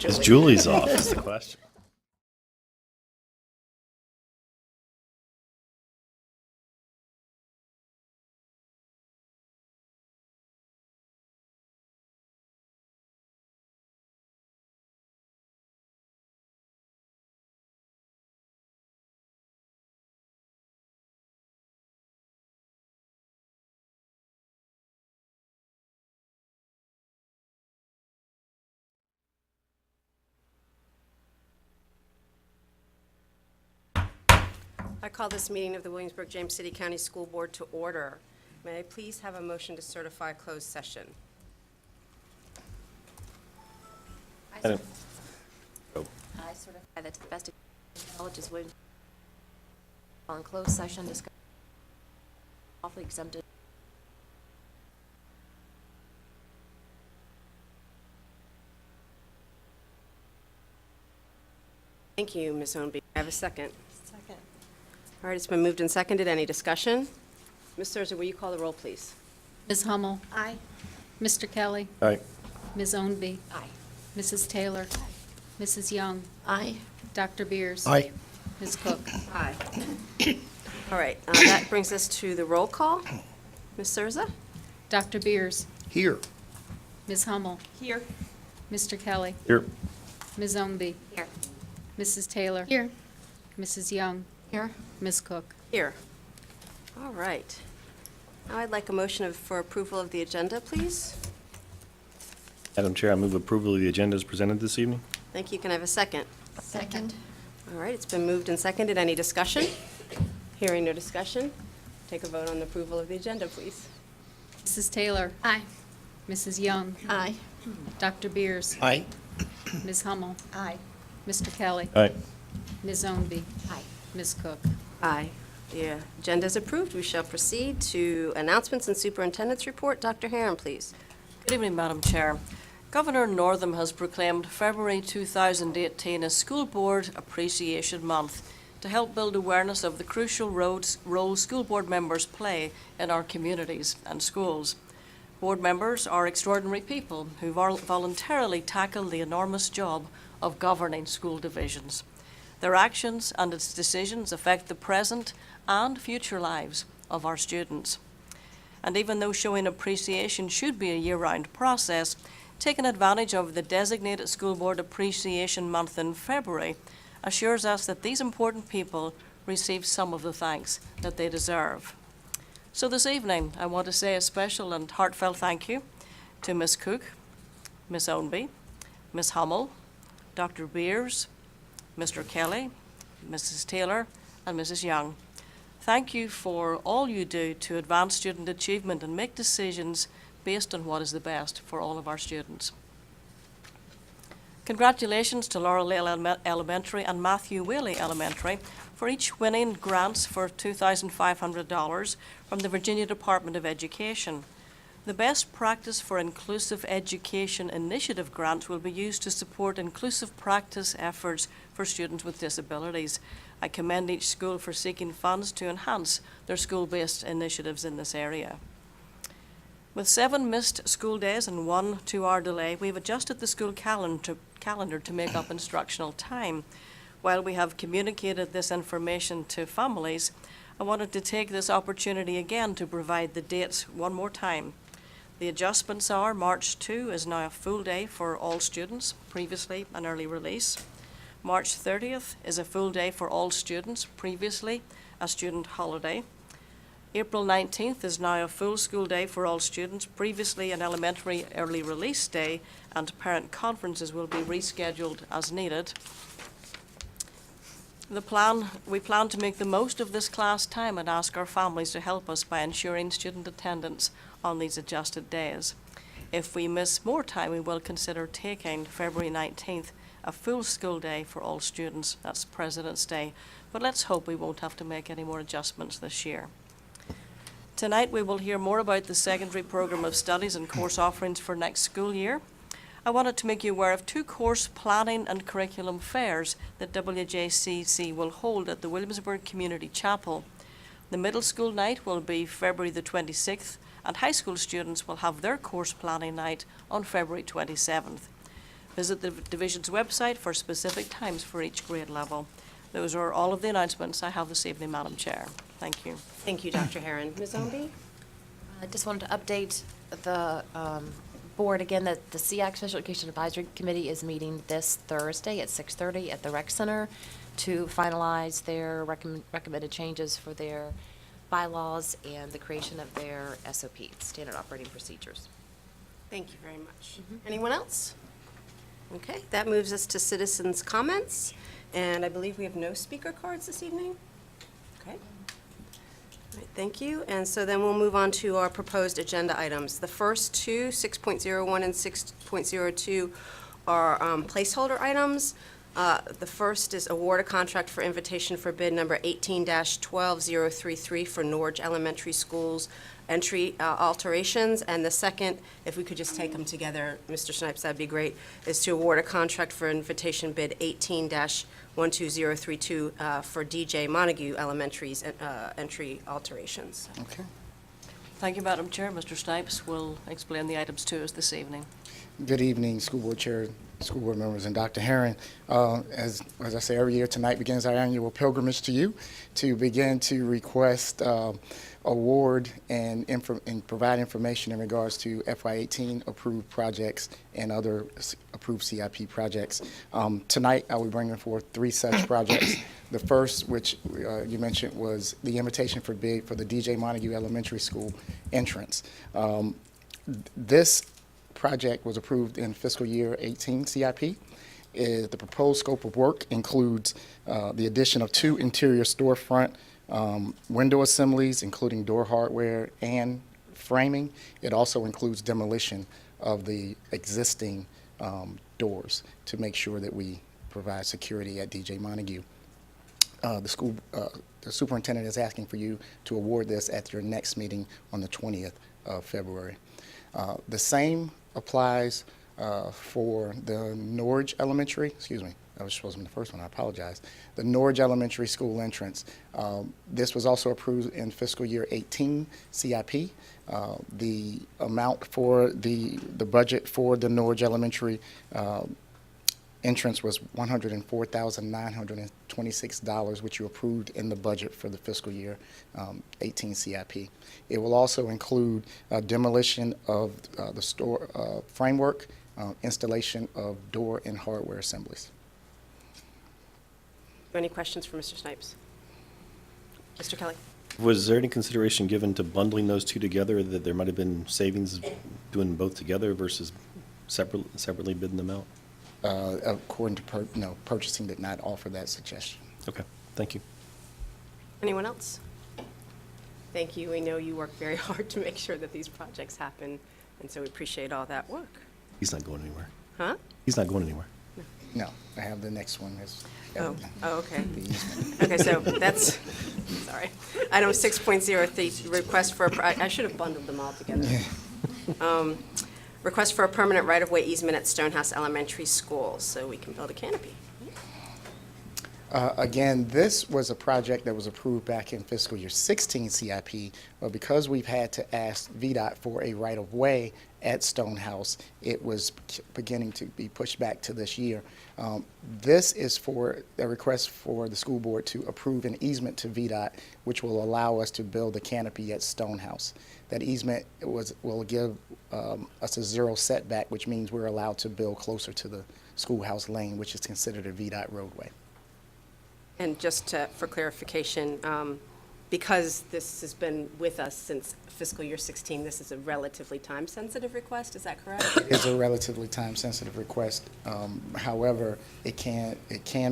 Is Julie's off is the question. I call this meeting of the Williamsburg-James City County School Board to order. May I please have a motion to certify closed session? I don't- I certify that to the best of my knowledge is Williams on closed session discussion lawfully exempted. Thank you, Ms. Ownby. I have a second. Second. All right, it's been moved and seconded. Any discussion? Ms. Thurzer, will you call the roll, please? Ms. Hummel. Aye. Mr. Kelly. Aye. Ms. Ownby. Aye. Mrs. Taylor. Mrs. Young. Aye. Dr. Beers. Aye. Ms. Cook. Aye. All right, that brings us to the roll call. Ms. Thurzer? Dr. Beers. Here. Ms. Hummel. Here. Mr. Kelly. Here. Ms. Ownby. Here. Mrs. Taylor. Here. Mrs. Young. Here. Ms. Cook. Here. All right. Now I'd like a motion for approval of the agenda, please. Madam Chair, I move approval of the agenda as presented this evening. Thank you. Can I have a second? Second. All right, it's been moved and seconded. Any discussion? Hearing no discussion, take a vote on the approval of the agenda, please. Mrs. Taylor. Aye. Mrs. Young. Aye. Dr. Beers. Aye. Ms. Hummel. Aye. Mr. Kelly. Aye. Ms. Ownby. Aye. Ms. Cook. Aye. The agenda is approved. We shall proceed to announcements and superintendent's report. Dr. Herron, please. Good evening, Madam Chair. Governor Northam has proclaimed February 2018 as School Board Appreciation Month to help build awareness of the crucial role school board members play in our communities and schools. Board members are extraordinary people who voluntarily tackle the enormous job of governing school divisions. Their actions and its decisions affect the present and future lives of our students. And even though showing appreciation should be a year-round process, taking advantage of the designated School Board Appreciation Month in February assures us that these important people receive some of the thanks that they deserve. So this evening, I want to say a special and heartfelt thank you to Ms. Cook, Ms. Ownby, Ms. Hummel, Dr. Beers, Mr. Kelly, Mrs. Taylor, and Mrs. Young. Thank you for all you do to advance student achievement and make decisions based on what is the best for all of our students. Congratulations to Laurel Elementary and Matthew Whaley Elementary for each winning grants for $2,500 from the Virginia Department of Education. The Best Practice for Inclusive Education Initiative grants will be used to support inclusive practice efforts for students with disabilities. I commend each school for seeking funds to enhance their school-based initiatives in this area. With 7 missed school days and 1 2-hour delay, we've adjusted the school calendar to make up instructional time. While we have communicated this information to families, I wanted to take this opportunity again to provide the dates one more time. The adjustments are March 2 is now a full day for all students, previously an early release. March 30th is a full day for all students, previously a student holiday. April 19th is now a full school day for all students, previously an elementary early release day, and parent conferences will be rescheduled as needed. We plan to make the most of this class time and ask our families to help us by ensuring student attendance on these adjusted days. If we miss more time, we will consider taking February 19th a full school day for all students. That's President's Day. But let's hope we won't have to make any more adjustments this year. Tonight we will hear more about the secondary program of studies and course offerings for next school year. I wanted to make you aware of 2 course planning and curriculum fairs that WJCC will hold at the Williamsburg Community Chapel. The middle school night will be February the 26th, and high school students will have their course planning night on February 27th. Visit the division's website for specific times for each grade level. Those are all of the announcements I have this evening, Madam Chair. Thank you. Thank you, Dr. Herron. Ms. Ownby? I just wanted to update the board again that the SEAC Special Education Advisory Committee is meeting this Thursday at 6:30 at the Rec Center to finalize their recommended changes for their bylaws and the creation of their SOP, Standard Operating Procedures. Thank you very much. Anyone else? Okay, that moves us to citizens' comments, and I believe we have no speaker cards this evening. Okay. All right, thank you. And so then we'll move on to our proposed agenda items. The first two, 6.01 and 6.02, are placeholder items. The first is award a contract for invitation for bid number 18-12033 for Norge Elementary School's entry alterations. And the second, if we could just take them together, Mr. Snipes, that'd be great, is to award a contract for invitation bid 18-12032 for DJ Montague Elementary's entry alterations. Okay. Thank you, Madam Chair. Mr. Snipes will explain the items to us this evening. Good evening, School Board Chair, School Board members, and Dr. Herron. As I say every year, tonight begins our annual pilgrimage to you to begin to request award and provide information in regards to FY18 approved projects and other approved CIP projects. Tonight, I will be bringing forth 3 such projects. The first, which you mentioned, was the invitation for bid for the DJ Montague Elementary School entrance. This project was approved in fiscal year 18 CIP. The proposed scope of work includes the addition of 2 interior storefront window assemblies, including door hardware and framing. It also includes demolition of the existing doors to make sure that we provide security at DJ Montague. The superintendent is asking for you to award this at your next meeting on the 20th of February. The same applies for the Norge Elementary, excuse me, I was supposed to be the first one, I apologize. The Norge Elementary School entrance. This was also approved in fiscal year 18 CIP. The amount for the budget for the Norge Elementary entrance was $104,926, which you approved in the budget for the fiscal year 18 CIP. It will also include demolition of the store framework, installation of door and hardware assemblies. Any questions for Mr. Snipes? Mr. Kelly? Was there any consideration given to bundling those two together, that there might have been savings doing both together versus separately bidding them out? According to purchasing did not offer that suggestion. Okay, thank you. Anyone else? Thank you. We know you work very hard to make sure that these projects happen, and so we appreciate all that work. He's not going anywhere. Huh? He's not going anywhere. No, I have the next one. Oh, okay. The easement. Okay, so that's, sorry. Item 6.03, request for, I should have bundled them all together. Request for a permanent right-of-way easement at Stonehouse Elementary School, so we can build a canopy. Again, this was a project that was approved back in fiscal year 16 CIP, but because we've had to ask VDOT for a right-of-way at Stonehouse, it was beginning to be pushed back to this year. This is for a request for the school board to approve an easement to VDOT, which will allow us to build a canopy at Stonehouse. That easement will give us a 0 setback, which means we're allowed to build closer to the schoolhouse lane, which is considered a VDOT roadway. And just for clarification, because this has been with us since fiscal year 16, this is a relatively time-sensitive request, is that correct? It's a relatively time-sensitive request. However, it can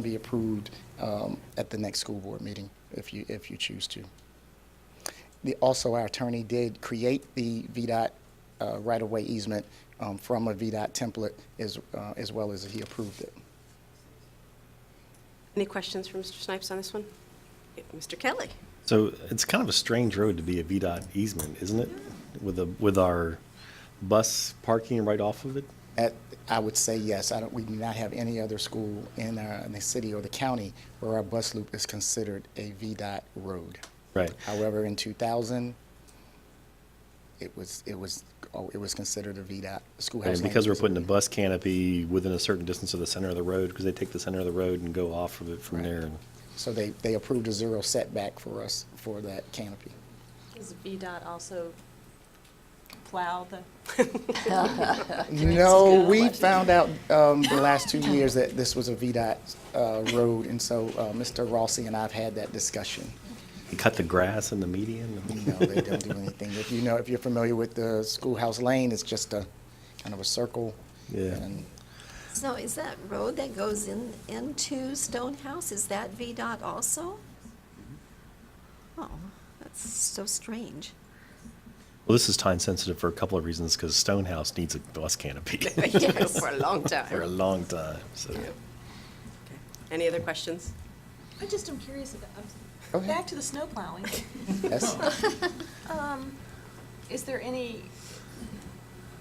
be approved at the next school board meeting if you choose to. Also, our attorney did create the VDOT right-of-way easement from a VDOT template as well as he approved it. Any questions for Mr. Snipes on this one? Mr. Kelly? So it's kind of a strange road to be a VDOT easement, isn't it? With our bus parking right off of it? I would say yes. We do not have any other school in the city or the county where our bus loop is considered a VDOT road. Right. However, in 2000, it was considered a VDOT schoolhouse And lane. because we're putting a bus canopy within a certain distance of the center of the road, because they take the center of the road and go off of it from Right. there. And So they approved a 0 setback for us for that canopy. Does VDOT also plow the? No, we found out the last 2 years that this was a VDOT road, and so Mr. Rossi and I have had that discussion. you cut the grass in the median. No, they don't do anything. If you're familiar with the schoolhouse lane, it's just a kind of a circle. Yeah. And So is that road that goes into Stonehouse, is that VDOT also? Oh, that's so strange. Well, this is time sensitive for a couple of reasons, because Stonehouse needs a bus canopy Yes, for a long time. for a long time, so. Okay. Any other questions? I just am curious about, Go ahead. back to the snow plowing. Yes. Is there any,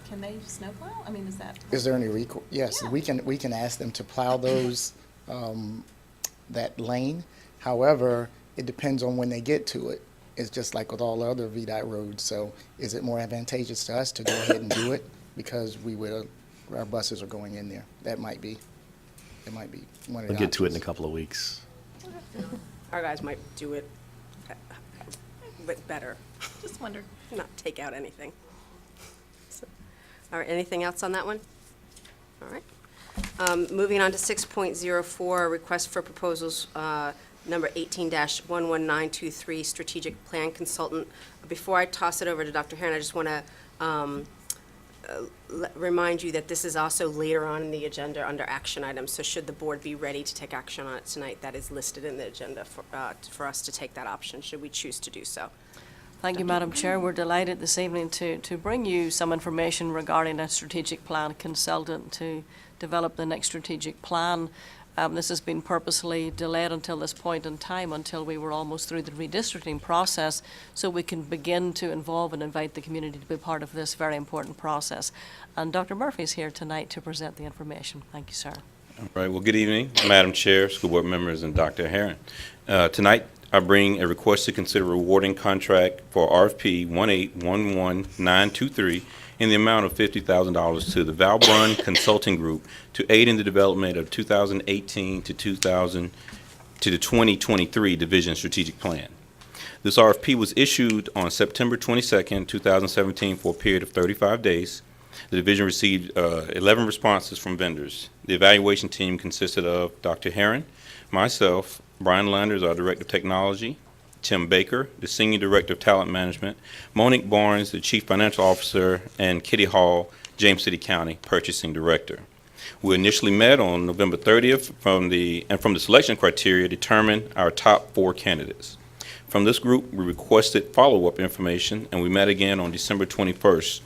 can they snow plow? I mean, is that? Is there any yes, Yeah. we can ask them to plow those, that lane. However, it depends on when they get to it. It's just like with all other VDOT roads. So is it more advantageous to us to go ahead and do it because our buses are going in there? It might be one of the We'll get to it in a options. couple of weeks. Our guys might do it but better, Just wondered. not take out anything. So, all right, anything else on that one? All right. Moving on to 6.04, request for proposals, number 18-11923, strategic plan consultant. Before I toss it over to Dr. Herron, I just want to remind you that this is also later on in the agenda under action items. So should the board be ready to take action on it tonight, that is listed in the agenda for us to take that option, should we choose to do so. Thank you, Madam Chair. We're delighted this evening to bring you some information regarding a strategic plan consultant to develop the next strategic plan. This has been purposely delayed until this point in time, until we were almost through the redistricting process, so we can begin to involve and invite the community to be part of this very important process. And Dr. Murphy's here tonight to present the information. Thank you, sir. All right, well, good evening, Madam Chair, school board members, and Dr. Herron. Tonight, I bring a request to consider awarding contract for RFP 1811923 in the amount of $50,000 to the Valbrun Consulting Group to aid in the development of 2018 to the 2023 Division Strategic Plan. This RFP was issued on September 22nd, 2017 for a period of 35 days. The division received 11 responses from vendors. The evaluation team consisted of Dr. Herron, myself, Brian Landers, our Director of Technology, Tim Baker, the Senior Director of Talent Management, Monique Barnes, the Chief Financial Officer, and Kitty Hall, James City County Purchasing Director. We initially met on November 30th from the selection criteria determined our top 4 candidates. From this group, we requested follow-up information, and we met again on December 21st.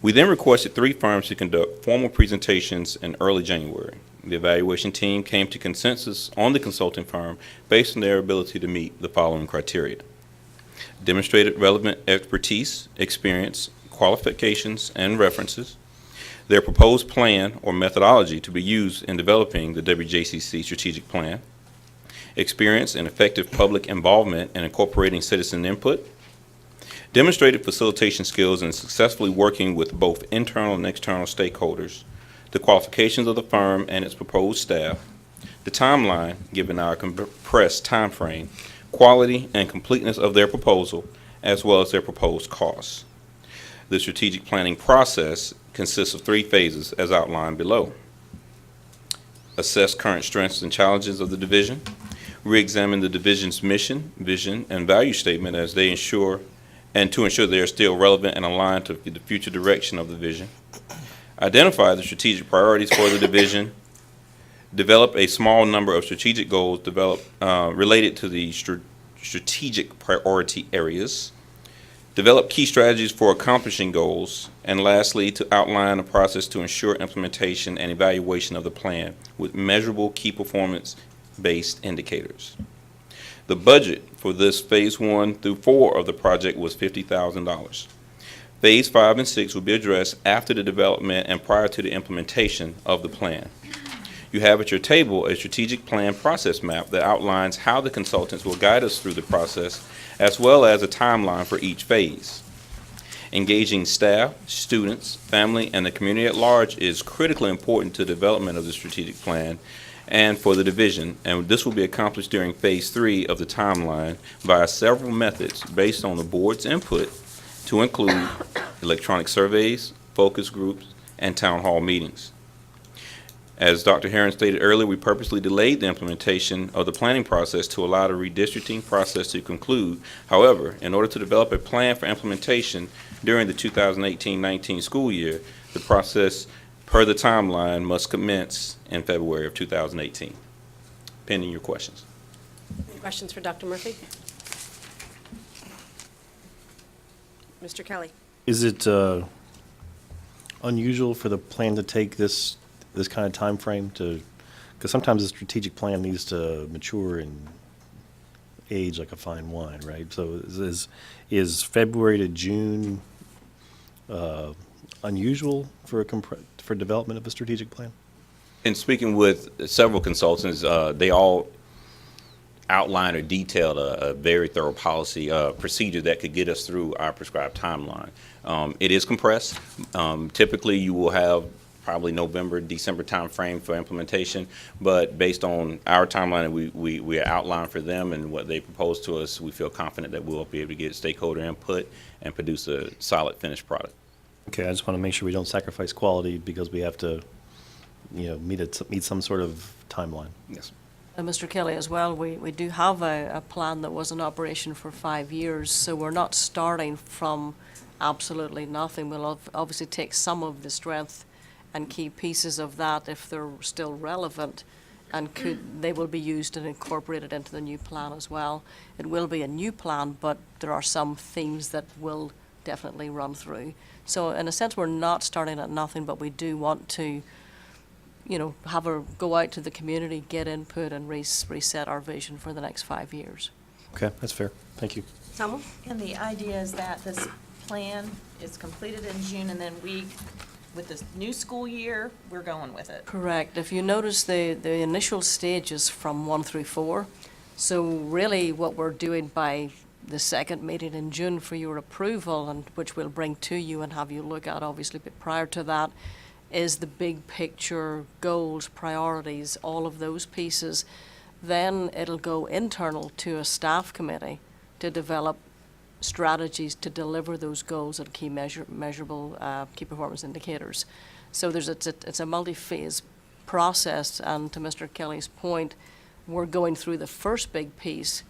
We then requested 3 firms to conduct formal presentations in early January. The evaluation team came to consensus on the consulting firm based on their ability to meet the following criteria: demonstrated relevant expertise, experience, qualifications, and references, their proposed plan or methodology to be used in developing the WJCC strategic plan, experience and effective public involvement in incorporating citizen input, demonstrated facilitation skills in successfully working with both internal and external stakeholders, the qualifications of the firm and its proposed staff, the timeline, given our compressed time frame, quality and completeness of their proposal, as well as their proposed costs. The strategic planning process consists of 3 phases as outlined below. Assess current strengths and challenges of the division, re-examine the division's mission, vision, and value statement as they ensure to ensure they are still relevant and aligned to the future direction of the vision. Identify the strategic priorities for the division. Develop a small number of strategic goals related to the strategic priority areas. Develop key strategies for accomplishing goals. And lastly, to outline a process to ensure implementation and evaluation of the plan with measurable key performance-based indicators. The budget for this phase 1 through 4 of the project was $50,000. Phase 5 and 6 will be addressed after the development and prior to the implementation of the plan. You have at your table a strategic plan process map that outlines how the consultants will guide us through the process, as well as a timeline for each phase. Engaging staff, students, family, and the community at large is critically important to the development of the strategic plan and for the division, and this will be accomplished during Phase 3 of the timeline via several methods based on the board's input, to include electronic surveys, focus groups, and town hall meetings. As Dr. Herron stated earlier, we purposely delayed the implementation of the planning process to allow the redistricting process to conclude. However, in order to develop a plan for implementation during the 2018-19 school year, the process per the timeline must commence in February of 2018. Pending your questions. Any questions for Dr. Murphy? Mr. Kelly? Is it unusual for the plan to take this kind of time frame to, because sometimes a strategic plan needs to mature and age like a fine wine, right? So is February to June unusual for for development of a strategic plan? In speaking with several consultants, they all outlined or detailed a very thorough policy procedure that could get us through our prescribed timeline. It is compressed. Typically, you will have probably November, December timeframe for implementation, but based on our timeline that we outlined for them and what they proposed to us, we feel confident that we'll be able to get stakeholder input and produce a solid finished product. Okay, I just want to make sure we don't sacrifice quality because we have to, meet some sort of timeline. Yes. Mr. Kelly, as well, we do have a plan that was in operation for 5 years, so we're not starting from absolutely nothing. We'll obviously take some of the strength and key pieces of that if they're still relevant, and they will be used and incorporated into the new plan as well. It will be a new plan, but there are some themes that will definitely run through. So in a sense, we're not starting at nothing, but we do want to have her go out to the community, get input, and reset our vision for the next 5 years. Okay, that's fair. Thank you. Selma? And the idea is that this plan is completed in June, and then with this new school year, we're going with it. Correct. If you notice, the initial stage is from 1 through 4. So really what we're doing by the second meeting in June for your approval, and which we'll bring to you and have you look at, obviously, but prior to that, is the big picture, goals, priorities, all of those pieces. Then it'll go internal to a staff committee to develop strategies to deliver those goals and key measurable key performance indicators. So it's a multi-phase process, and to Mr. Kelly's point, we're going through the first big piece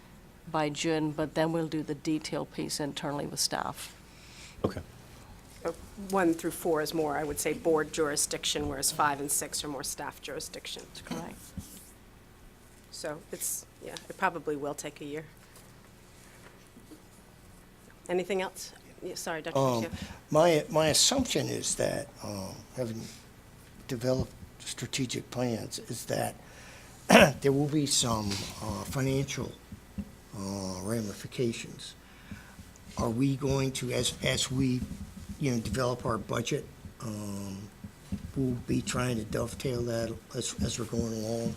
by June, but then we'll do the detailed piece internally with staff. Okay. 1 through 4 is more, I would say, board jurisdiction, whereas 5 and 6 are more staff jurisdiction. Correct. So it probably will take a year. Anything else? Yeah, sorry, Dr. Garcia. My assumption is that, having developed strategic plans, is that there will be some financial ramifications. Are we going to, as we develop our budget, we'll be trying to dovetail that as we're going along,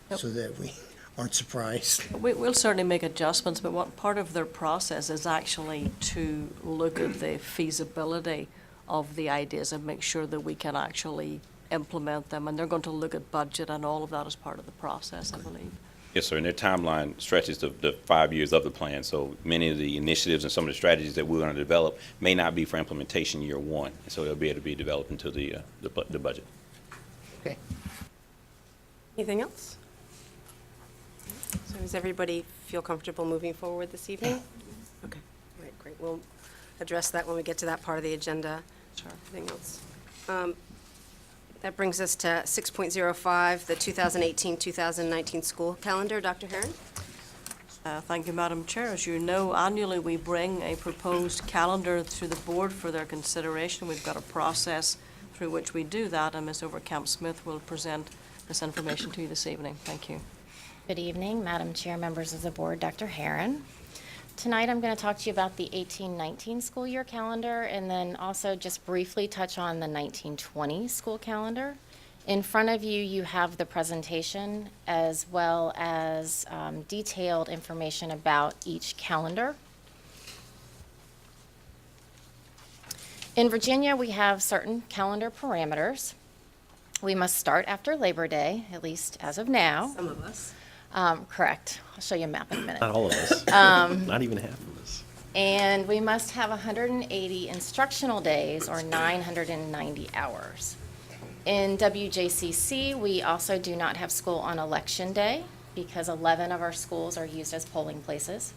Yep. so that we aren't surprised? We'll certainly make adjustments, but what part of their process is actually to look at the feasibility of the ideas and make sure that we can actually implement them. And they're going to look at budget and all of that as part of the process, I believe. Yes, sir, and their timeline stretches the 5 years of the plan, so many of the initiatives and some of the strategies that we're going to develop may not be for implementation year 1, so they'll be able to be developed into the budget. Okay. Anything else? So does everybody feel comfortable moving forward this evening? Okay, all right, great. We'll address that when we get to that part of the agenda. Sure. Anything else? That brings us to 6.05, the 2018-2019 school calendar. Dr. Herron? Thank you, Madam Chair. As you know, annually we bring a proposed calendar to the board for their consideration. We've got a process through which we do that, and Ms. Overcamp-Smith will present this information to you this evening. Thank you. Good evening, Madam Chair, members of the board, Dr. Herron. Tonight I'm going to talk to you about the 18-19 school year calendar, and then also just briefly touch on the 19-20 school calendar. In front of you, you have the presentation as well as detailed information about each calendar. In Virginia, we have certain calendar parameters. We must start after Labor Day, at least as of now. Some of us. Correct. I'll show you a map in a minute. Not all of us. Not even half of us. And we must have 180 instructional days, or 990 hours. In WJCC, we also do not have school on Election Day because 11 of our schools are used as polling places.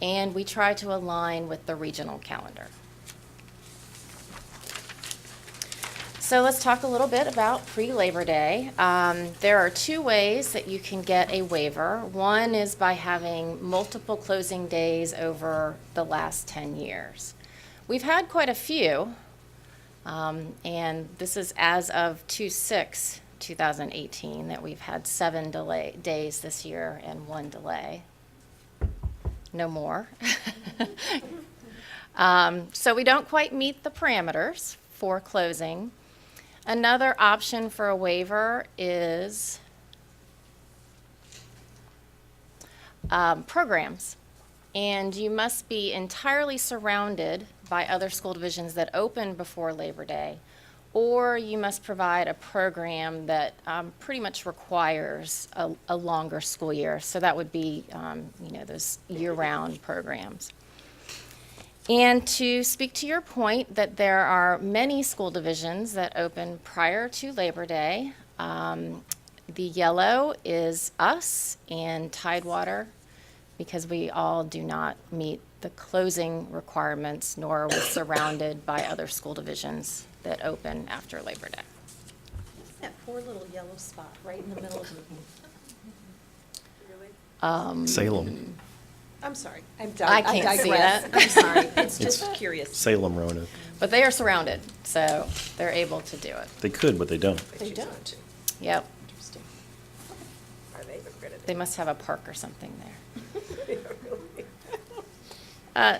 And we try to align with the regional calendar. So let's talk a little bit about pre-Labor Day. There are two ways that you can get a waiver. One is by having multiple closing days over the last 10 years. We've had quite a few, and this is as of 2/6/2018 that we've had 7 days this year and 1 delay. No more. So we don't quite meet the parameters for closing. Another option for a waiver is programs. And you must be entirely surrounded by other school divisions that open before Labor Day, or you must provide a program that pretty much requires a longer school year. So that would be, those year-round programs. And to speak to your point that there are many school divisions that open prior to Labor Day, the yellow is us and Tidewater, because we all do not meet the closing requirements, nor are we surrounded by other school divisions that open after Labor Day. That poor little yellow spot right in the middle of the. Salem, I'm sorry. I can't see that. I'm sorry. It's just curious. Salem, Rona. But they are surrounded, so they're able to do it. They could, but they don't. They don't. Yep. Interesting. Are they regretted? They must have a park or something there.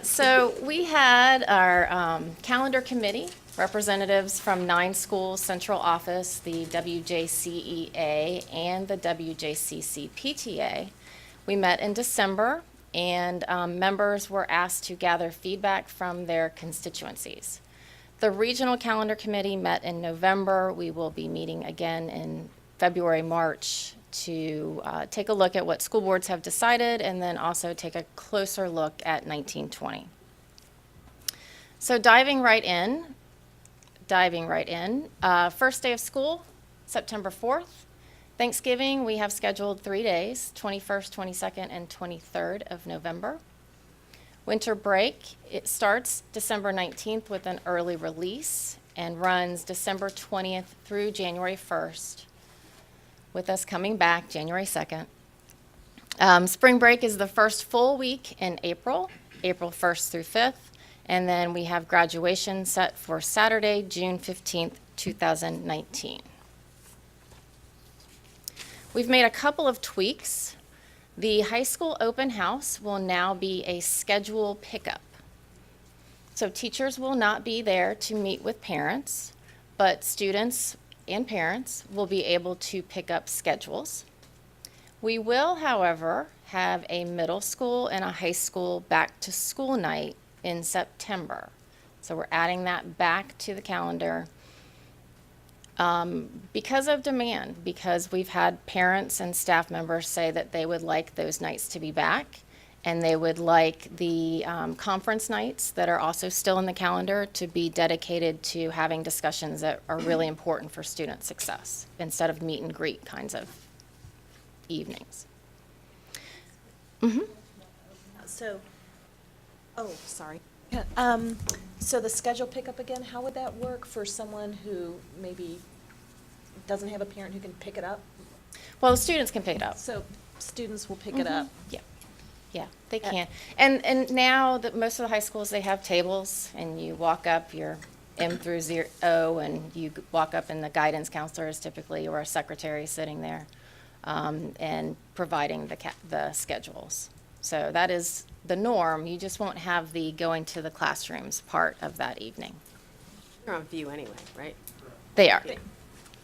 So we had our calendar committee, representatives from 9 schools, central office, the WJCEA, and the WJCC PTA. We met in December, and members were asked to gather feedback from their constituencies. The regional calendar committee met in November. We will be meeting again in February, March to take a look at what school boards have decided, and then also take a closer look at 1920. So diving right in, first day of school, September 4th. Thanksgiving, we have scheduled 3 days, 21st, 22nd, and 23rd of November. Winter break, it starts December 19th with an early release and runs December 20th through January 1st, with us coming back January 2nd. Spring break is the first full week in April, April 1st through 5th, and then we have graduation set for Saturday, June 15th, 2019. We've made a couple of tweaks. The high school open house will now be a schedule pickup. So teachers will not be there to meet with parents, but students and parents will be able to pick up schedules. We will, however, have a middle school and a high school back to school night in September. So we're adding that back to the calendar because of demand, because we've had parents and staff members say that they would like those nights to be back, and they would like the conference nights that are also still in the calendar to be dedicated to having discussions that are really important for student success, instead of meet and greet kinds of evenings. So, sorry. So the schedule pickup again, how would that work for someone who maybe doesn't have a parent who can pick it up? Well, the students can pick it up. So students will pick it up. Yeah, they can. And now that most of the high schools, they have tables, and you walk up, you're M through O, and you walk up, and the guidance counselor is typically, or a secretary sitting there, and providing the schedules. So that is the norm. You just won't have the going to the classrooms part of that evening. They're on view anyway, right? They are.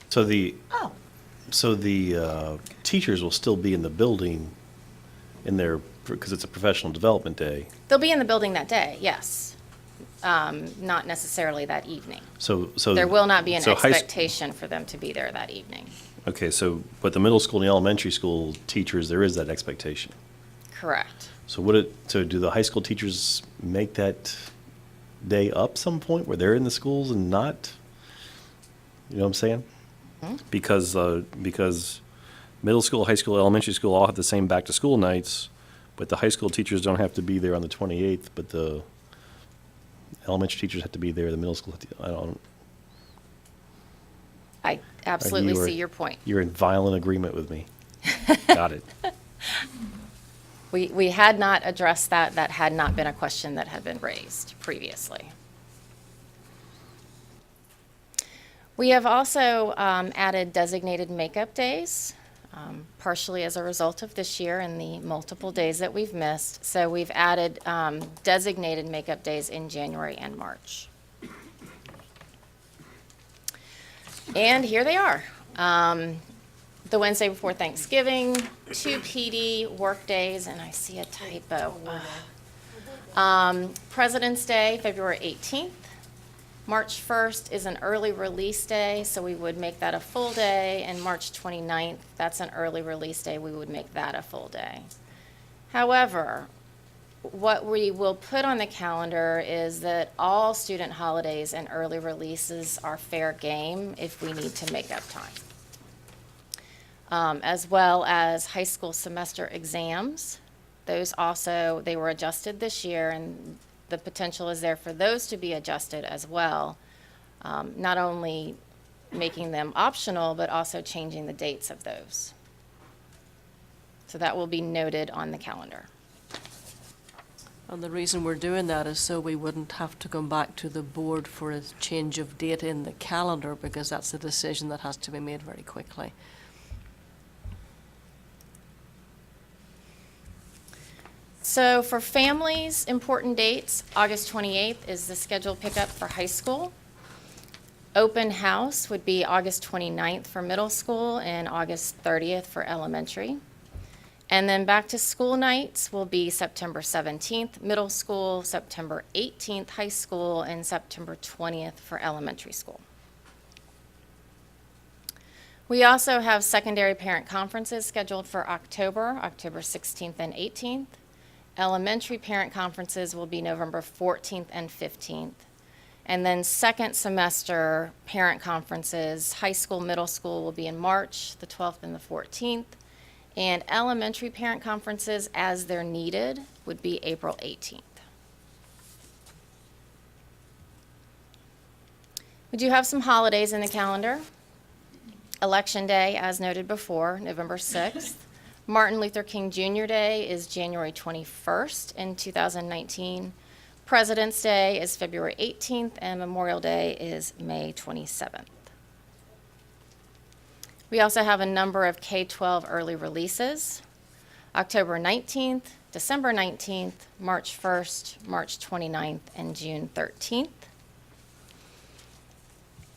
So the Oh, teachers will still be in the building in their, because it's a professional development day. They'll be in the building that day, yes. not necessarily that evening. So There will not be an so high s- expectation for them to be there that evening. Okay, so, but the middle school and the elementary school teachers, there is that expectation. Correct. So so do the high school teachers make that day up some point where they're in the schools and not? You know what I'm saying? Because middle school, high school, elementary school all have the same back-to-school nights, but the high school teachers don't have to be there on the 28th, but the elementary teachers have to be there, the middle school, I don't. I absolutely you are- see your point. You're in violent agreement with me. Got it. We had not addressed that. That had not been a question that had been raised previously. We have also added designated makeup days, partially as a result of this year and the multiple days that we've missed. So we've added designated makeup days in January and March. And here they are. The Wednesday before Thanksgiving, 2 PD work days, and I see a typo. President's Day, February 18th. March 1st is an early release day, so we would make that a full day. And March 29th, that's an early release day, we would make that a full day. However, what we will put on the calendar is that all student holidays and early releases are fair game if we need to make up time. As well as high school semester exams. Those also, they were adjusted this year, and the potential is there for those to be adjusted as well. Not only making them optional, but also changing the dates of those. So that will be noted on the calendar. And the reason we're doing that is so we wouldn't have to come back to the board for a change of date in the calendar, because that's a decision that has to be made very quickly. So for families, important dates, August 28th is the scheduled pickup for high school. Open house would be August 29th for middle school and August 30th for elementary. And then back to school nights will be September 17th, middle school, September 18th, high school, and September 20th for elementary school. We also have secondary parent conferences scheduled for October 16th and 18th. Elementary parent conferences will be November 14th and 15th. And then second semester parent conferences, high school, middle school will be in March, the 12th and the 14th. And elementary parent conferences, as they're needed, would be April 18th. We do have some holidays in the calendar. Election Day, as noted before, November 6th. Martin Luther King Jr. Day is January 21st in 2019. President's Day is February 18th, and Memorial Day is May 27th. We also have a number of K-12 early releases. October 19th, December 19th, March 1st, March 29th, and June 13th.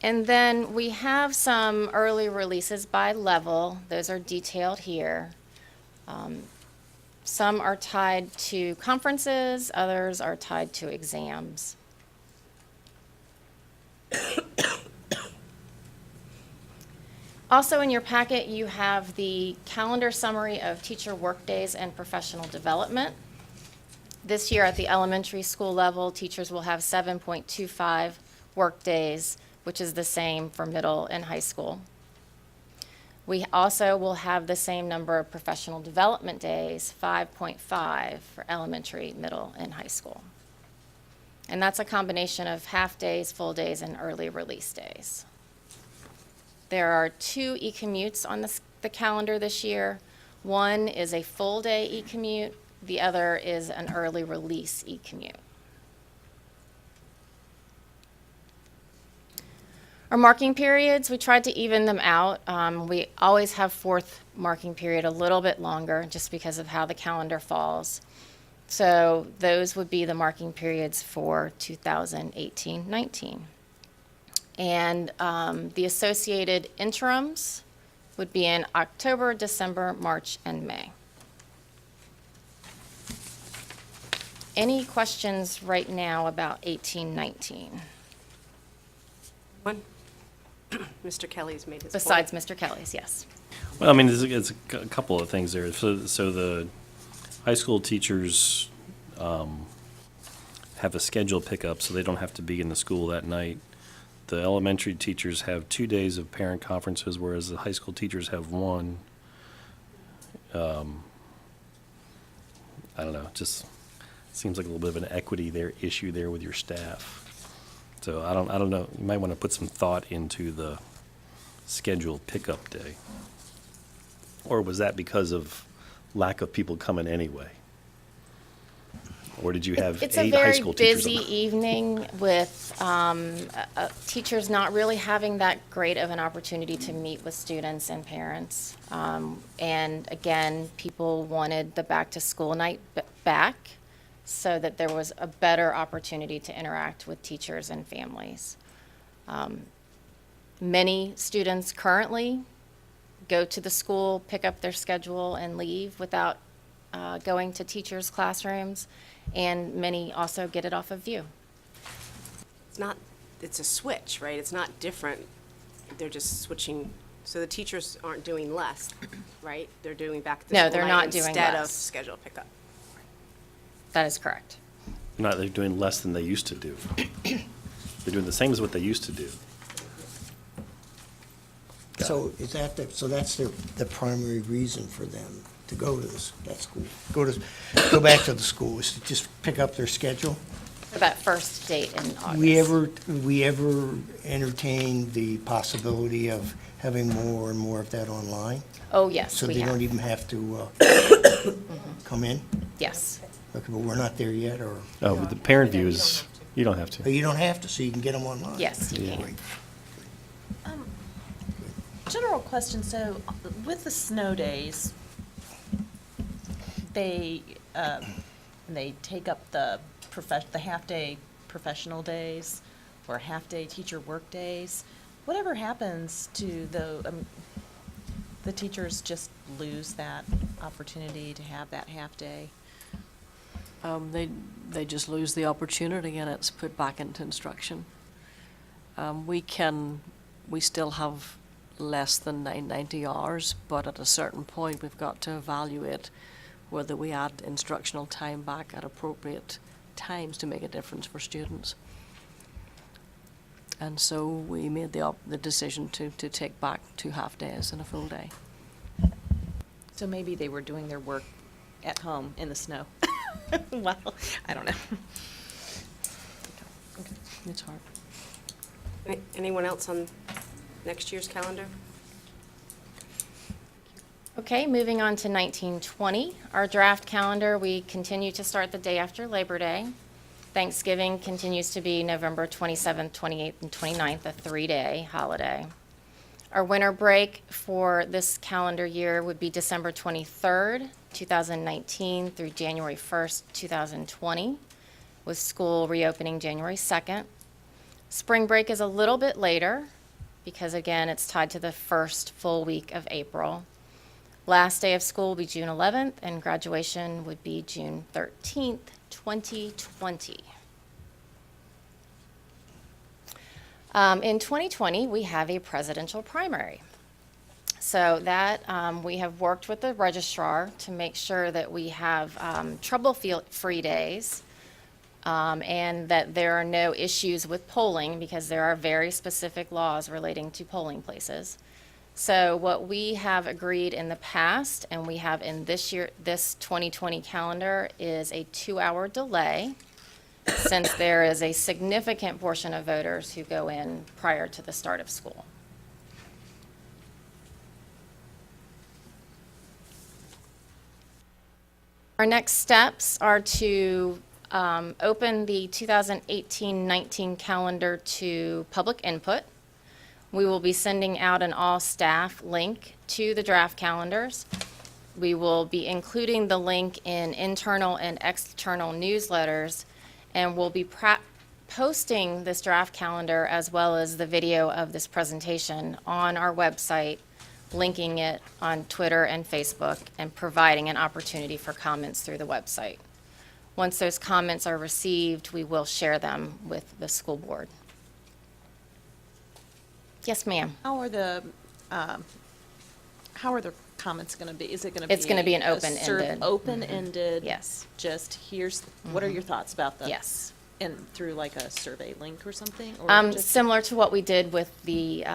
And then we have some early releases by level. Those are detailed here. Some are tied to conferences, others are tied to exams. Also in your packet, you have the calendar summary of teacher workdays and professional development. This year at the elementary school level, teachers will have 7.25 workdays, which is the same for middle and high school. We also will have the same number of professional development days, 5.5 for elementary, middle, and high school. And that's a combination of half days, full days, and early release days. There are 2 e-commutes on the calendar this year. One is a full day e-commute, the other is an early release e-commute. Our marking periods, we tried to even them out. We always have fourth marking period a little bit longer just because of how the calendar falls. So those would be the marking periods for 2018-19. And the associated interims would be in October, December, March, and May. Any questions right now about 1819, One, Mr. Kelly's made his point. besides Mr. Kelly's? Yes. Well, I mean, it's a couple of things there. So the high school teachers have a scheduled pickup, so they don't have to be in the school that night. The elementary teachers have 2 days of parent conferences, whereas the high school teachers have one. I don't know, just seems like a little bit of an equity issue there with your staff. So I don't know, you might want to put some thought into the scheduled pickup day. Or was that because of lack of people coming anyway? Or did you have It's 8 a high very school teachers? busy evening with teachers not really having that great of an opportunity to meet with students and parents. And again, people wanted the back-to-school night back so that there was a better opportunity to interact with teachers and families. Many students currently go to the school, pick up their schedule, and leave without going to teachers' classrooms, and many also get it off of view. It's a switch, right? It's not different. They're just switching, so the teachers aren't doing less, right? They're doing back to school No, they're night not doing instead of less. scheduled pickup. That is correct. No, they're doing less than they used to do. They're doing the same as what they used to do. So is that, so that's the primary reason for them to go to that school? Go back to the school, is to just pick up their schedule? For that first date in August. We ever entertain the possibility of having more and more of that online? Oh, yes, So we they don't have. even have to come in? Yes. Okay, but we're not there yet, or, Oh, but the parent view is, you don't have oh, to. you don't have to, so you can get them online? Yes, you Yeah. can. Great. General question, so with the snow days, they take up the half-day professional days or half-day teacher work days. Whatever happens to the teachers just lose that opportunity to have that half-day? They just lose the opportunity and it's put back into instruction. We still have less than 990 hours, but at a certain point, we've got to evaluate whether we add instructional time back at appropriate times to make a difference for students. And so we made the decision to take back 2 half-days and a full day. So maybe they were doing their work at home in the snow. Well, I don't know. It's hard. Anyone else on next year's calendar? Okay, moving on to 1920. Our draft calendar, we continue to start the day after Labor Day. Thanksgiving continues to be November 27th, 28th, and 29th, a 3-day holiday. Our winter break for this calendar year would be December 23rd, 2019 through January 1st, 2020, with school reopening January 2nd. Spring break is a little bit later because, again, it's tied to the first full week of April. Last day of school will be June 11th, and graduation would be June 13th, 2020. In 2020, we have a presidential primary. So that we have worked with the registrar to make sure that we have trouble-free days and that there are no issues with polling because there are very specific laws relating to polling places. So what we have agreed in the past and we have in this 2020 calendar is a 2-hour delay since there is a significant portion of voters who go in prior to the start of school. Our next steps are to open the 2018-19 calendar to public input. We will be sending out an all-staff link to the draft calendars. We will be including the link in internal and external newsletters, and we'll be posting this draft calendar as well as the video of this presentation on our website, linking it on Twitter and Facebook, and providing an opportunity for comments through the website. once those comments are received, we will share them with the school board. Yes, ma'am. How are the comments going to be? Is it going to be? It's gonna be an a open-ended. Open-ended? Yes. Just here's, what are your thoughts about the? Yes. And through like a survey link or something? Or just- Similar to what we did with the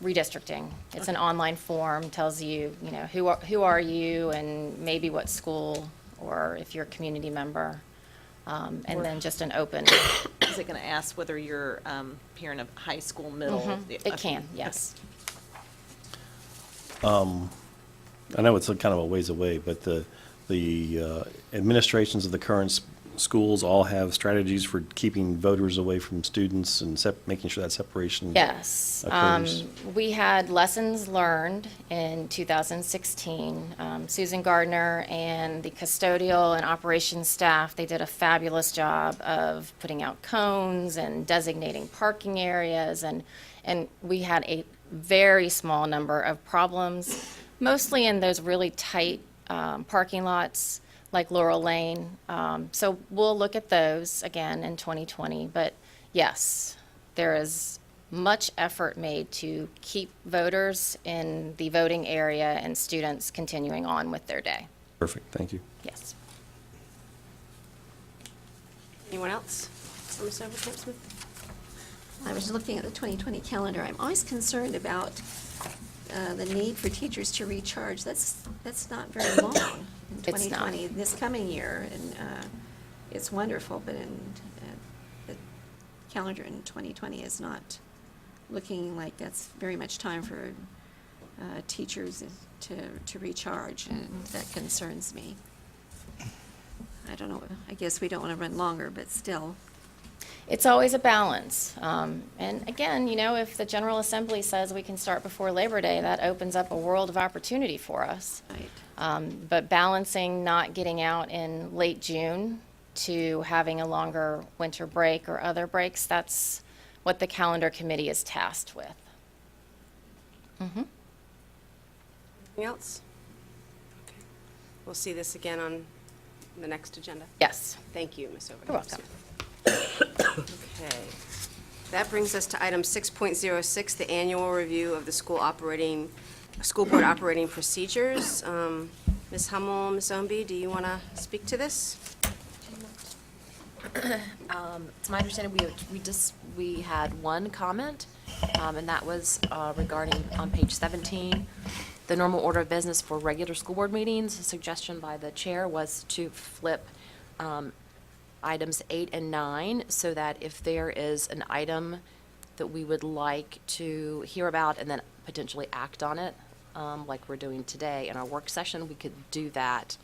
redistricting. It's an online form, tells you, you know, who are you and maybe what school, or if you're a community member. And then just an open. Is it going to ask whether you're parent of high school, middle? It can, yes. I know it's a kind of a ways away, but the administrations of the current schools all have strategies for keeping voters away from students and making sure that separation Yes. occurs. We had lessons learned in 2016. Susan Gardner and the custodial and operations staff, they did a fabulous job of putting out cones and designating parking areas, and we had a very small number of problems, mostly in those really tight parking lots like Laurel Lane. So we'll look at those again in 2020. But yes, there is much effort made to keep voters in the voting area and students continuing on with their day. Perfect, thank you. Yes. Anyone else? Ms. Overkamp-Smith? I was looking at the 2020 calendar. I'm always concerned about the need for teachers to recharge. That's not very long in It's not. 2020, this coming year, and it's wonderful, but the calendar in 2020 is not looking like that's very much time for teachers to recharge, and that concerns me. I don't know, I guess we don't want to run longer, but still. It's always a balance. And again, you know, if the General Assembly says we can start before Labor Day, that opens up a world of opportunity for us. Right. But balancing not getting out in late June to having a longer winter break or other breaks, that's what the calendar committee is tasked with. Anything else? Okay. We'll see this again on the next agenda. Yes. Thank you, Ms. Overkamp. You're welcome. Okay. That brings us to item 6.06, the annual review of the school board operating procedures. Ms. Hummel, Ms. Ownby, do you want to speak to this? It's my understanding we had one comment, and that was regarding on page 17, the normal order of business for regular school board meetings. A suggestion by the chair was to flip items 8 and 9, so that if there is an item that we would like to hear about and then potentially act on it, like we're doing today in our work session, we could do that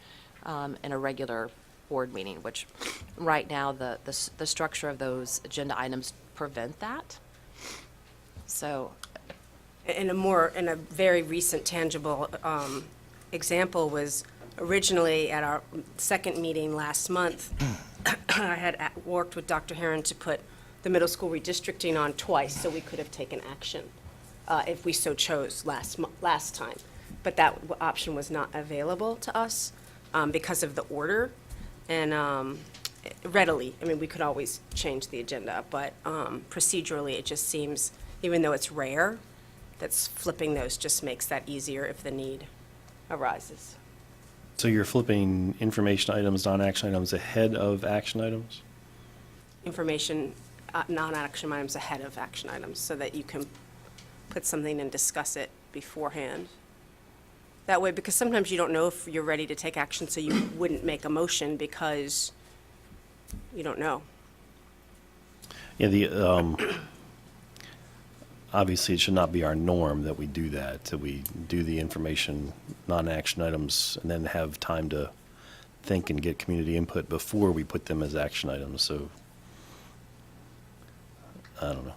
in a regular board meeting, which right now the structure of those agenda items prevent that. So, In a very recent tangible example was originally at our second meeting last month, I had worked with Dr. Herron to put the middle school redistricting on twice, so we could have taken action if we so chose last time. But that option was not available to us because of the order. And readily, I mean, we could always change the agenda, but procedurally, it just seems, even though it's rare, that's flipping those just makes that easier if the need arises. So you're flipping information items, non-action items ahead of action items? Information, non-action items ahead of action items, so that you can put something and discuss it beforehand. That way, because sometimes you don't know if you're ready to take action, so you wouldn't make a motion because you don't know. Yeah, obviously, it should not be our norm that we do that we do the information, non-action items, and then have time to think and get community input before we put them as action items, so, I don't know.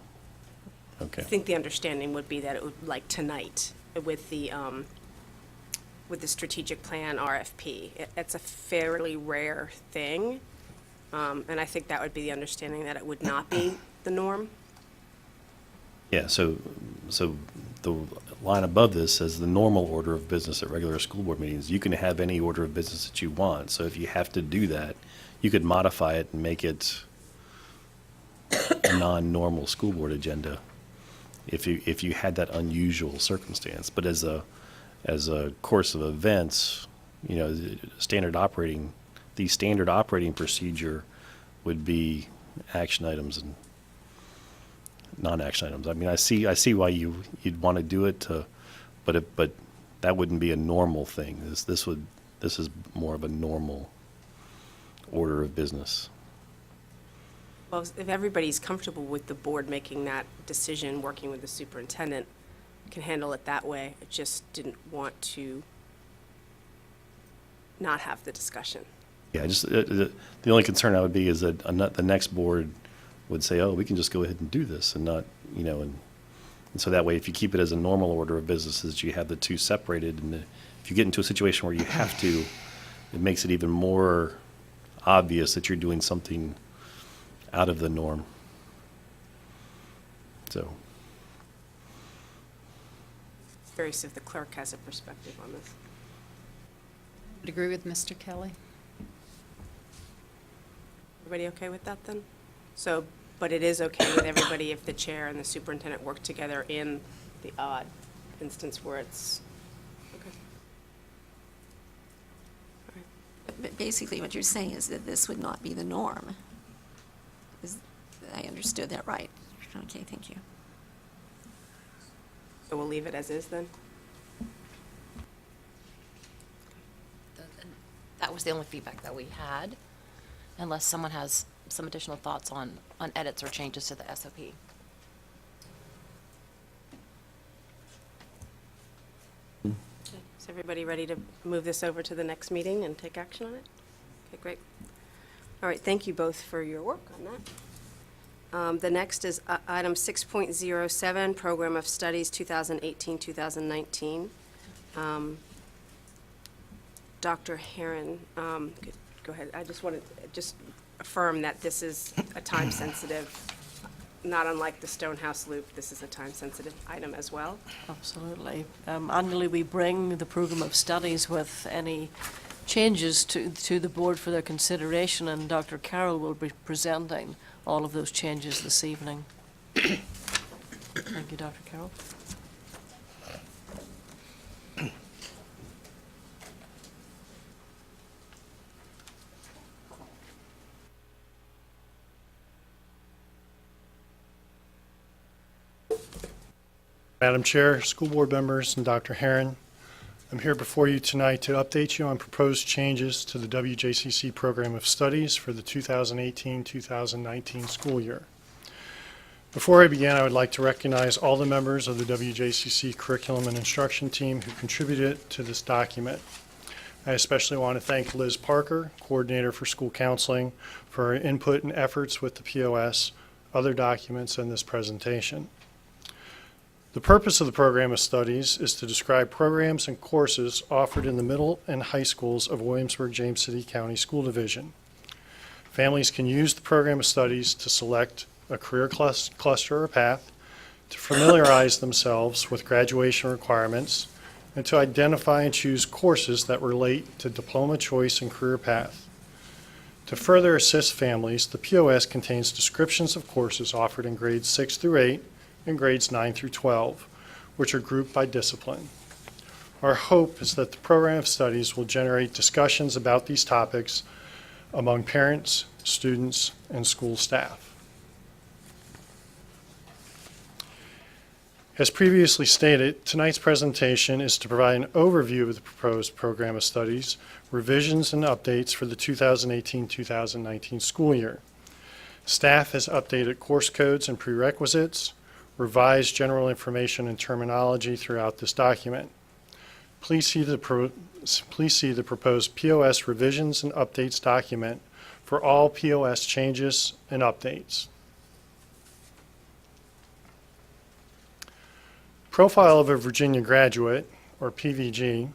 Okay. I think the understanding would be that it would, like tonight, with the strategic plan RFP, it's a fairly rare thing, and I think that would be the understanding, that it would not be the norm. Yeah, so the line above this says the normal order of business at regular school board meetings. You can have any order of business that you want, so if you have to do that, you could modify it and make it a non-normal school board agenda if you had that unusual circumstance. But as a course of events, you know, the standard operating procedure would be action items and non-action items. I mean, I see why you'd want to do it, but that wouldn't be a normal thing. This is more of a normal order of business. Well, if everybody's comfortable with the board making that decision, working with the superintendent, can handle it that way. I just didn't want to not have the discussion. Yeah, just the only concern I would be is that the next board would say, oh, we can just go ahead and do this and not, you know, and so that way, if you keep it as a normal order of business, is you have the two separated, and if you get into a situation where you have to, it makes it even more obvious that you're doing something out of the norm. So. Curious if the clerk has a perspective on this. Would agree with Mr. Kelly. Everybody okay with that then? So, but it is okay with everybody if the chair and the superintendent work together in the odd instance where it's, okay. All right. But basically, what you're saying is that this would not be the norm. I understood that right. Okay, thank you. So we'll leave it as is then? That was the only feedback that we had, unless someone has some additional thoughts on edits or changes to the SOP. Is everybody ready to move this over to the next meeting and take action on it? Okay, great. All right, thank you both for your work on that. The next is item 6.07, Program of Studies 2018-2019. Dr. Herron, go ahead. I just wanted to just affirm that this is a time-sensitive, not unlike the Stonehouse Loop, this is a time-sensitive item as well. Absolutely. Annually, we bring the program of studies with any changes to the board for their consideration, and Dr. Carroll will be presenting all of those changes this evening. Thank you, Dr. Carroll. Madam Chair, school board members, and Dr. Herron, I'm here before you tonight to update you on proposed changes to the WJCC Program of Studies for the 2018-2019 school year. Before I begin, I would like to recognize all the members of the WJCC Curriculum and Instruction Team who contributed to this document. I especially want to thank Liz Parker, Coordinator for School Counseling, for her input and efforts with the POS, other documents, and this presentation. The purpose of the Program of Studies is to describe programs and courses offered in the middle and high schools of Williamsburg-James City County School Division. Families can use the Program of Studies to select a career cluster or path, to familiarize themselves with graduation requirements, and to identify and choose courses that relate to diploma choice and career path. To further assist families, the POS contains descriptions of courses offered in grades 6 through 8 and grades 9 through 12, which are grouped by discipline. Our hope is that the Program of Studies will generate discussions about these topics among parents, students, and school staff. As previously stated, tonight's presentation is to provide an overview of the proposed Program of Studies, revisions and updates for the 2018-2019 school year. Staff has updated course codes and prerequisites, revised general information and terminology throughout this document. Please see the proposed POS revisions and updates document for all POS changes and updates. Profile of a Virginia Graduate, or PVG,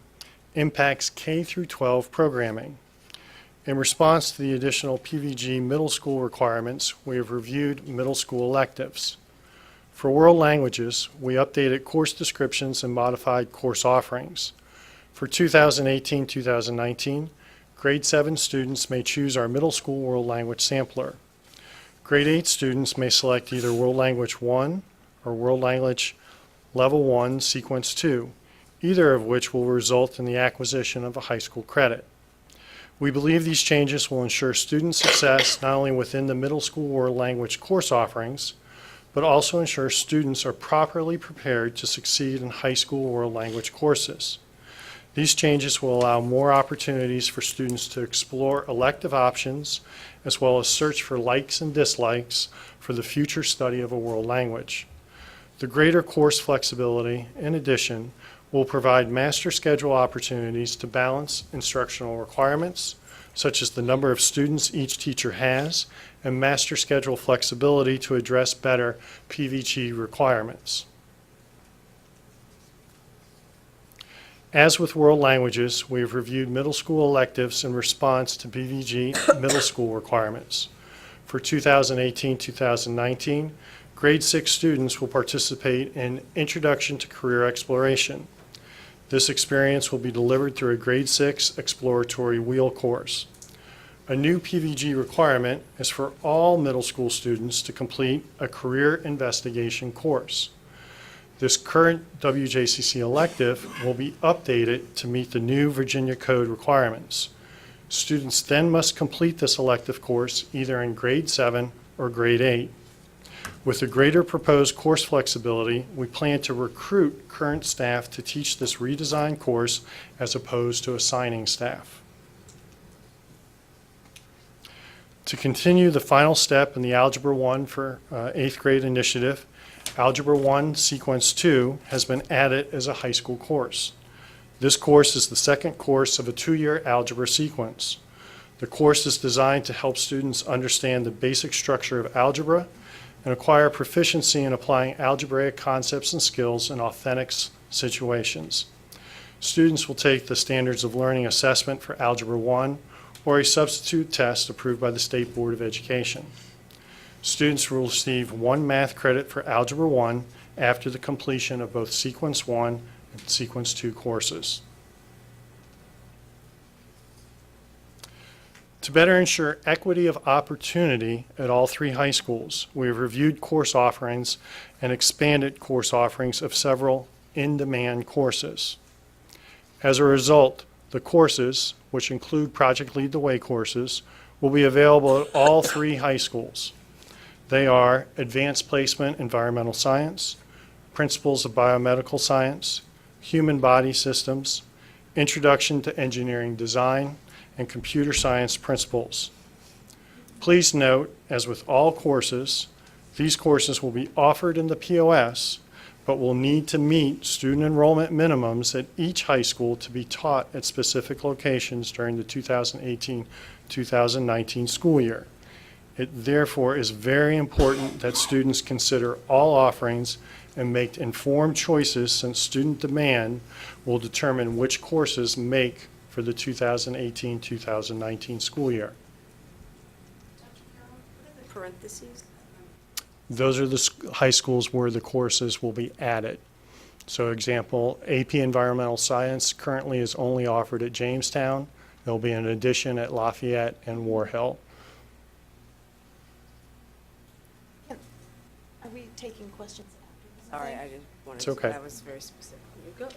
impacts K through 12 programming. In response to the additional PVG middle school requirements, we have reviewed middle school electives. For world languages, we updated course descriptions and modified course offerings. For 2018-2019, Grade 7 students may choose our middle school world language sampler. Grade 8 students may select either World Language 1 or World Language Level 1 Sequence 2, either of which will result in the acquisition of a high school credit. We believe these changes will ensure student success not only within the middle school world language course offerings, but also ensure students are properly prepared to succeed in high school world language courses. These changes will allow more opportunities for students to explore elective options, as well as search for likes and dislikes for the future study of a world language. The greater course flexibility, in addition, will provide master schedule opportunities to balance instructional requirements, such as the number of students each teacher has, and master schedule flexibility to address better PVG requirements. As with world languages, we have reviewed middle school electives in response to PVG middle school requirements. For 2018-2019, grade 6 students will participate in Introduction to Career Exploration. This experience will be delivered through a grade 6 exploratory wheel course. A new PVG requirement is for all middle school students to complete a career investigation course. This current WJCC elective will be updated to meet the new Virginia Code requirements. Students then must complete this elective course either in grade 7 or grade 8. With the greater proposed course flexibility, we plan to recruit current staff to teach this redesigned course as opposed to assigning staff. To continue the final step in the Algebra 1 for 8th grade initiative, Algebra 1 Sequence 2 has been added as a high school course. This course is the second course of a 2-year algebra sequence. The course is designed to help students understand the basic structure of algebra and acquire proficiency in applying algebraic concepts and skills in authentic situations. Students will take the Standards of Learning assessment for Algebra 1 or a substitute test approved by the State Board of Education. Students will receive 1 math credit for Algebra 1 after the completion of both Sequence 1 and Sequence 2 courses. To better ensure equity of opportunity at all 3 high schools, we have reviewed course offerings and expanded course offerings of several in-demand courses. As a result, the courses, which include Project Lead the Way courses, will be available at all 3 high schools. They are Advanced Placement Environmental Science, Principles of Biomedical Science, Human Body Systems, Introduction to Engineering Design, and Computer Science Principles. Please note, as with all courses, these courses will be offered in the POS, but will need to meet student enrollment minimums at each high school to be taught at specific locations during the 2018-2019 school year. It therefore is very important that students consider all offerings and make informed choices, since student demand will determine which courses make for the 2018-2019 school year. Parentheses. Those are the high schools where the courses will be added. So example, AP Environmental Science currently is only offered at Jamestown. There'll be an addition at Lafayette and War Hill. Are we taking questions after? Sorry, I just wanted It's to, okay. that was very specific. You go.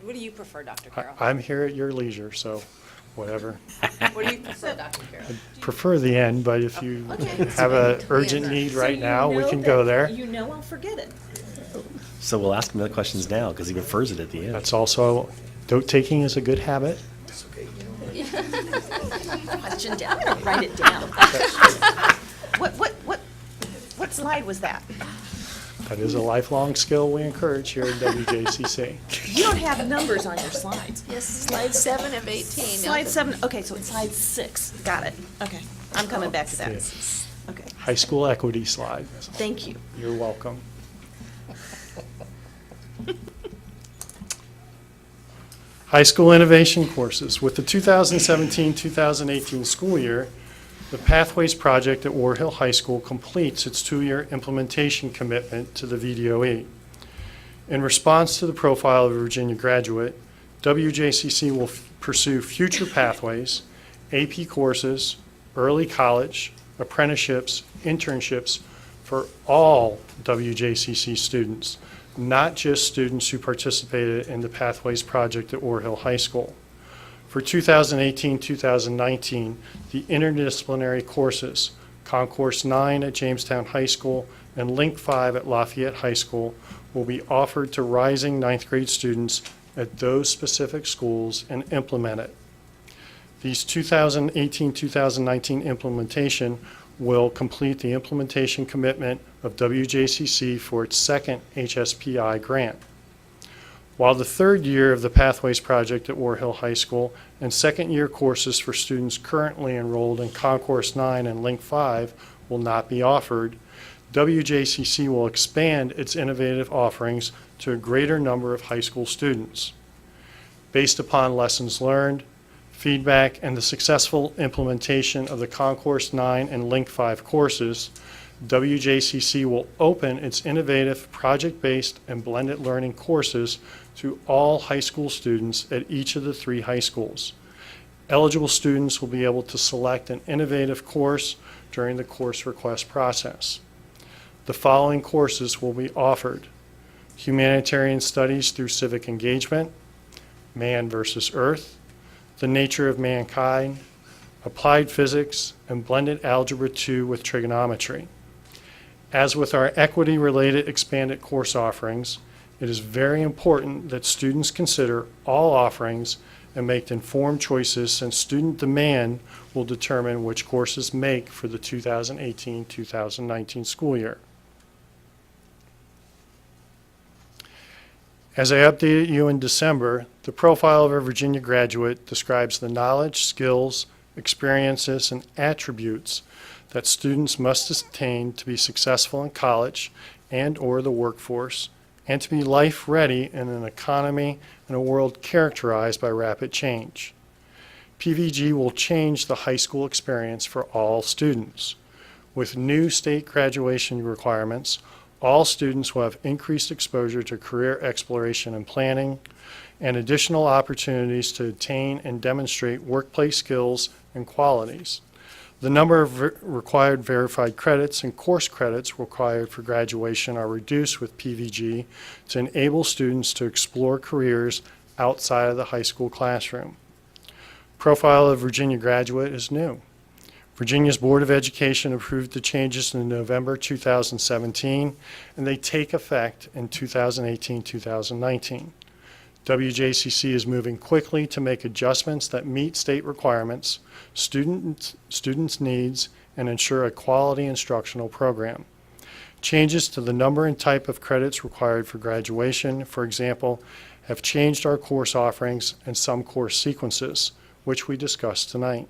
What do you prefer, Dr. I- Carroll? I'm here at your leisure, so whatever. What do you prefer, Dr. Carroll? Prefer the end, but if you Okay. have an urgent need So right you now, we know can that- go there. You know I'll forget it. So we'll ask him the questions now because he prefers it at the end. That's also, note-taking is a good habit. Question down, I'm gonna write it down. What slide was that? That is a lifelong skill we encourage here at WJCC. You don't have numbers on your slides. Yes, slide 7 of 18. Slide 7, okay, so it's slide 6. Got it. Okay, I'm coming back to that. Yes. Okay, High school equity slide. thank you. You're welcome. High school innovation courses. With the 2017-2018 school year, the Pathways project at War Hill High School completes its 2-year implementation commitment to the VDOE. In response to the profile of a Virginia graduate, WJCC will pursue future pathways, AP courses, early college, apprenticeships, internships for all WJCC students, not just students who participated in the Pathways Project at Ore Hill High School. For 2018-2019, the interdisciplinary courses, Concourse 9 at Jamestown High School and Link 5 at Lafayette High School, will be offered to rising ninth grade students at those specific schools and implemented. These 2018-2019 implementation will complete the implementation commitment of WJCC for its second HSPI grant. While the third year of the Pathways Project at Ore Hill High School and second year courses for students currently enrolled in Concourse 9 and Link 5 will not be offered, WJCC will expand its innovative offerings to a greater number of high school students. Based upon lessons learned, feedback, and the successful implementation of the Concourse 9 and Link 5 courses, WJCC will open its innovative project-based and blended learning courses to all high school students at each of the 3 high schools. Eligible students will be able to select an innovative course during the course request process. The following courses will be offered: Humanitarian Studies through Civic Engagement, Man versus Earth, The Nature of Mankind, Applied Physics, and Blended Algebra 2 with Trigonometry. As with our equity-related expanded course offerings, it is very important that students consider all offerings and make informed choices, since student demand will determine which courses make for the 2018-2019 school year. As I updated you in December, the profile of a Virginia graduate describes the knowledge, skills, experiences, and attributes that students must attain to be successful in college and/or the workforce, and to be life-ready in an economy and a world characterized by rapid change. PVG will change the high school experience for all students. With new state graduation requirements, all students will have increased exposure to career exploration and planning, and additional opportunities to attain and demonstrate workplace skills and qualities. The number of required verified credits and course credits required for graduation are reduced with PVG to enable students to explore careers outside of the high school classroom. Profile of Virginia graduate is new. Virginia's Board of Education approved the changes in November 2017, and they take effect in 2018-2019. WJCC is moving quickly to make adjustments that meet state requirements, students' needs, and ensure a quality instructional program. Changes to the number and type of credits required for graduation, for example, have changed our course offerings and some course sequences, which we discussed tonight.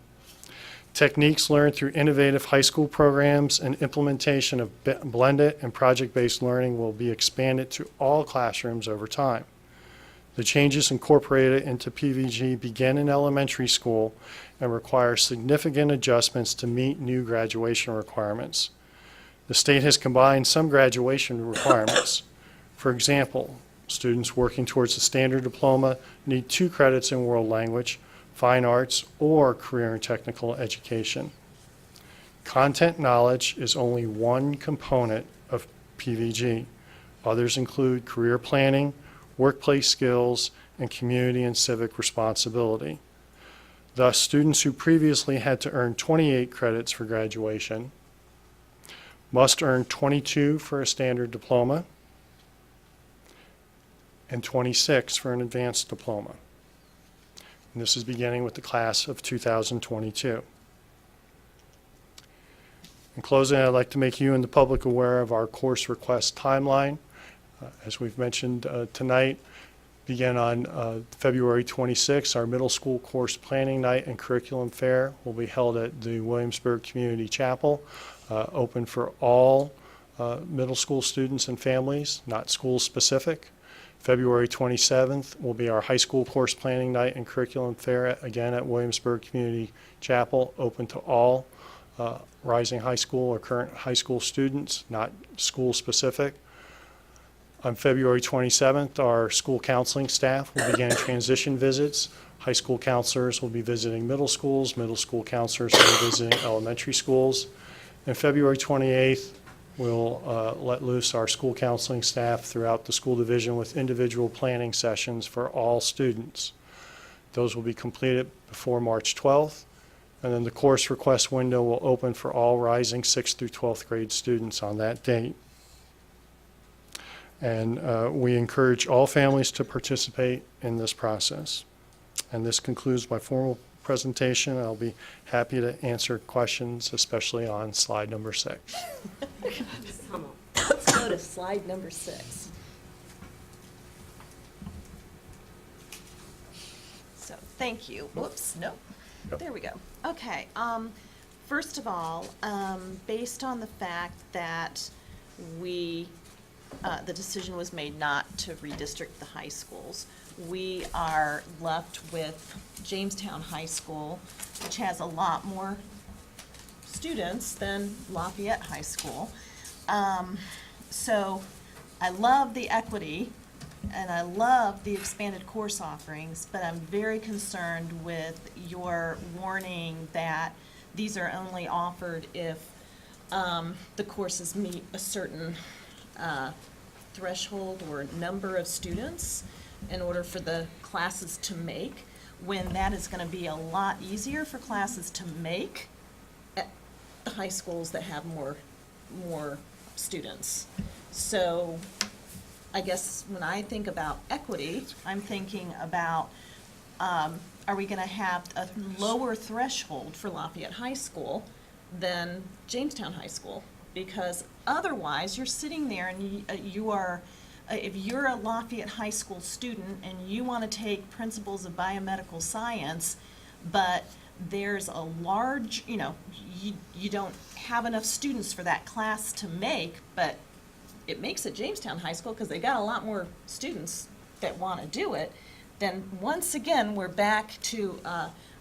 Techniques learned through innovative high school programs and implementation of blended and project-based learning will be expanded to all classrooms over time. The changes incorporated into PVG begin in elementary school and require significant adjustments to meet new graduation requirements. The state has combined some graduation requirements. For example, students working towards a standard diploma need 2 credits in world language, fine arts, or career and technical education. Content knowledge is only one component of PVG. Others include career planning, workplace skills, and community and civic responsibility. Thus, students who previously had to earn 28 credits for graduation must earn 22 for a standard diploma and 26 for an advanced diploma. And this is beginning with the class of 2022. In closing, I'd like to make you and the public aware of our course request timeline. As we've mentioned tonight, begin on February 26th. Our middle school course planning night and curriculum fair will be held at the Williamsburg Community Chapel, open for all middle school students and families, not school specific. February 27th will be our high school course planning night and curriculum fair, again at Williamsburg Community Chapel, open to all rising high school or current high school students, not school specific. On February 27th, our school counseling staff will begin transition visits. High school counselors will be visiting middle schools, middle school counselors will be visiting elementary schools. And February 28th, we'll let loose our school counseling staff throughout the school division with individual planning sessions for all students. Those will be completed before March 12th, and then the course request window will open for all rising 6th through 12th grade students on that date. And we encourage all families to participate in this process. And this concludes my formal presentation. I'll be happy to answer questions, especially on slide number 6. Come on. Let's go to slide number 6. So, thank you. Whoops, no. Yep. There we go. Okay, first of all, based on the fact that the decision was made not to redistrict the high schools, we are left with Jamestown High School, which has a lot more students than Lafayette High School. So I love the equity and I love the expanded course offerings, but I'm very concerned with your warning that these are only offered if the courses meet a certain threshold or number of students in order for the classes to make, when that is going to be a lot easier for classes to make at the high schools that have more students. So I guess when I think about equity, I'm thinking about, are we going to have a lower threshold for Lafayette High School than Jamestown High School? Because otherwise, you're sitting there and you are, if you're a Lafayette High School student and you want to take principles of biomedical science, but there's a large, you don't have enough students for that class to make, but it makes it Jamestown High School because they got a lot more students that want to do it, then once again, we're back to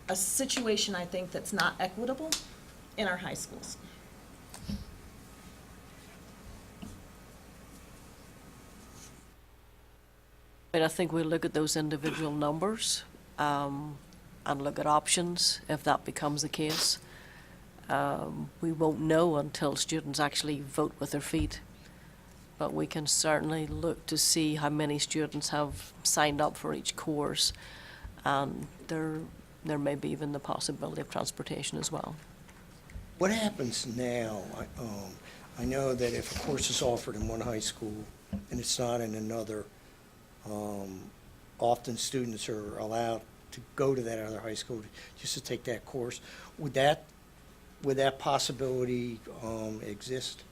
a situation, I think, that's not equitable in our high schools. I think we'll look at those individual numbers and look at options if that becomes the case. We won't know until students actually vote with their feet, but we can certainly look to see how many students have signed up for each course, and there may be even the possibility of transportation as well. What happens now? I know that if a course is offered in one high school and it's not in another, often students are allowed to go to that other high school just to take that course. Would that possibility exist?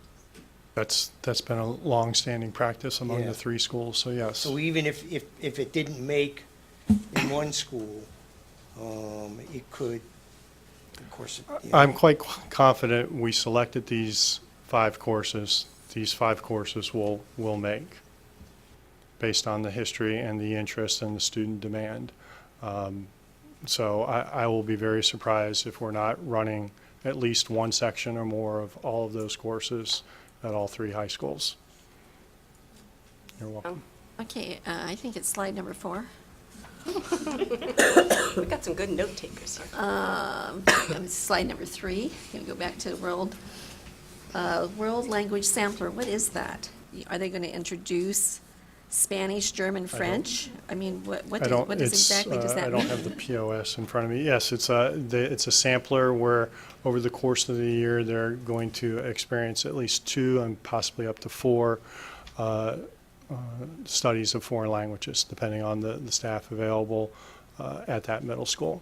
That's been a long-standing practice among Yeah. the 3 schools, so yes. So even if it didn't make in one school, it could, of course. I'm quite confident we selected these 5 courses. These 5 courses will make, based on the history and the interest and the student demand. So I will be very surprised if we're not running at least one section or more of all of those courses at all 3 high schools. You're welcome. Okay, I think it's slide number 4. We've got some good note takers here. Slide number 3, gonna go back to world language sampler. What is that? Are they gonna introduce Spanish, German, French? I mean, what exactly does that I mean? don't have the POS in front of me. Yes, it's a sampler where over the course of the year, they're going to experience at least 2 and possibly up to 4 studies of foreign languages, depending on the staff available at that middle school.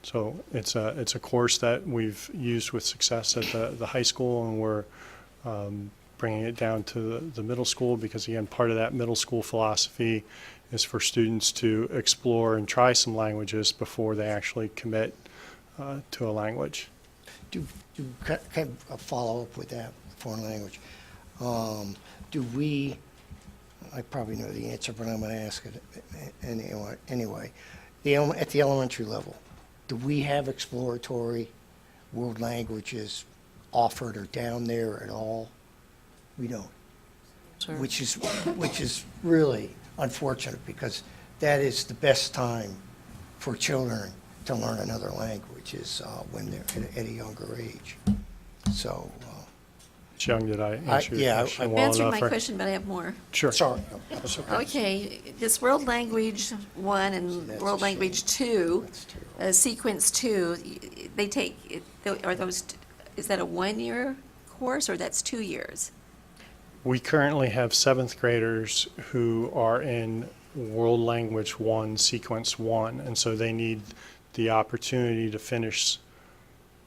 So it's a course that we've used with success at the high school, and we're bringing it down to the middle school because, again, part of that middle school philosophy is for students to explore and try some languages before they actually commit to a language. Kind of a follow-up with that foreign language. I probably know the answer, but I'm going to ask it anyway. At the elementary level, do we have exploratory world languages offered or down there at all? We don't. Sir. which is really unfortunate, because that is the best time for children to learn another language, is when they're at a younger age. So, Ms. Young, did I answer your yeah, question I- well Answered enough? my or- question, but I have more. Sure. sorry. That's okay. Okay, this World Language 1 and That's a World shame. Language 2, That's terrible. Sequence 2, they take, are those, is that a 1-year course, or that's 2 years? We currently have seventh graders who are in World Language 1, Sequence 1, and so they need the opportunity to finish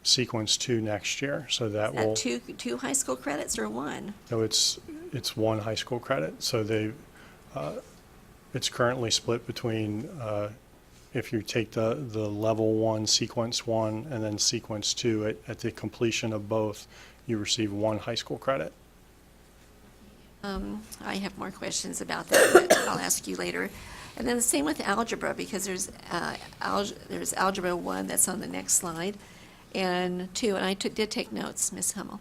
Sequence 2 next year. So that Is that will, two high school credits or 1? no, it's one high school credit. So it's currently split between, if you take the level 1, Sequence 1, and then Sequence 2, at the completion of both, you receive 1 high school credit. I have more questions about that, but I'll ask you later. And then the same with algebra, because there's algebra 1 that's on the next slide, and 2, and I did take notes, Ms. Hummel,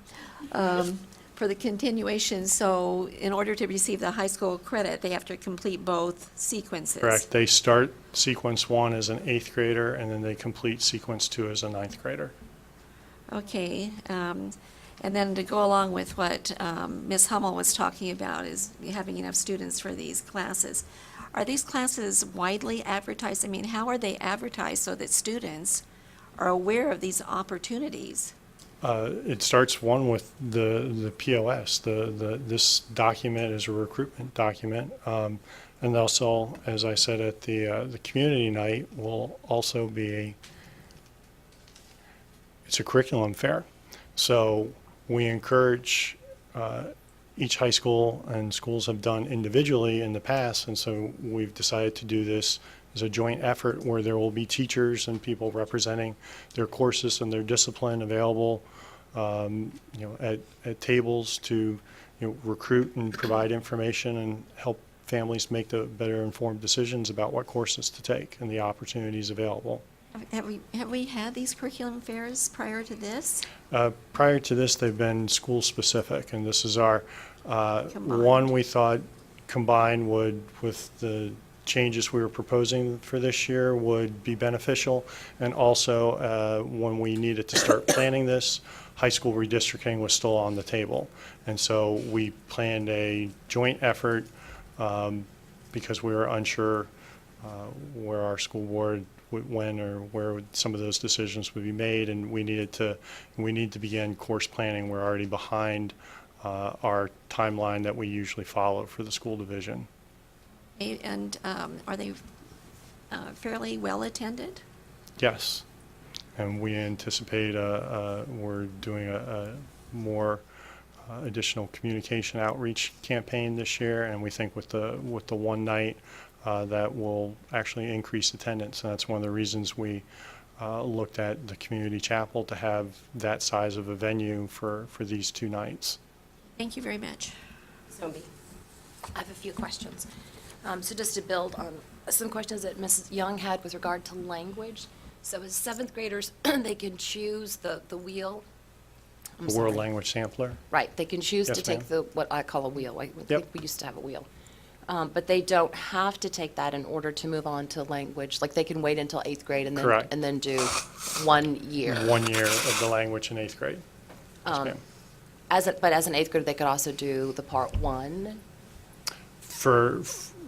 for the continuation. So in order to receive the high school credit, they have to complete both sequences. Correct. They start Sequence 1 as an 8th grader, and then they complete Sequence 2 as a 9th grader. Okay, and then to go along with what Ms. Hummel was talking about, is having enough students for these classes. Are these classes widely advertised? I mean, how are they advertised so that students are aware of these opportunities? It starts with the POS. This document is a recruitment document, and also, as I said at the community night, will also be it's a curriculum fair. So we encourage each high school, and schools have done individually in the past, and so we've decided to do this as a joint effort where there will be teachers and people representing their courses and their discipline available, at tables to, recruit and provide information and help families make the better informed decisions about what courses to take and the opportunities available. Have we had these curriculum fairs prior to this? Prior to this, they've been school-specific, and this is our Combined. one we thought combined with the changes we were proposing for this year would be beneficial. And also, when we needed to start planning this, high school redistricting was still on the table. And so we planned a joint effort because we were unsure where our school board when or where some of those decisions would be made, and we need to begin course planning. We're already behind our timeline that we usually follow for the school division. And are they fairly well attended? Yes, and we anticipate we're doing a more additional communication outreach campaign this year, and we think with the one night that will actually increase attendance. And that's one of the reasons we looked at the community chapel to have that size of a venue for these 2 nights. Thank you very much. Zombie. I have a few questions. So just to build on some questions that Mrs. Young had with regard to language. So as 7th graders, they can choose the wheel. I'm The World sorry. Language Sampler. Right, they can choose to Yes, take ma'am. what I call a wheel. I think Yep. we used to have a wheel. But they don't have to take that in order to move on to language. Like, they can wait until 8th grade and then, Correct. and then do 1 year. 1 year of the language in 8th grade. Yes, ma'am. But as an 8th grader, they could also do the part 1.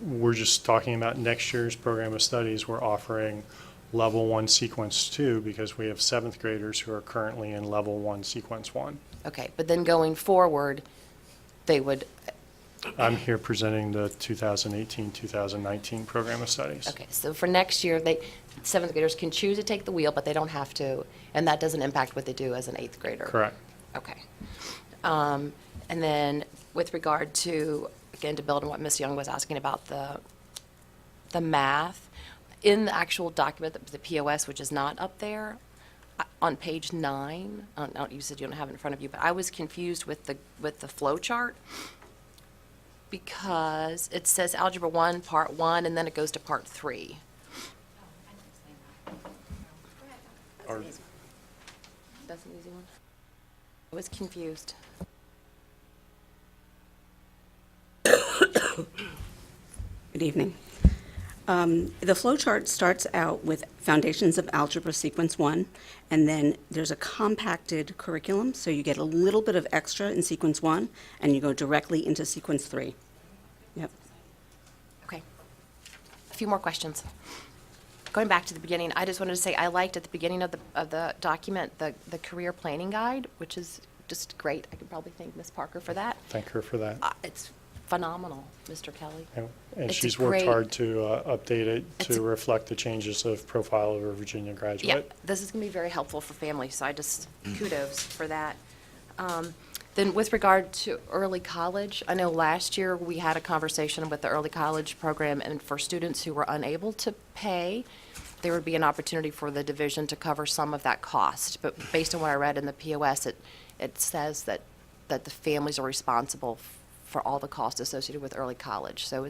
We're just talking about next year's program of studies. We're offering level 1 sequence 2 because we have 7th graders who are currently in level 1 sequence 1. Okay, but then going forward, they would, I'm here presenting the 2018-2019 program of studies. okay, so for next year, 7th graders can choose to take the wheel, but they don't have to, and that doesn't impact what they do as an 8th grader? Correct. Okay. And then with regard to, again, to build on what Ms. Young was asking about the math, in the actual document, the POS, which is not up there, on page 9, you said you don't have it in front of you, but I was confused with the flow chart because it says Algebra 1, Part 1, and then it goes to Part 3. Or- That's an easy one. I was confused. Good evening. The flow chart starts out with Foundations of Algebra Sequence 1, and then there's a compacted curriculum, so you get a little bit of extra in Sequence 1, and you go directly into Sequence 3. Yep. Okay. A few more questions. Going back to the beginning, I just wanted to say I liked at the beginning of the document the career planning guide, which is just great. I could probably thank Ms. Parker for that. Thank her for that. It's phenomenal, Mr. Kelly. And It's she's worked great. hard to update it It's to a- reflect the changes of profile of a Virginia Yeah, graduate. this is going to be very helpful for families, so I just kudos for that. Then with regard to early college, I know last year we had a conversation with the early college program, and for students who were unable to pay, there would be an opportunity for the division to cover some of that cost. But based on what I read in the POS, it says that the families are responsible for all the costs associated with early college. So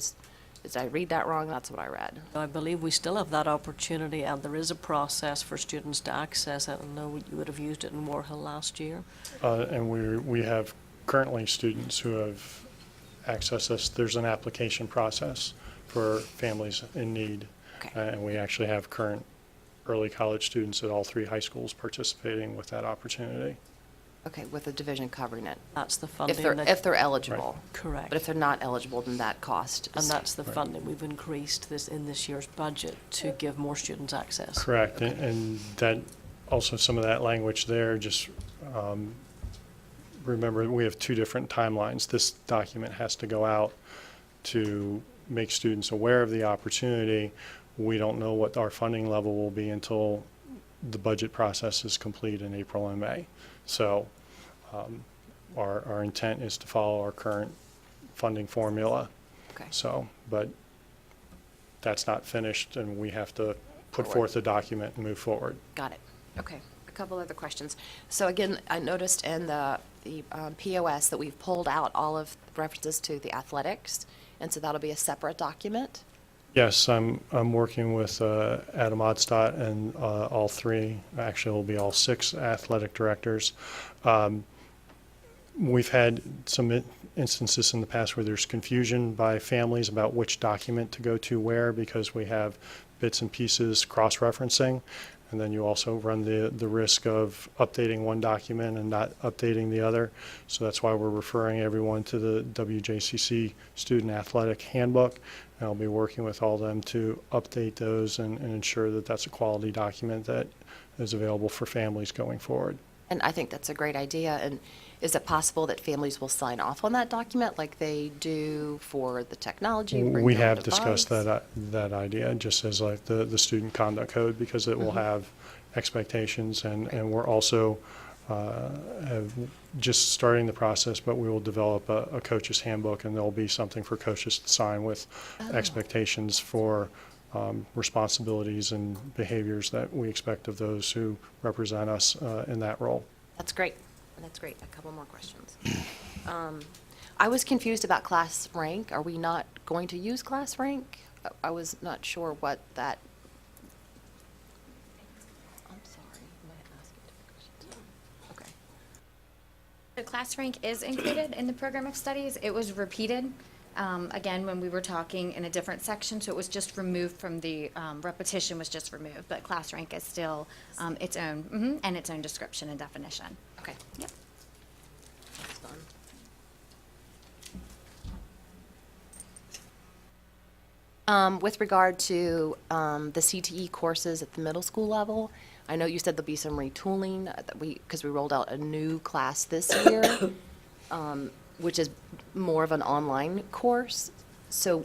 did I read that wrong? That's what I read. I believe we still have that opportunity, and there is a process for students to access it. I know you would have used it in Moorhill last year. And we have currently students who have accessed this. There's an application process for families in need. Okay. And we actually have current early college students at all 3 high schools participating with that opportunity. Okay, with the division covering it. That's the If funding. they're eligible. Correct. But if they're not eligible, then that cost And is. that's the funding. We've increased this in this year's budget to give more students access. Correct. And that, also some of that language there, just remember, we have 2 different timelines. This document has to go out to make students aware of the opportunity. We don't know what our funding level will be until the budget process is complete in April and May. So our intent is to follow our current funding formula. Okay. So, but that's not finished, and we have to put Forward. forth a document and move forward. Got it. Okay. A couple other questions. So again, I noticed in the POS that we've pulled out all of the references to the athletics, and so that'll be a separate document. Yes, I'm working with Adam Odstadt and all 3, actually it'll be all 6 athletic directors. We've had some instances in the past where there's confusion by families about which document to go to where, because we have bits and pieces cross-referencing, and then you also run the risk of updating one document and not updating the other. So that's why we're referring everyone to the WJCC Student Athletic Handbook. And I'll be working with all of them to update those and ensure that that's a quality document that is available for families going forward. And I think that's a great idea. And is it possible that families will sign off on that document like they do for the technology? bring We their own have discussed device? that idea, just as like the student conduct code, because it will Mm-hmm. have expectations, and we're also have just starting the process, but we will develop a coach's handbook, and there'll be something for coaches to sign with Oh. expectations for responsibilities and behaviors that we expect of those who represent us in that role. That's great. That's great. A couple more questions. I was confused about class rank. Are we not going to use class rank? I was not sure what that. I'm sorry. Am I asking different questions? Okay. The class rank is included in the program of studies. It was repeated, again, when we were talking in a different section, so it was just removed from the, repetition was just removed, but class rank is still its own, and its own description and definition. Okay. Yep. That's done. With regard to the CTE courses at the middle school level, I know you said there'll be some retooling that because we rolled out a new class this year, which is more of an online course. So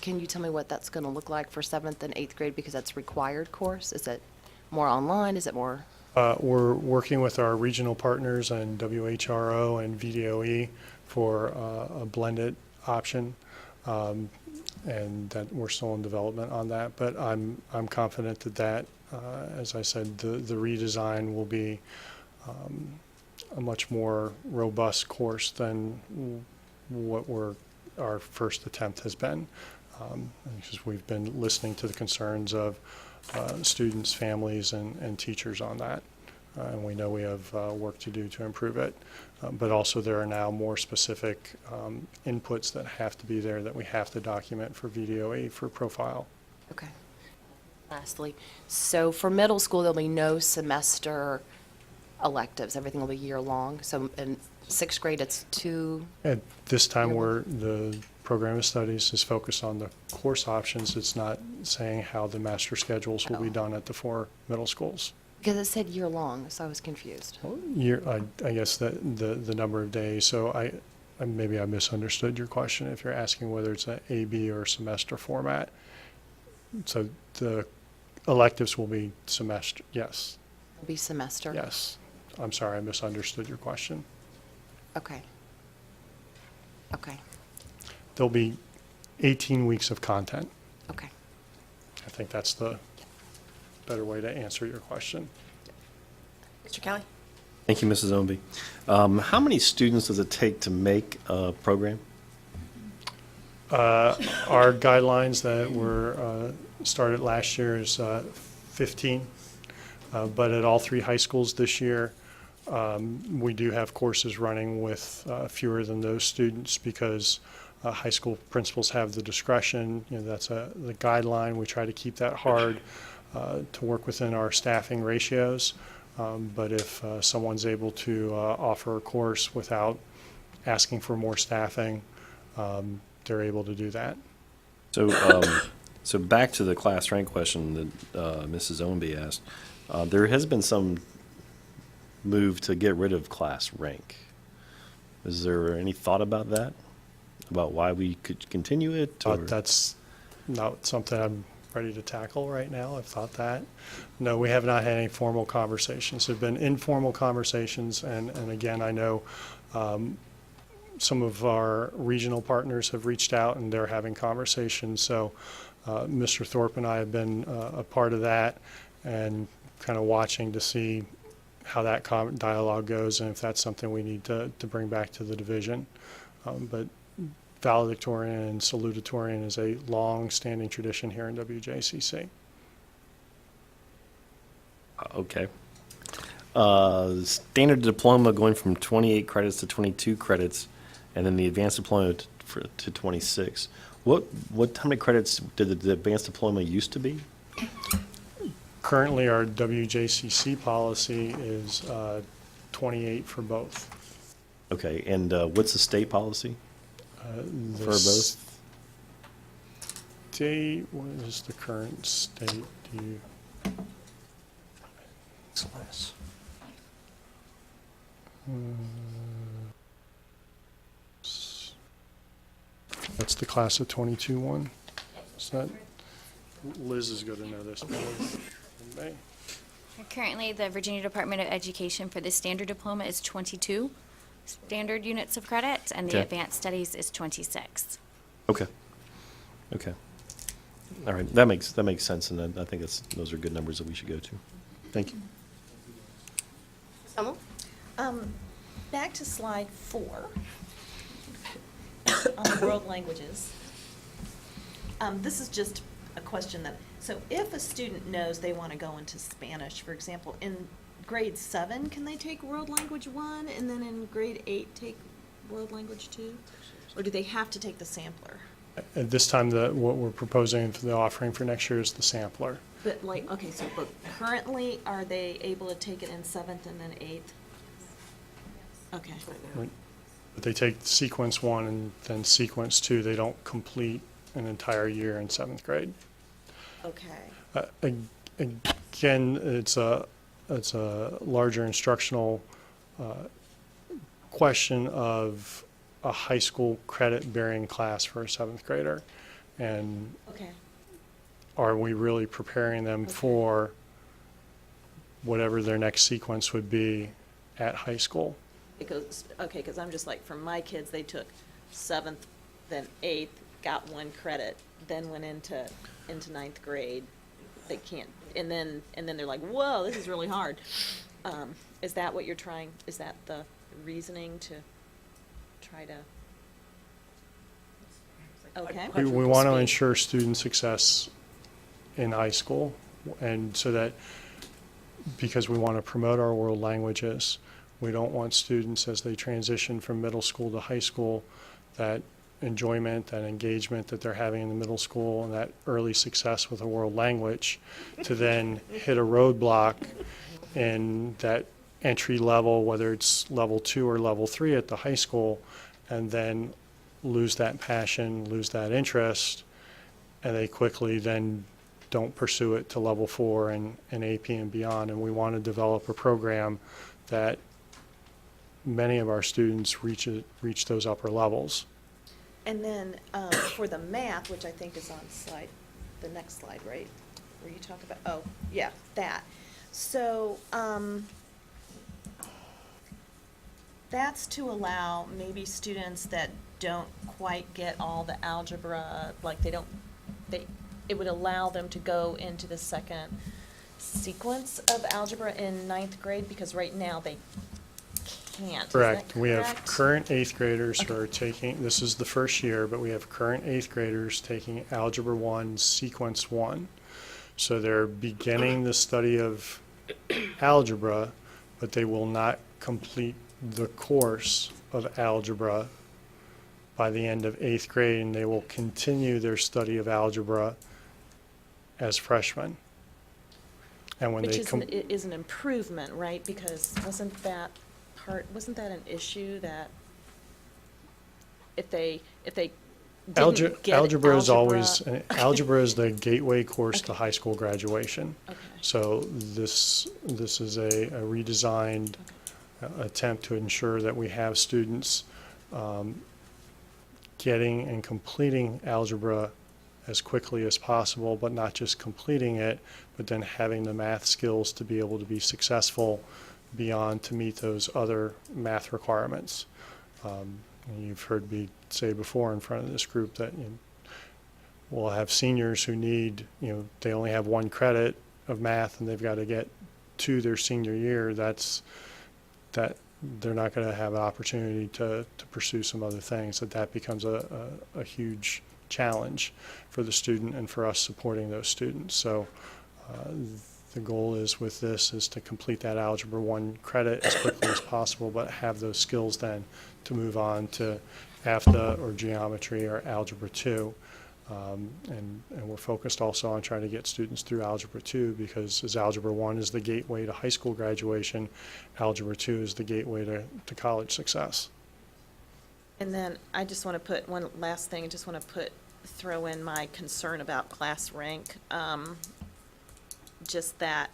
can you tell me what that's going to look like for 7th and 8th grade, because that's required course? Is it more online? Is it more? We're working with our regional partners and WHRO and VDOE for a blended option, and that we're still in development on that. But I'm confident that as I said, the redesign will be a much more robust course than what our first attempt has been. Because we've been listening to the concerns of students, families, and teachers on that. and we know we have work to do to improve it. But also there are now more specific inputs that have to be there that we have to document for VDOE for profile. Okay. Lastly, so for middle school, there'll be no semester electives. Everything will be year-long. So in sixth grade, it's 2. At this time, where the program of studies is focused on the course options, it's not saying how the master schedules will be done at the 4 middle schools. Because it said year-long, so I was confused. I guess that the number of days, so maybe I misunderstood your question if you're asking whether it's an AB or semester format. So the electives will be semester, yes, It'll be semester? yes. I'm sorry, I misunderstood your question. Okay. Okay, There'll be 18 weeks of content. okay. I think that's the better way to answer your question. Mr. Kelly? Thank you, Mrs. Ownby. How many students does it take to make a program? Our guidelines that were started last year is 15, but at all 3 high schools this year, we do have courses running with fewer than those students because high school principals have the discretion. That's the guideline. We try to keep that hard to work within our staffing ratios. But if someone's able to offer a course without asking for more staffing, they're able to do that. So back to the class rank question that Mrs. Ownby asked. There has been some move to get rid of class rank. Is there any thought about that? About why we could continue it? Or? That's not something I'm ready to tackle right now. I've thought that. No, we have not had any formal conversations. There have been informal conversations, and again, I know some of our regional partners have reached out and they're having conversations. So Mr. Thorpe and I have been a part of that and kind of watching to see how that dialogue goes and if that's something we need to bring back to the division. But valedictorian and salutatorian is a long-standing tradition here in WJCC. Okay. Standard diploma going from 28 credits to 22 credits, and then the advanced diploma to 26. How many credits did the advanced diploma used to be? Currently, our WJCC policy is 28 for both. Okay, and what's the state policy for both? State, what is the current state? Do you? Class. That's the class of 22 one. Is that, Liz is going to know this better than me. Currently, the Virginia Department of Education for the standard diploma is 22 standard units of credit, and the Okay. advanced studies is 26. Okay. Okay. All right, that makes sense, and I think those are good numbers that we should go to. Thank you. Hummel? Back to slide 4 on the world languages. This is just a question so if a student knows they want to go into Spanish, for example, in grade 7, can they take world language 1 and then in grade 8 take world language 2? Or do they have to take the sampler? At this time, what we're proposing for the offering for next year is the sampler. But okay, but currently, are they able to take it in 7th and then 8th? Okay. But they take sequence 1 and then sequence 2. They don't complete an entire year in 7th grade. Okay. Again, it's a larger instructional question of a high school credit-bearing class for a 7th grader. And Okay. are we really preparing them for whatever their next sequence would be at high school? Because I'm just like, for my kids, they took 7th, then 8th, got 1 credit, then went into 9th grade. They can't, and then they're like, whoa, this is really hard. Is that what you're trying, is that the reasoning to try to? Okay. We want to ensure student success in high school, and so that because we want to promote our world languages. We don't want students, as they transition from middle school to high school, that enjoyment, that engagement that they're having in the middle school and that early success with a world language, to then hit a roadblock in that entry level, whether it's level 2 or level 3 at the high school, and then lose that passion, lose that interest, and they quickly then don't pursue it to level 4 and AP and beyond. And we want to develop a program that many of our students reach those upper levels. And then for the math, which I think is on the next slide, right? Where you talk about, oh, yeah, that. So that's to allow maybe students that don't quite get all the algebra, like it would allow them to go into the second sequence of algebra in 9th grade, because right now they can't. Is that Correct. We have correct? current 8th graders who are taking, this is the first year, but we have current 8th graders taking Algebra 1, Sequence 1. So they're beginning the study of algebra, but they will not complete the course of algebra by the end of 8th grade, and they will continue their study of algebra as freshmen. And when Which they is an improvement, right? Because wasn't that an issue that if they didn't get algebra is always, algebra is the gateway course to high school graduation. Okay. So this is a redesigned attempt to ensure that we have students getting and completing algebra as quickly as possible, but not just completing it, but then having the math skills to be able to be successful beyond to meet those other math requirements. And you've heard me say before in front of this group that we'll have seniors who need, they only have 1 credit of math and they've got to get to their senior year. That they're not going to have an opportunity to pursue some other things, that becomes a huge challenge for the student and for us supporting those students. So the goal with this is to complete that Algebra 1 credit as quickly as possible, but have those skills then to move on to AFTA or geometry or Algebra 2. And we're focused also on trying to get students through Algebra 2, because as Algebra 1 is the gateway to high school graduation, Algebra 2 is the gateway to college success. And then I just want to put one last thing. I just want to throw in my concern about class rank. Just that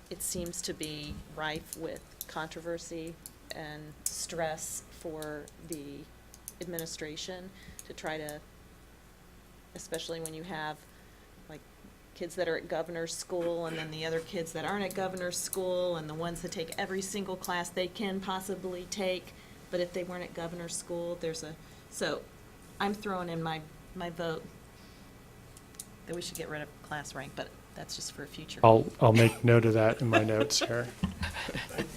it seems to be rife with controversy and stress for the administration to try to, especially when you have like kids that are at governor's school and then the other kids that aren't at governor's school and the ones that take every single class they can possibly take. But if they weren't at governor's school, so I'm throwing in my vote that we should get rid of class rank, but that's just for a future. I'll make note of that in my notes here.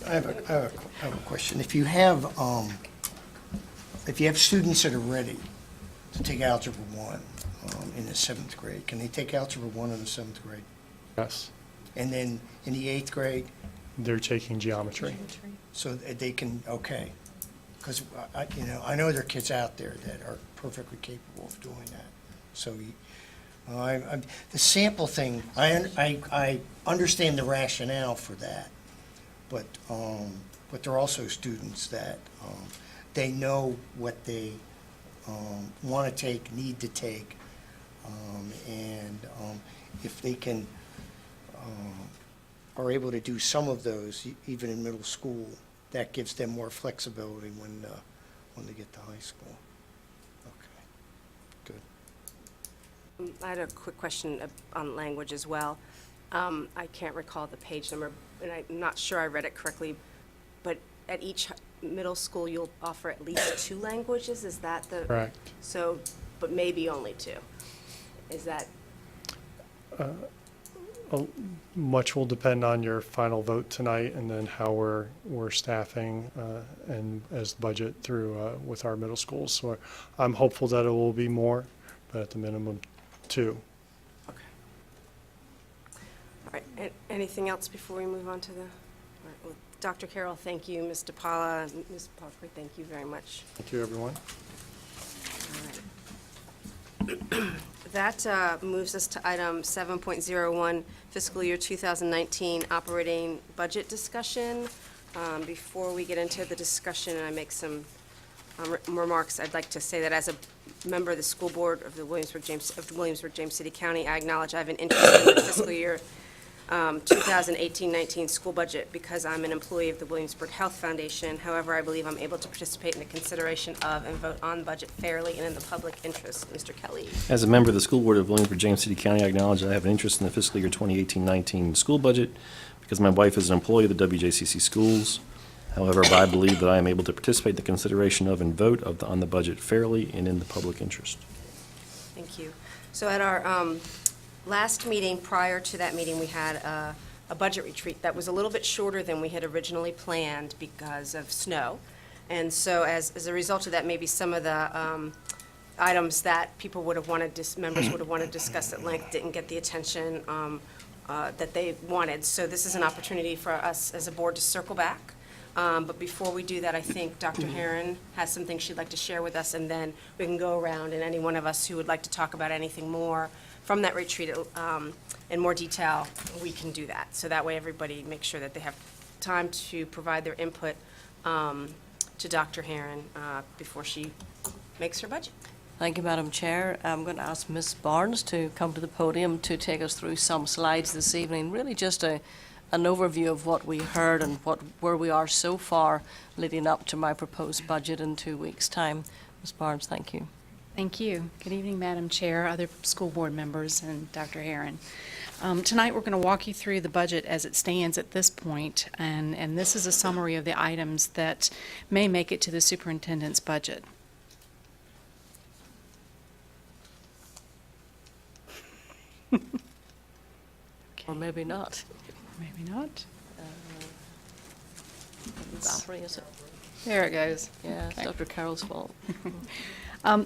I have a question. If you have students that are ready to take Algebra 1 in the 7th grade, can they take Algebra 1 in the 7th grade? Yes, And then in the 8th grade, they're taking geometry. so they can, okay. Because, I know there are kids out there that are perfectly capable of doing that. So the sample thing, I understand the rationale for that, but there are also students that they know what they want to take, need to take, and if they can are able to do some of those even in middle school, that gives them more flexibility when they get to high school. Okay, good. I had a quick question on language as well. I can't recall the page number, and I'm not sure I read it correctly, but at each middle school, you'll offer at least 2 languages? Is that the? Correct. So, but maybe only 2. Is that? Much will depend on your final vote tonight, and then how we're staffing and as the budget through with our middle schools. So I'm hopeful that it will be more, but at the minimum 2. Okay. All right. Anything else before we move on to the, all right, well, Dr. Carroll, thank you. Ms. DePaula, Ms. Parker, thank you very much. Thank you, everyone. That moves us to item 7.01, fiscal year 2019 operating budget discussion. Before we get into the discussion and I make some remarks, I'd like to say that as a member of the school board of the Williamsburg-James City County, I acknowledge I have an interest in the fiscal year 2018-19 school budget because I'm an employee of the Williamsburg Health Foundation. However, I believe I'm able to participate in the consideration of and vote on budget fairly and in the public interest. Mr. Kelly. As a member of the school board of Williamsburg-James City County, I acknowledge that I have an interest in the fiscal year 2018-19 school budget because my wife is an employee of the WJCC schools. However, I believe that I am able to participate in the consideration of and vote on the budget fairly and in the public interest. Thank you. So at our last meeting, prior to that meeting, we had a budget retreat that was a little bit shorter than we had originally planned because of snow. And so as a result of that, maybe some of the items that people would have wanted, members would have wanted to discuss at length didn't get the attention that they wanted. So this is an opportunity for us as a board to circle back. But before we do that, I think Dr. Herron has something she'd like to share with us, and then we can go around, and any one of us who would like to talk about anything more from that retreat in more detail, we can do that. So that way everybody makes sure that they have time to provide their input to Dr. Herron before she makes her budget. Thank you, Madam Chair. I'm going to ask Ms. Barnes to come to the podium to take us through some slides this evening. Really just an overview of what we heard and where we are so far leading up to my proposed budget in 2 weeks' time. Ms. Barnes, thank you. Thank you. Good evening, Madam Chair, other school board members, and Dr. Herron. Tonight, we're going to walk you through the budget as it stands at this point, and this is a summary of the items that may make it to the superintendent's budget. Or maybe not. Maybe not. Battery, is it? There it goes. Yeah, it's Okay. Dr. Carroll's fault.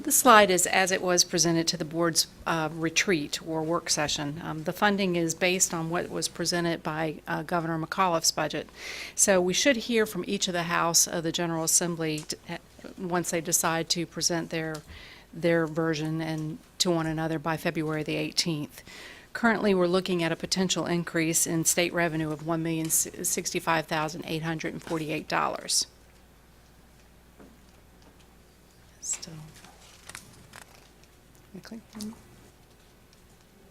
This slide is as it was presented to the board's retreat or work session. The funding is based on what was presented by Governor McAuliffe's budget. So we should hear from each of the House of the General Assembly once they decide to present their version and to one another by February the 18th. Currently, we're looking at a potential increase in state revenue of $1,065,848. Still. Click.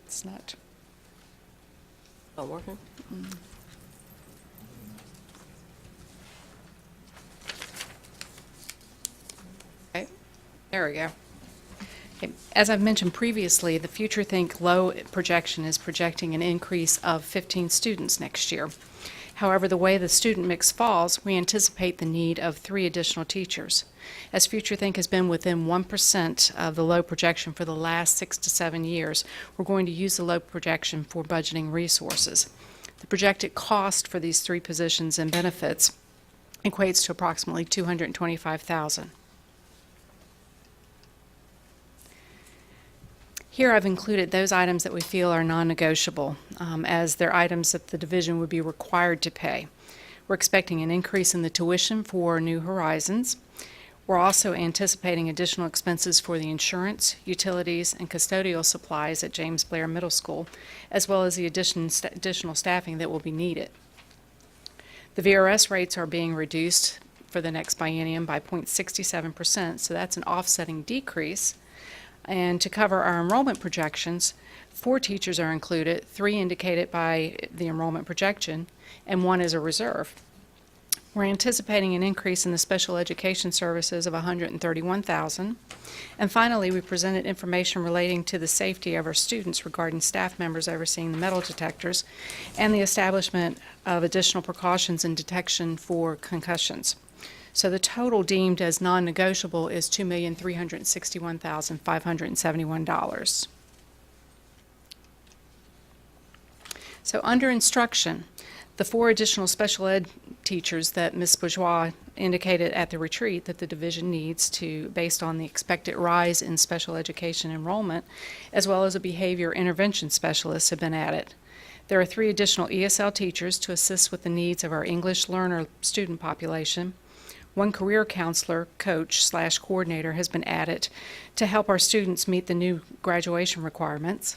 It's not. Not working? Okay, there we go. Okay. As I've mentioned previously, the Future Think Low projection is projecting an increase of 15 students next year. However, the way the student mix falls, we anticipate the need of 3 additional teachers. As Future Think has been within 1% of the low projection for the last 6 to 7 years, we're going to use the low projection for budgeting resources. The projected cost for these 3 positions and benefits equates to approximately $225,000. Here I've included those items that we feel are non-negotiable, as they're items that the division would be required to pay. We're expecting an increase in the tuition for New Horizons. We're also anticipating additional expenses for the insurance, utilities, and custodial supplies at James Blair Middle School, as well as the additional staffing that will be needed. The VRS rates are being reduced for the next biennium by 0.67%, so that's an offsetting decrease. And to cover our enrollment projections, 4 teachers are included, 3 indicated by the enrollment projection, and 1 is a reserve. We're anticipating an increase in the special education services of $131,000. And finally, we presented information relating to the safety of our students regarding staff members overseeing the metal detectors and the establishment of additional precautions and detection for concussions. So the total deemed as non-negotiable is $2,361,571. So under instruction, the 4 additional special ed teachers that Ms. Bourgeois indicated at the retreat that the division needs to, based on the expected rise in special education enrollment, as well as a behavior intervention specialist, have been added. There are 3 additional ESL teachers to assist with the needs of our English learner student population. 1 career counselor, coach/coordinator has been added to help our students meet the new graduation requirements.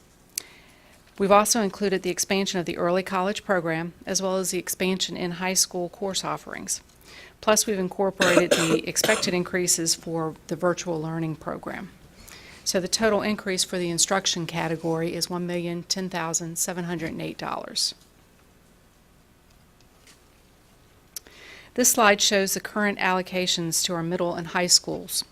We've also included the expansion of the early college program, as well as the expansion in high school course offerings. Plus, we've incorporated the expected increases for the virtual learning program. So the total increase for the instruction category is $1,010,708. This slide shows the current allocations to our middle and high schools.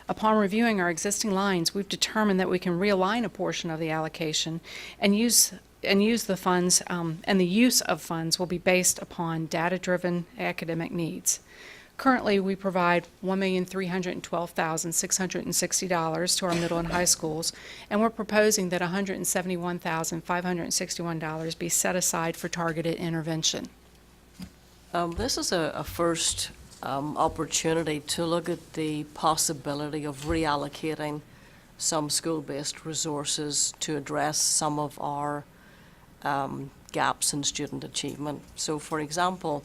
Upon reviewing our existing lines, we've determined that we can realign a portion of the allocation and use the funds, and the use of funds will be based upon data-driven academic needs. Currently, we provide $1,312,660 to our middle and high schools, and we're proposing that $171,561 be set aside for targeted intervention. This is a first opportunity to look at the possibility of reallocating some school-based resources to address some of our gaps in student achievement. So, for example,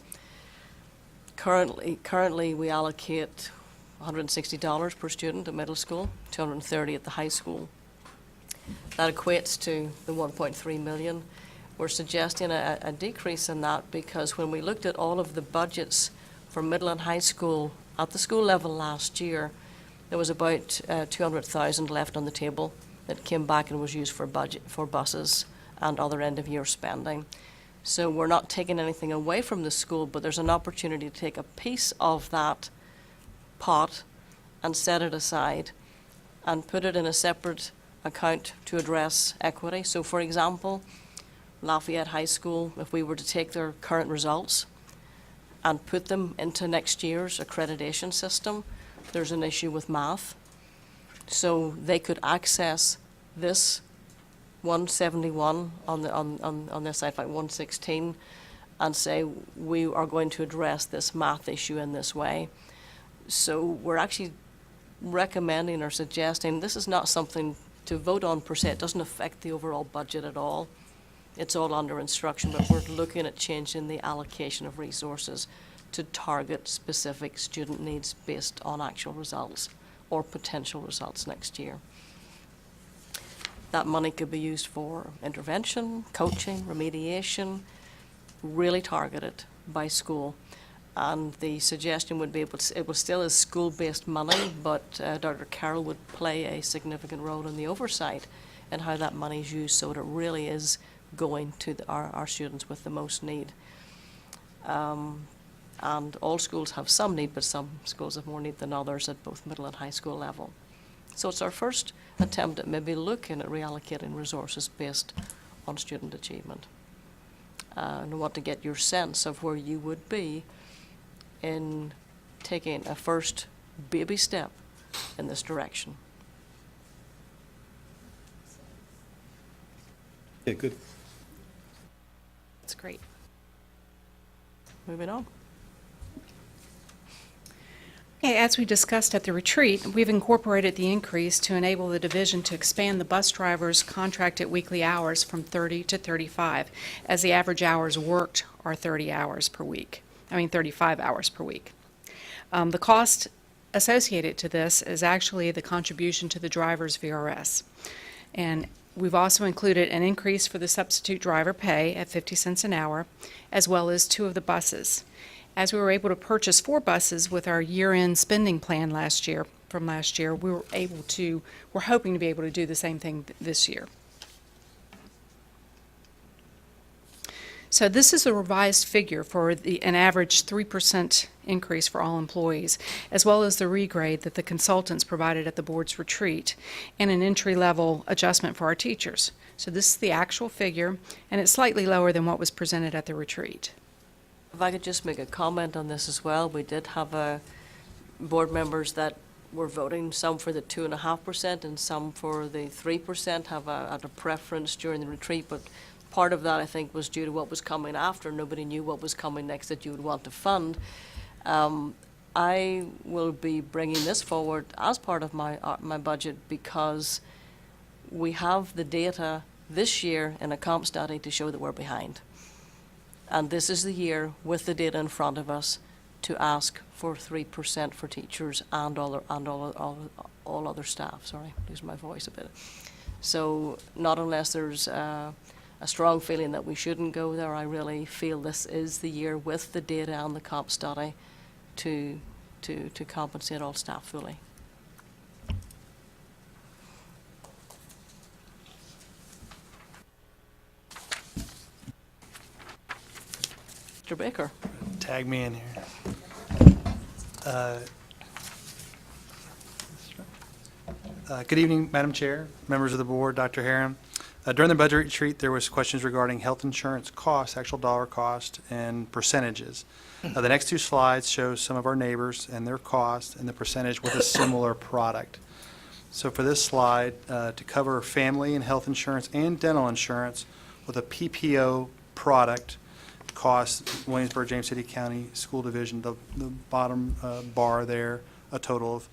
currently we allocate $160 per student at middle school, $230 at the high school. That equates to the $1.3 million. We're suggesting a decrease in that because when we looked at all of the budgets for middle and high school at the school level last year, there was about $200,000 left on the table that came back and was used for buses and other end-of-year spending. So we're not taking anything away from the school, but there's an opportunity to take a piece of that pot and set it aside and put it in a separate account to address equity. So, for example, Lafayette High School, if we were to take their current results and put them into next year's accreditation system, there's an issue with math. So they could access this 171 on this side, like 116, and say, we are going to address this math issue in this way. So we're actually recommending or suggesting this is not something to vote on per se. It doesn't affect the overall budget at all. It's all under instruction, but we're looking at changing the allocation of resources to target specific student needs based on actual results or potential results next year. That money could be used for intervention, coaching, remediation, really targeted by school. And the suggestion would be it was still is school-based money, but Dr. Carroll would play a significant role in the oversight and how that money is used so that it really is going to our students with the most need. And all schools have some need, but some schools have more need than others at both middle and high school level. So it's our first attempt at maybe looking at reallocating resources based on student achievement. And I want to get your sense of where you would be in taking a first baby step in this direction. Yeah, good. That's great. Moving on. Okay, as we discussed at the retreat, we've incorporated the increase to enable the division to expand the bus drivers' contracted weekly hours from 30 to 35, as the average hours worked are 35 hours per week. The cost associated to this is actually the contribution to the driver's VRS. And we've also included an increase for the substitute driver pay at 50 cents an hour, as well as 2 of the buses. As we were able to purchase 4 buses with our year-end spending plan from last year, we're hoping to be able to do the same thing this year. So this is a revised figure for an average 3% increase for all employees, as well as the regrade that the consultants provided at the board's retreat, and an entry-level adjustment for our teachers. So this is the actual figure, and it's slightly lower than what was presented at the retreat. If I could just make a comment on this as well, we did have board members that were voting, some for the 2.5% and some for the 3%, had a preference during the retreat, but part of that, I think, was due to what was coming after. Nobody knew what was coming next that you would want to fund. I will be bringing this forward as part of my budget because we have the data this year in a comp study to show that we're behind. And this is the year, with the data in front of us, to ask for 3% for teachers and all other staff. Sorry, losing my voice a bit. So not unless there's a strong feeling that we shouldn't go there, I really feel this is the year, with the data and the comp study, to compensate all staff fully. Mr. Baker. Tag me in here. Good evening, Madam Chair, members of the board, Dr. Herron. During the budget retreat, there was questions regarding health insurance costs, actual dollar cost, and percentages. The next two slides show some of our neighbors and their costs and the percentage with a similar product. So for this slide, to cover family and health insurance and dental insurance with a PPO product, cost Williamsburg, James City County School Division, the bottom bar there, a total of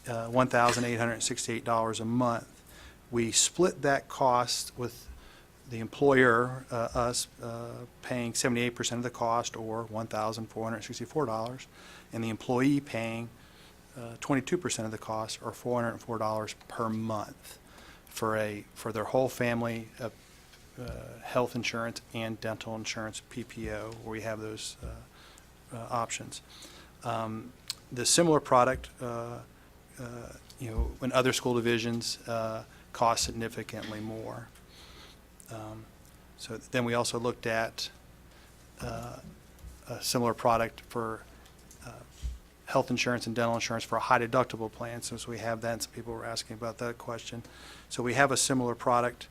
$1,868 a month. We split that cost with the employer, us, paying 78% of the cost, or $1,464, and the employee paying 22% of the cost, or $404 per month for their whole family health insurance and dental insurance PPO, where we have those options. The similar product, in other school divisions, cost significantly more. So then we also looked at a similar product for health insurance and dental insurance for a high deductible plan, since we have that, and some people were asking about that question. So we have a similar product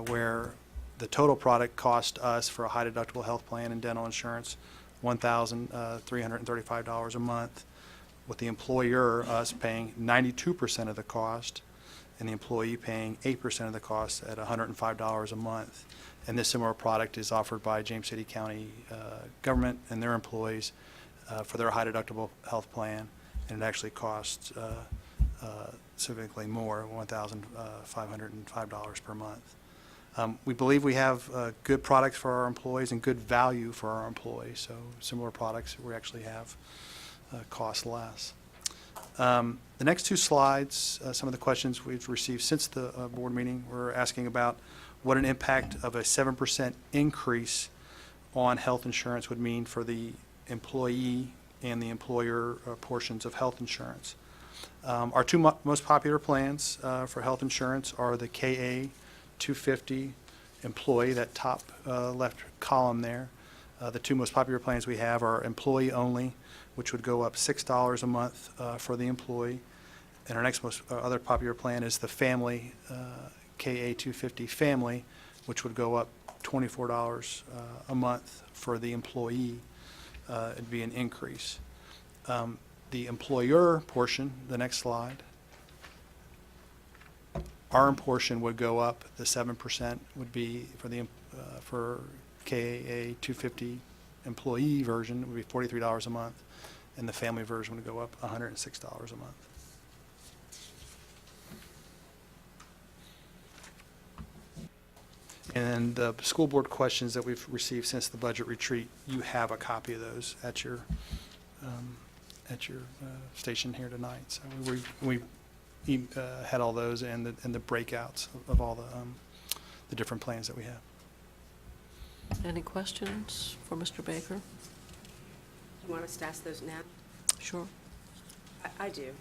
where the total product cost us for a high deductible health plan and dental insurance $1,335 a month, with the employer, us, paying 92% of the cost, and the employee paying 8% of the cost at $105 a month. And this similar product is offered by James City County government and their employees for their high deductible health plan, and it actually costs significantly more, $1,505 per month. We believe we have good products for our employees and good value for our employees, so similar products we actually have cost less. The next two slides, some of the questions we've received since the board meeting, we're asking about what an impact of a 7% increase on health insurance would mean for the employee and the employer portions of health insurance. Our two most popular plans for health insurance are the KA 250 employee, that top left column there. The two most popular plans we have are employee only, which would go up $6 a month for the employee. And our next most other popular plan is the family, KA 250 family, which would go up $24 a month for the employee. It'd be an increase. The employer portion, the next slide, our portion would go up. The 7% would be for the for KA 250 employee version would be $43 a month, and the family version would go up $106 a month. And the school board questions that we've received since the budget retreat, you have a copy of those at your station here tonight. So we had all those and the breakouts of all the different plans that we have. Any questions for Mr. Baker? Do you want us to ask those now? Sure. I do.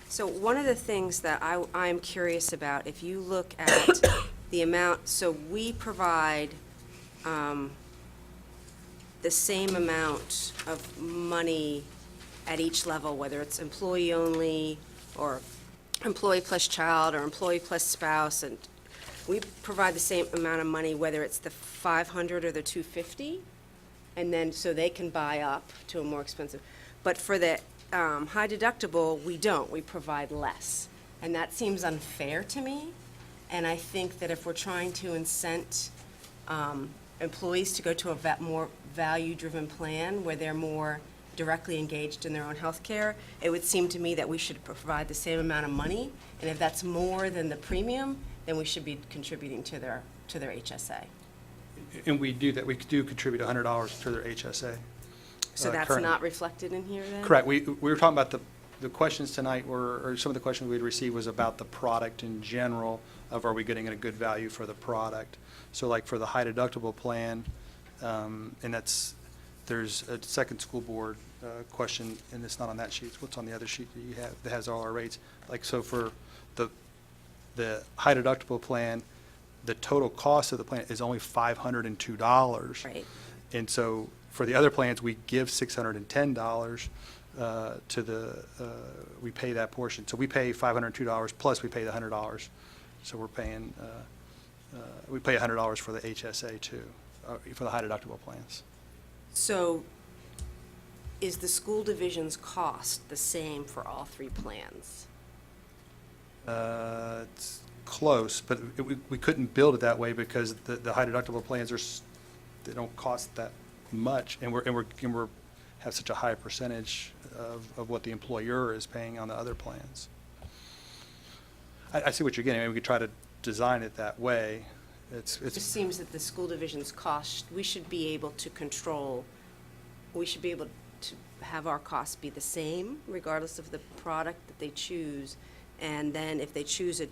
So one of the things that I'm curious about, if you look at the amount, so we provide the same amount of money at each level, whether it's employee only or employee plus child or employee plus spouse, and we provide the same amount of money whether it's the 500 or the 250, and then so they can buy up to a more expensive. But for the high deductible, we don't. We provide less, and that seems unfair to me. And I think that if we're trying to incent employees to go to a more value-driven plan where they're more directly engaged in their own health care, it would seem to me that we should provide the same amount of money. And if that's more than the premium, then we should be contributing to their HSA. And we do that, we do contribute $100 to their HSA. So that's currently. not reflected in here then? Correct. We were talking about the questions tonight or some of the questions we'd received was about the product in general, of are we getting a good value for the product? So like for the high deductible plan, and there's a second school board question, and it's not on that sheet, it's what's on the other sheet that you have, that has all our rates. Like, so for the high deductible plan, the total cost of the plan is only $502. Right. And so for the other plans, we give $610 we pay that portion. So we pay $502 plus we pay the $100. So we're paying, we pay $100 for the HSA too, for the high deductible plans. So is the school division's cost the same for all three plans? It's close, but we couldn't build it that way because the high deductible plans they don't cost that much, and we're have such a high percentage of what the employer is paying on the other plans. I see what you're getting. I mean, we could try to design it that way. It just seems that the school division's cost, we should be able to control, we should be able to have our costs be the same regardless of the product that they choose. And then if they choose a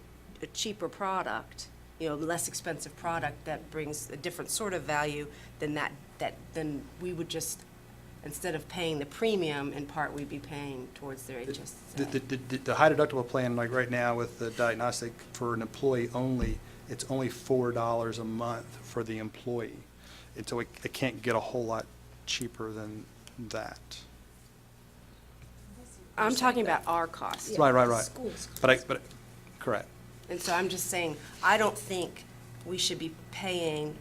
cheaper product, less expensive product that brings a different sort of value, then then we would just, instead of paying the premium, in part, we'd be paying towards their HSA. The high deductible plan, like right now with the diagnostic for an employee only, it's only $4 a month for the employee. And so it can't get a whole lot cheaper than that. I'm talking about our costs. Right. But correct. And so I'm just saying, I don't think we should be paying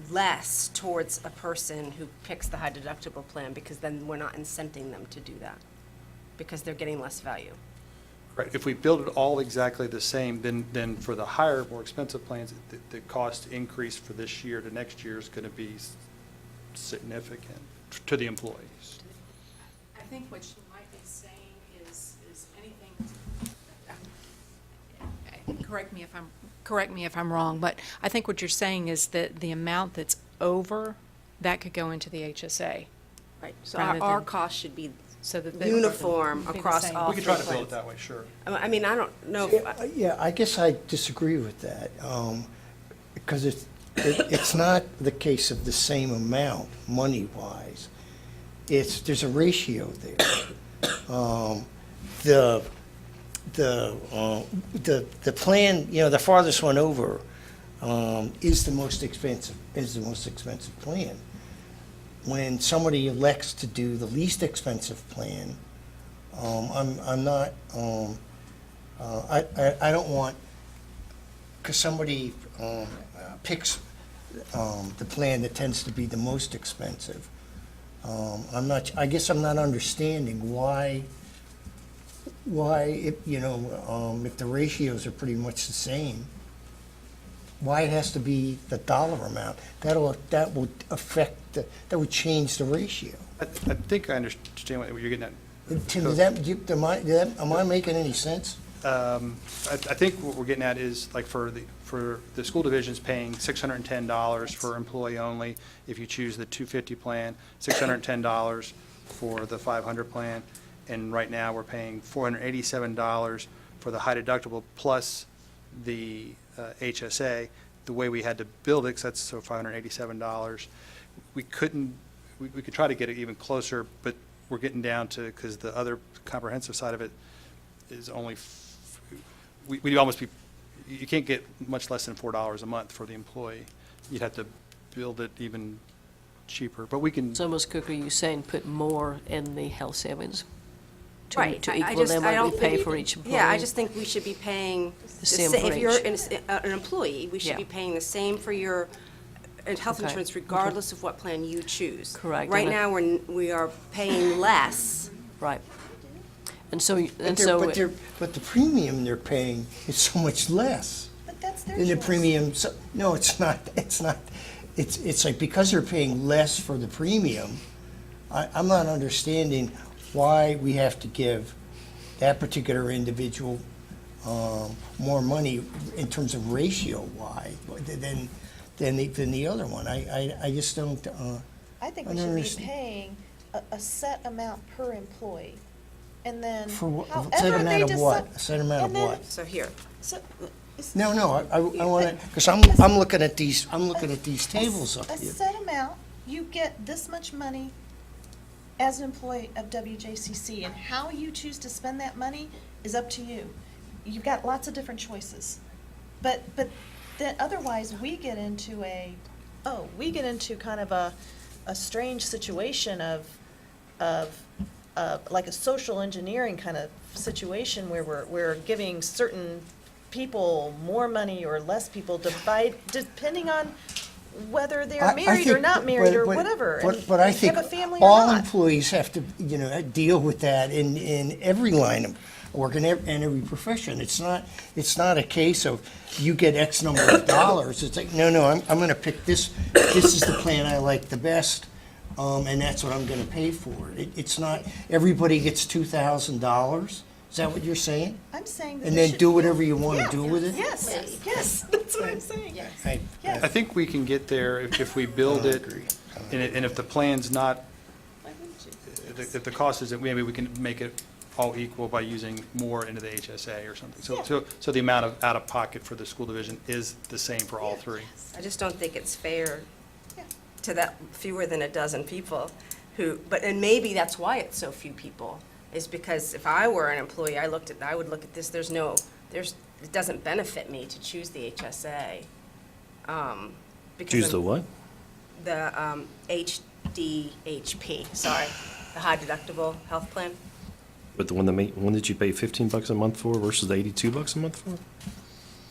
less towards a person who picks the high deductible plan, because then we're not incenting them to do that, because they're getting less value. Right. If we build it all exactly the same, then for the higher, more expensive plans, the cost increase for this year to next year is going to be significant to the employees. I think what you might be saying is anything, correct me if I'm wrong, but I think what you're saying is that the amount that's over, that could go into the HSA. Right. So rather our than- cost should be So that uniform be the across same. all We three could plans. try to build it that way, sure. I mean, I don't know. If Yeah, I guess I disagree with that, because it's not the case of the same amount, money-wise. There's a ratio there. The plan, the farthest one over, is the most expensive plan. When somebody elects to do the least expensive plan, I'm not, I don't want, because somebody picks the plan that tends to be the most expensive. I guess I'm not understanding why, if the ratios are pretty much the same, why it has to be the dollar amount. That would affect, that would change the ratio. I think I understand what you're getting at. Tim, am I making any sense? I think what we're getting at is, like, for the school division's paying $610 for employee only. If you choose the 250 plan, $610 for the 500 plan. And right now, we're paying $487 for the high deductible plus the HSA. The way we had to build it, 'cause that's so $587, we could try to get it even closer, but we're getting down to, because the other comprehensive side of it is only, we'd almost be, you can't get much less than $4 a month for the employee. You'd have to build it even cheaper, but we can. So, Ms. Cook, are you saying put more in the health savings? Right. To I equal just- them I what we don't pay think- for each employee? Yeah, I just think we should be paying, The same for if you're each. an employee, we should Yeah. be paying the same for your health Okay. insurance regardless of what plan you choose. Correct. Right And now, we are paying less. Right. And so, But the premium they're paying is so much less. But that's their than the choice. premium, no, it's not, it's like, because they're paying less for the premium, I'm not understanding why we have to give that particular individual more money in terms of ratio-wise than the other one. I just don't, I think I we don't should be understand. paying a set amount per employee, and then for what, however a set they amount of decide. what? A set amount of and then- what? So here, So, it's- No, I want to, because I'm looking at these tables up A here. set amount, you get this much money as an employee of WJCC, and how you choose to spend that money is up to you. You've got lots of different choices. But then otherwise, we get into kind of a strange situation of like a social engineering kind of situation where we're giving certain people more money or less people depending on whether they're I married or think- not married or but- whatever. But, and but I have think a family or all not. employees have to, deal with that in every line of work, in every profession. It's not a case of you get X number of dollars. It's like, no, I'm going to pick this. This is the plan I like the best, and that's what I'm going to pay for. It's not, everybody gets $2,000. Is that what you're saying? I'm saying that And we then should- do whatever you want Yeah, to do with it? Yes, that's what I'm saying. I- Yes. I think we can get there if we build I it, agree. and if the plan's not, if the cost isn't, maybe we can make it all equal by using more into the HSA or something. So the amount of out-of-pocket for the school division is the same for all three. I just don't think it's fair Yeah. to that fewer than a dozen people and maybe that's why it's so few people, is because if I were an employee, I would look at this, it doesn't benefit me to choose the HSA. Because Choose the what? The HDHP, sorry, the high deductible health plan. But the one that you pay $15 a month for versus the $82 a month for?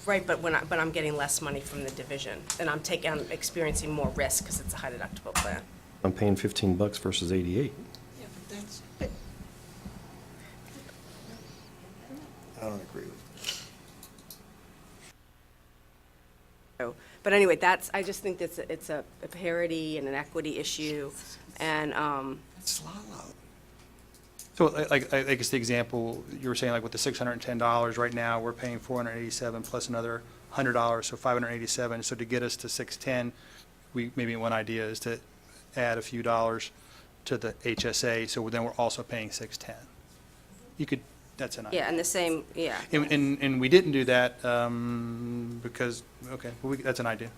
Right, but I'm getting less money from the division, and I'm experiencing more risk because it's a high deductible plan. I'm paying $15 versus 88. I don't agree with So, but anyway, I just think it's a parity and an equity issue, and, It's la la. So like, I guess the example, you were saying like with the $610, right now, we're paying $487 plus another $100, so $587. So to get us to $610, maybe one idea is to add a few dollars to the HSA, so then we're also paying $610. You could, that's an idea. yeah, and the same, yeah. And we didn't do that because, okay, well, that's an idea.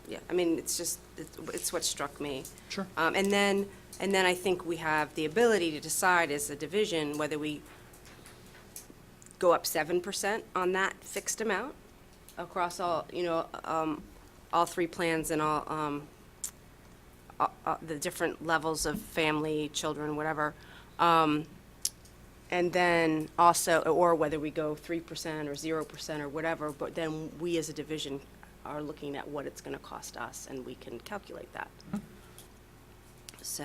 Yeah, I mean, it's just, it's what struck me. Sure. And then I think we have the ability to decide as a division whether we go up 7% on that fixed amount across all, all three plans and all, the different levels of family, children, whatever. And then also, or whether we go 3% or 0% or whatever, but then we as a division are looking at what it's going to cost us, and we can calculate that. So,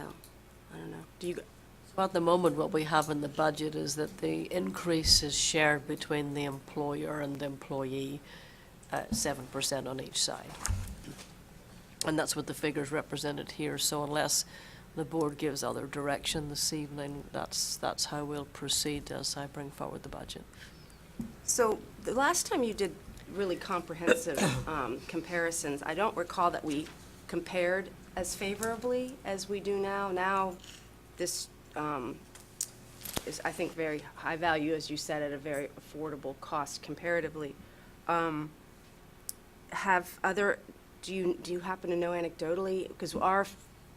I don't know. Do you, So at the moment, what we have in the budget is that the increase is shared between the employer and the employee at 7% on each side. And that's what the figure's represented here, so unless the board gives other direction this evening, that's how we'll proceed as I bring forward the budget. So the last time you did really comprehensive comparisons, I don't recall that we compared as favorably as we do now. Now, this is, I think, very high value, as you said, at a very affordable cost comparatively. Do you happen to know anecdotally, because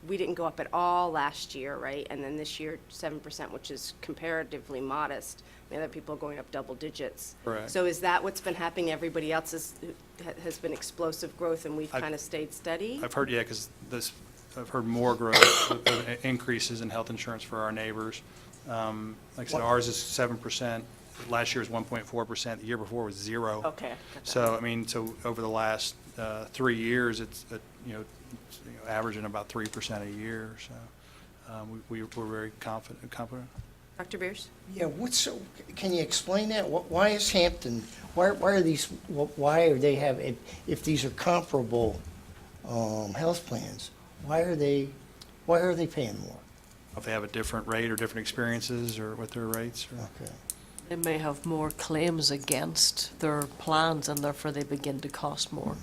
we didn't go up at all last year, right? And then this year, 7%, which is comparatively modest. The other people are going up double digits. Correct. So is that what's been happening? Everybody else has been explosive growth, and we've kind of stayed steady? I've heard, yeah, because I've heard more growth, increases in health insurance for our neighbors. Like I said, ours is 7%. Last year was 1.4%. The year before was 0. Okay. got that. So, I mean, over the last 3 years, it's, averaging about 3% a year. So we're very confident. Dr. Beers? Yeah, can you explain that? Why is Hampton, why are they if these are comparable health plans, why are they paying more? If they have a different rate or different experiences or what their rates are. Okay. They may have more claims against their plans and therefore they begin to cost more.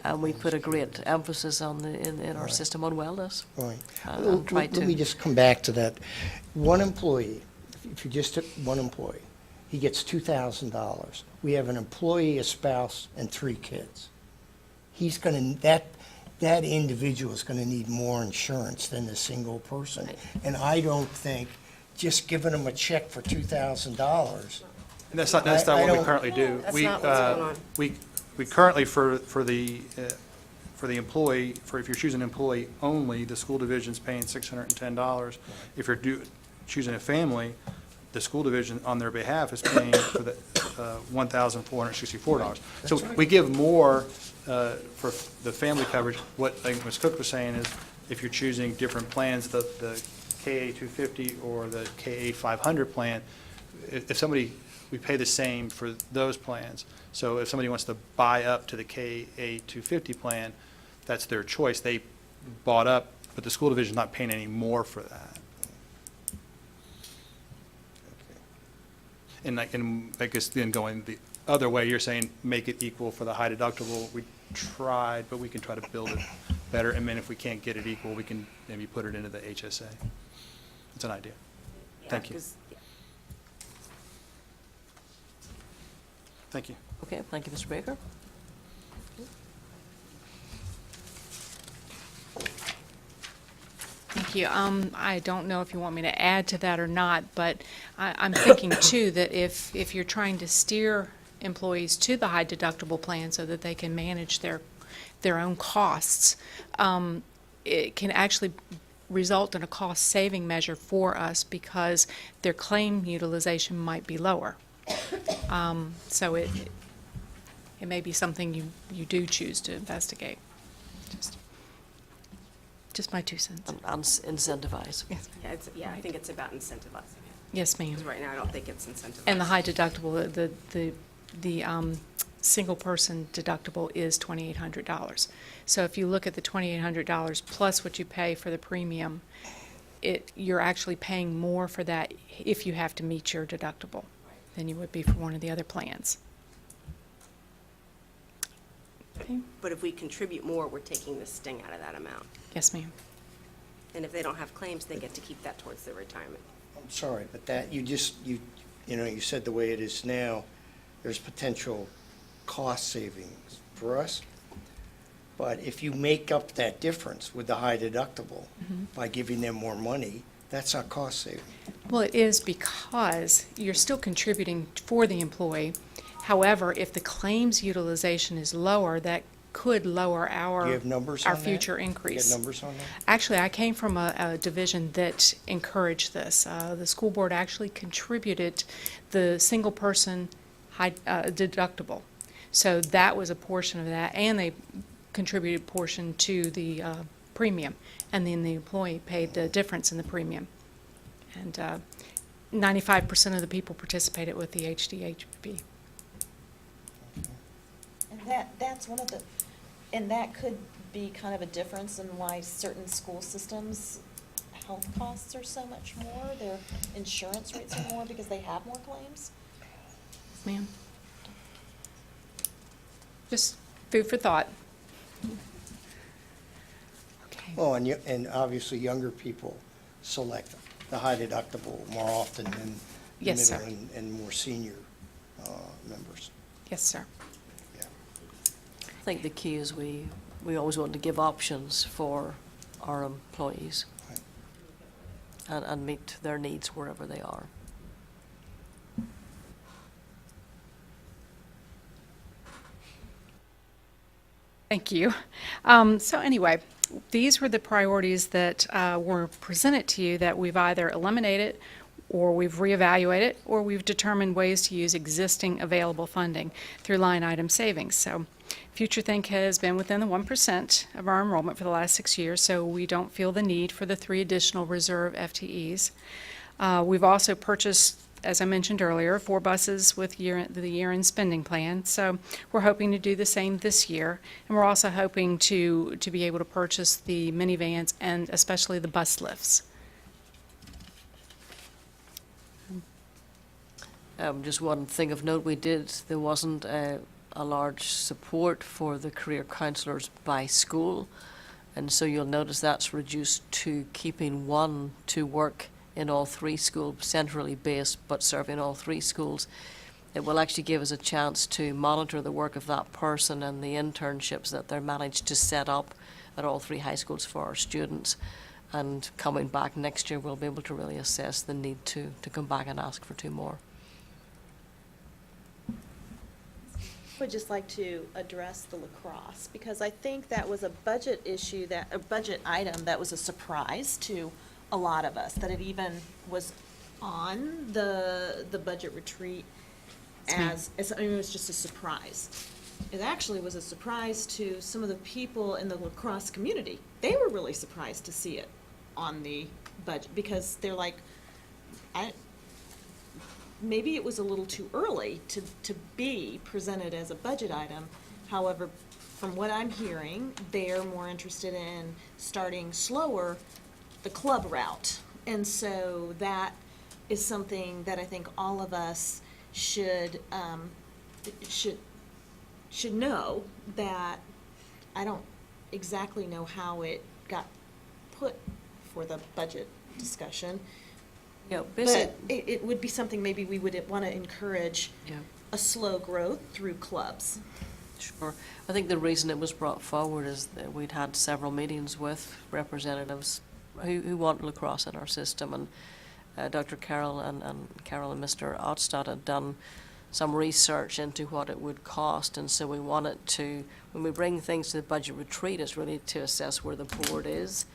And we put a great emphasis on in our system on wellness. Right. And try Let me to, just come back to that. One employee, if you just took one employee, he gets $2,000. We have an employee, a spouse, and 3 kids. He's gonna, that individual is gonna need more insurance than the single person. And I don't think just giving them a check for $2,000. And that's not I what we don't- currently do. That's We, not what's going on. We currently, for the employee, if you're choosing employee only, the school division's paying $610. If you're choosing a family, the school division on their behalf is paying for the $1,464. So we give more for the family coverage. What I think Ms. Cook was saying is, if you're choosing different plans, the KA 250 or the KA 500 plan, if somebody, we pay the same for those plans. So if somebody wants to buy up to the KA 250 plan, that's their choice. They bought up, but the school division's not paying any more for that. And I guess then going the other way, you're saying make it equal for the high deductible. We tried, but we can try to build it better. And then if we can't get it equal, we can maybe put it into the HSA. It's an idea. Thank you. Thank you. okay, thank you, Mr. Baker. Thank you. I don't know if you want me to add to that or not, but I'm thinking too that if you're trying to steer employees to the high deductible plan so that they can manage their own costs, it can actually result in a cost-saving measure for us because their claim utilization might be lower. So it may be something you do choose to investigate. Just my 2 cents. And incentivize. Yes, Yeah, I think it's about incentivizing it. yes, ma'am. Because right now, I don't think it's incentivized. And the high deductible, the single person deductible is $2,800. So if you look at the $2,800 plus what you pay for the premium, you're actually paying more for that if you have to meet your deductible than you would be for one of the other plans. Okay. But if we contribute more, we're taking the sting out of that amount. Yes, ma'am. And if they don't have claims, they get to keep that towards their retirement. I'm sorry, but that, you said the way it is now, there's potential cost savings for us. But if you make up that difference with the high deductible by giving them more money, that's not cost saving. Well, it is because you're still contributing for the employee. However, if the claims utilization is lower, that could lower Do you have numbers on our that? future You increase. got numbers on that? Actually, I came from a division that encouraged this. The school board actually contributed the single-person high deductible. So that was a portion of that, and they contributed a portion to the premium, and then the employee paid the difference in the premium. And 95% of the people participated with the HDHP. And that's one of the, and that could be kind of a difference in why certain school systems' health costs are so much more, their insurance rates are more because they have more claims. Ma'am? Just food for thought. Okay. Well, and obviously younger people select the high deductible more often than the Yes, middle sir. and more senior members. Yes, sir. Yeah. I think the key is we always want to give options for our employees Right. and meet their needs wherever they are. Thank you. So anyway, these were the priorities that were presented to you that we've either eliminated or we've reevaluated or we've determined ways to use existing available funding through line item savings. So Future Think has been within the 1% of our enrollment for the last 6 years, so we don't feel the need for the 3 additional reserve FTEs. We've also purchased, as I mentioned earlier, 4 buses with the year-end spending plan. So we're hoping to do the same this year. And we're also hoping to be able to purchase the minivans and especially the bus lifts. Just one thing of note, there wasn't a large support for the career counsellors by school. And so you'll notice that's reduced to keeping one to work in all three schools, centrally based, but serving all three schools. It will actually give us a chance to monitor the work of that person and the internships that they're managed to set up at all three high schools for our students. And coming back next year, we'll be able to really assess the need to come back and ask for two more. Would just like to address the lacrosse, because I think that was a budget issue, a budget item that was a surprise to a lot of us, that it even was on the budget retreat it was just a surprise. It actually was a surprise to some of the people in the lacrosse community. They were really surprised to see it on the budget, because they're like, maybe it was a little too early to be presented as a budget item. However, from what I'm hearing, they're more interested in starting slower the club route. And so that is something that I think all of us should know, that I don't exactly know how it got put for the budget discussion. Yeah, But it would be something maybe we would want to encourage a slow growth through clubs. Sure. I think the reason it was brought forward is that we'd had several meetings with representatives who want lacrosse in our system, and Dr. Carroll and Mr. Otstad had done some research into what it would cost, and so we wanted to, when we bring things to the budget retreat, it's really to assess where the board is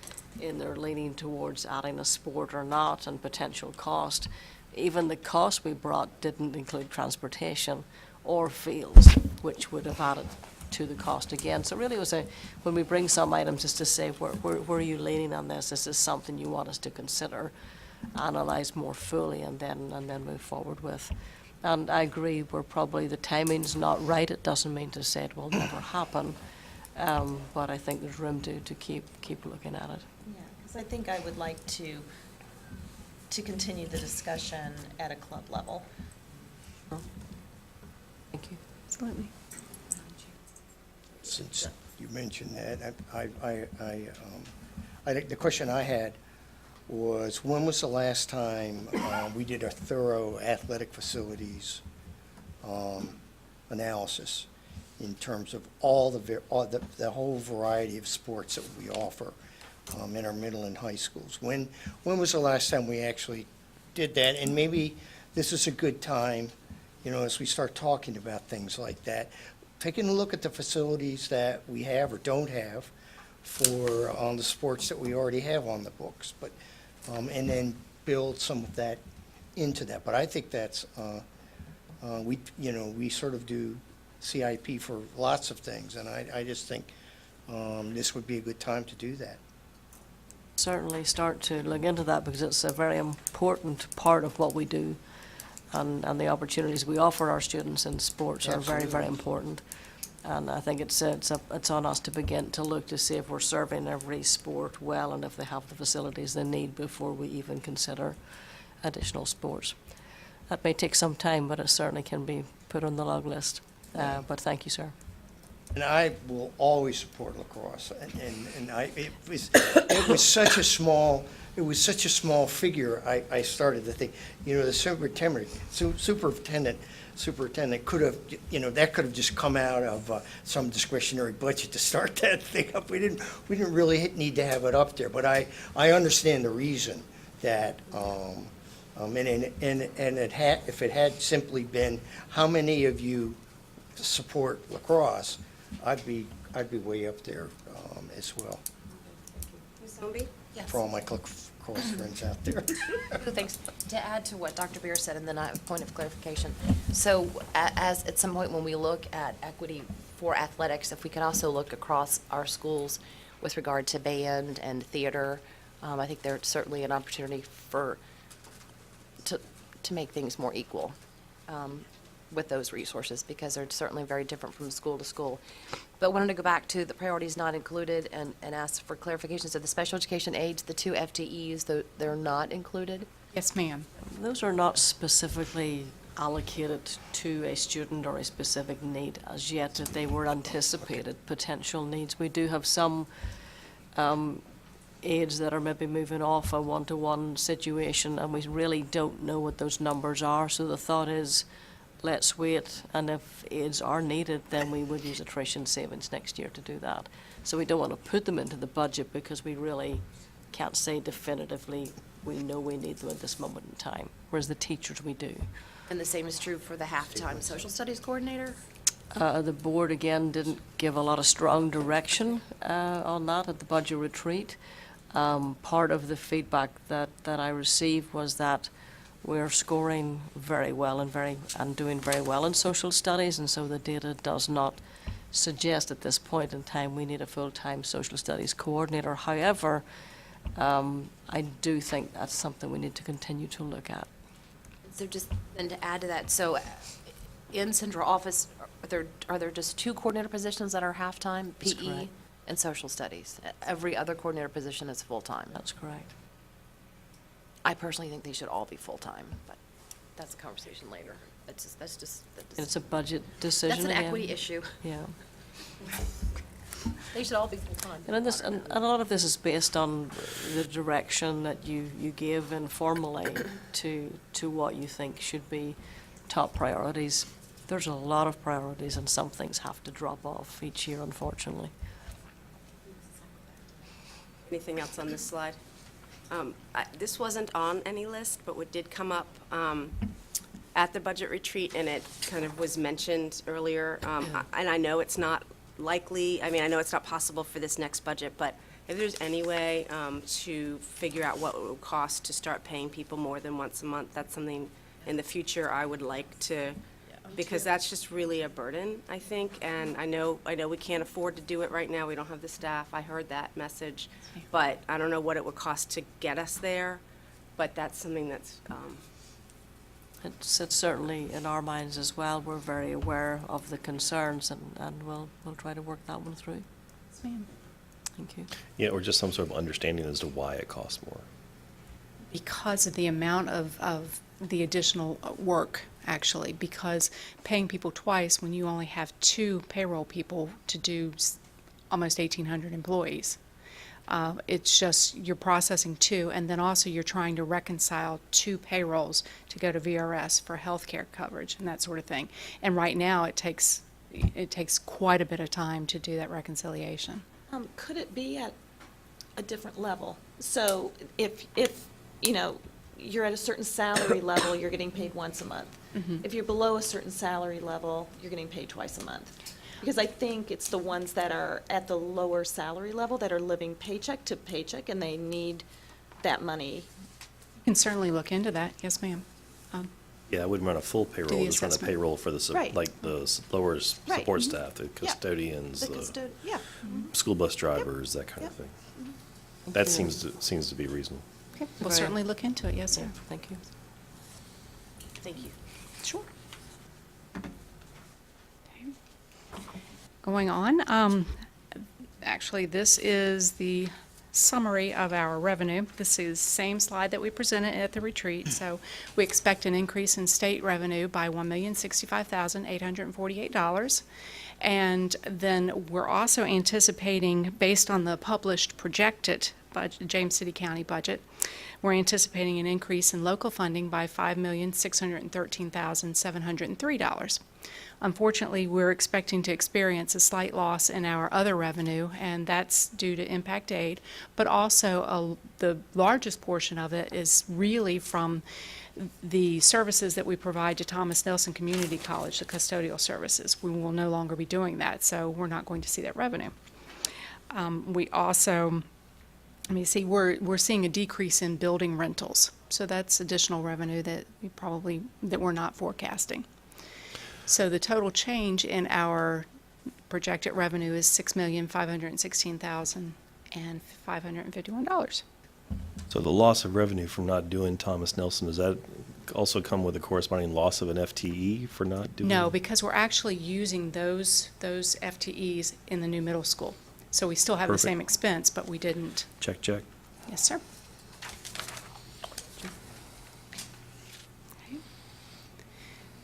in their leaning towards adding a sport or not, and potential cost. Even the cost we brought didn't include transportation or fields, which would have added to the cost again. So really it was when we bring some items, just to say, where are you leaning on this? Is this something you want us to consider, analyze more fully, and then move forward with? And I agree, the timing's not right. It doesn't mean to say it will never happen, but I think there's room to keep looking at it. Yeah, because I think I would like to continue the discussion at a club level. Thank you. Absolutely. Since you mentioned that, I think the question I had was, when was the last time we did a thorough athletic facilities analysis in terms of all the whole variety of sports that we offer in our middle and high schools? When was the last time we actually did that? And maybe this is a good time, as we start talking about things like that, taking a look at the facilities that we have or don't have for the sports that we already have on the books, but and then build some of that into that. But I think that's we sort of do CIP for lots of things, and I just think this would be a good time to do that. Certainly start to look into that, because it's a very important part of what we do, and the opportunities we offer our students in sports are very, very important. And I think it's on us to begin to look to see if we're serving every sport well, and if they have the facilities they need before we even consider additional sports. That may take some time, but it certainly can be put on the log list. But thank you, sir. And I will always support lacrosse, and it was such a small figure. I started to think, the superintendent could have, that could have just come out of some discretionary budget to start that thing up. We didn't really need to have it up there, but I understand the reason that, if it had simply been, how many of you support lacrosse, I'd be way up there as well. Ms. Zombie? Yes. For all my lacrosse friends out there. Thanks. To add to what Dr. Beer said, and then I have a point of clarification. So as at some point when we look at equity for athletics, if we can also look across our schools with regard to band and theater, I think there's certainly an opportunity to make things more equal with those resources, because they're certainly very different from school to school. But wanted to go back to the priorities not included and ask for clarification. So the special education aides, the 2 FTEs, they're not included? Yes, ma'am. Those are not specifically allocated to a student or a specific need as yet, that they were anticipated potential needs. We do have some aides that are maybe moving off a one-to-one situation, and we really don't know what those numbers are. So the thought is, let's wait, and if aides are needed, then we would use attrition savings next year to do that. So we don't want to put them into the budget because we really can't say definitively we know we need them at this moment in time, whereas the teachers we do. And the same is true for the half-time social studies coordinator? The board, again, didn't give a lot of strong direction on that at the budget retreat. Part of the feedback that I received was that we're scoring very well and doing very well in social studies, and so the data does not suggest at this point in time we need a full-time social studies coordinator. However, I do think that's something we need to continue to look at. So just, then to add to that, so in central office, are there just 2 coordinator positions that are half-time? That's PE correct. and social studies? Every other coordinator position is full-time? That's correct. I personally think they should all be full-time, but that's a conversation later. That's just. It's a budget decision. That's an again. equity issue. Yeah. They should all be full-time. And a lot of this is based on the direction that you give informally to what you think should be top priorities. There's a lot of priorities, and some things have to drop off each year, unfortunately. Anything else on this slide? This wasn't on any list, but what did come up at the budget retreat, and it kind of was mentioned earlier, and I know it's not likely, I know it's not possible for this next budget, but if there's any way to figure out what it would cost to start paying people more than once a month, that's something in the future I would like to, because that's just really a burden, I think, and I know we can't afford to do it right now, we don't have the staff, I heard that message, but I don't know what it would cost to get us there, but that's something that's, It's certainly in our minds as well. We're very aware of the concerns, and we'll try to work that one through. Yes, ma'am. Thank you. Yeah, or just some sort of understanding as to why it costs more. Because of the amount of the additional work, actually, because paying people twice when you only have 2 payroll people to do almost 1,800 employees. It's just, you're processing 2, and then also you're trying to reconcile 2 payrolls to go to VRS for healthcare coverage and that sort of thing. And right now, it takes quite a bit of time to do that reconciliation. Could it be at a different level? So if you're at a certain salary level, you're getting paid once a month. Mhm. If you're below a certain salary level, you're getting paid twice a month. Because I think it's the ones that are at the lower salary level that are living paycheck to paycheck, and they need that money. You can certainly look into that, yes, ma'am. Yeah, I wouldn't run a full the payroll, just run a assessment. payroll for the, Right. like the lower Right. support Mhm. staff, the Yeah. custodians, Yeah. school bus drivers, that kind of Yep. thing. Thank That you. seems to be reasonable. Okay, we'll Right. certainly look into it, yes, sir. Yeah, thank you. thank you. Sure. Going on, actually, this is the summary of our revenue. This is the same slide that we presented at the retreat. So we expect an increase in state revenue by $1,065,848. And then we're also anticipating, based on the published projected budget, James City County budget, we're anticipating an increase in local funding by $5,613,703. Unfortunately, we're expecting to experience a slight loss in our other revenue, and that's due to impact aid, but also the largest portion of it is really from the services that we provide to Thomas Nelson Community College, the custodial services. We will no longer be doing that, so we're not going to see that revenue. We also, let me see, we're seeing a decrease in building rentals, so that's additional revenue that we're not forecasting. So the total change in our projected revenue is $6,516,551. So the loss of revenue from not doing Thomas Nelson, does that also come with a corresponding loss of an FTE for not doing? No, because we're actually using those FTEs in the new middle school. So we still have the Perfect. same expense, but we didn't. Check, check. Yes, sir. Okay.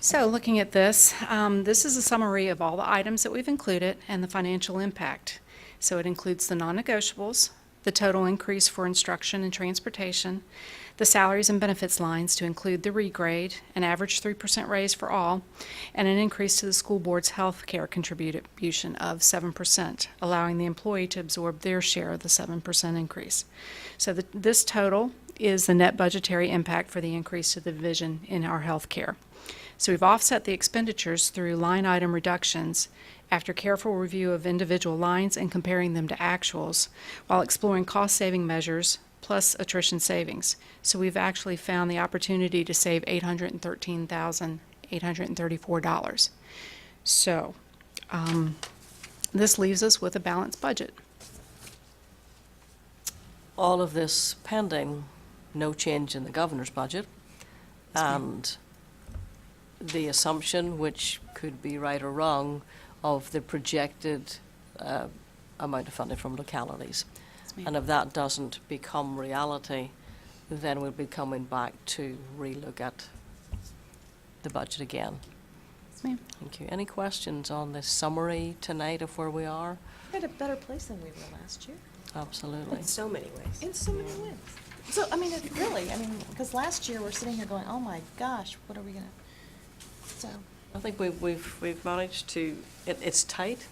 So looking at this, this is a summary of all the items that we've included and the financial impact. So it includes the non-negotiables, the total increase for instruction and transportation, the salaries and benefits lines to include the regrade, an average 3% raise for all, and an increase to the school board's health care contribution of 7%, allowing the employee to absorb their share of the 7% increase. So this total is the net budgetary impact for the increase to the division in our health care. So we've offset the expenditures through line item reductions after careful review of individual lines and comparing them to actuals, while exploring cost-saving measures plus attrition savings. So we've actually found the opportunity to save $813,834. So this leaves us with a balanced budget. All of this pending no change in the governor's budget, and the assumption, which could be right or wrong, of the projected amount of funding from localities. And if that doesn't become reality, then we'll be coming back to relook at the budget again. Yes, ma'am. Thank you. Any questions on this summary tonight of where we are? We're at a better place than we were last year. Absolutely. In so many ways. In so many ways. So, I mean, because last year we're sitting here going, oh my gosh, what are we gonna, so. I think we've managed to, it's tight.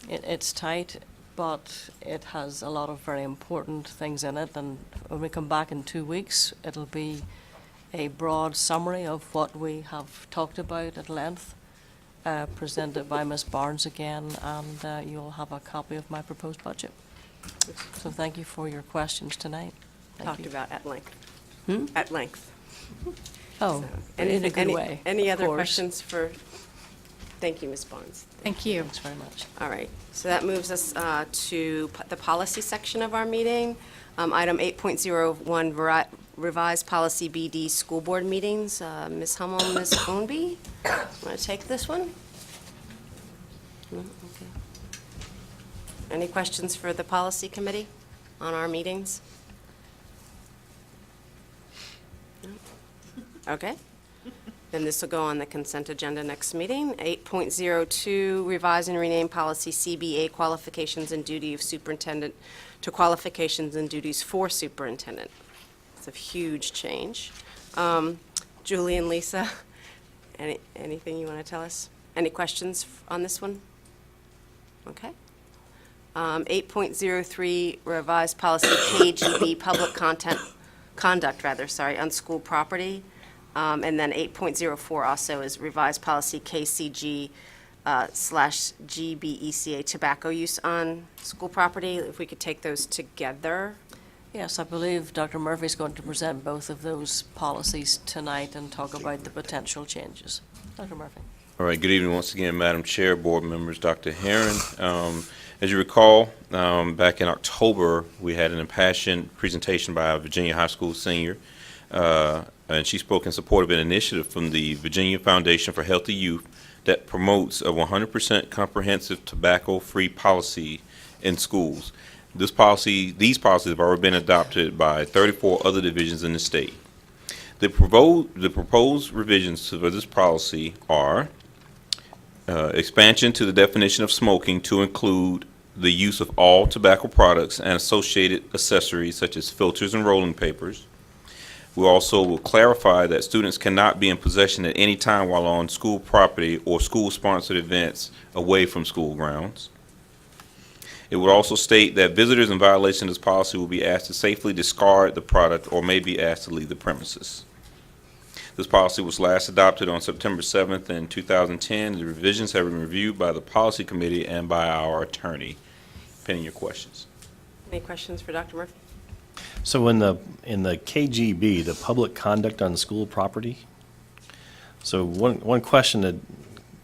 It's tight, but it has a lot of very important things in it. And when we come back in 2 weeks, it'll be a broad summary of what we have talked about at length, presented by Ms. Barnes again, and you'll have a copy of my proposed budget. So thank you for your questions tonight. Thank Talked you. about at length. Hmm? At length. Oh, So, in a good way. Any of other course. questions for, thank you, Ms. Barnes. Thank you. Thanks very much. All right, so that moves us to the policy section of our meeting. Item 8.01, revised policy BD school board meetings. Ms. Hummel, Ms. Ownby, want to take this one? No? Okay. Any questions for the policy committee on our meetings? No? Okay. Then this will go on the consent agenda next meeting. 8.02, revise and rename policy CBA, qualifications and duty of superintendent, to qualifications and duties for superintendent. It's a huge change. Julie and Lisa, anything you want to tell us? Any questions on this one? Okay. 8.03, revised policy KGB, public conduct, on school property. And then 8.04 also is revised policy KCG / GBECA, tobacco use on school property. If we could take those together. Yes, I believe Dr. Murphy is going to present both of those policies tonight and talk about the potential changes. Dr. Murphy. All right, good evening once again, Madam Chair, board members, Dr. Herron. As you recall, back in October, we had an impassioned presentation by a Virginia high school senior, and she spoke in support of an initiative from the Virginia Foundation for Healthy Youth that promotes a 100% comprehensive tobacco-free policy in schools. These policies have already been adopted by 34 other divisions in the state. The proposed revisions to this policy are expansion to the definition of smoking to include the use of all tobacco products and associated accessories such as filters and rolling papers. We also will clarify that students cannot be in possession at any time while on school property or school-sponsored events away from school grounds. It would also state that visitors in violation of this policy will be asked to safely discard the product or may be asked to leave the premises. This policy was last adopted on September 7th in 2010. The revisions have been reviewed by the policy committee and by our attorney. Pending your questions. Any questions for Dr. Murphy? So in the KGB, the public conduct on school property, so one question that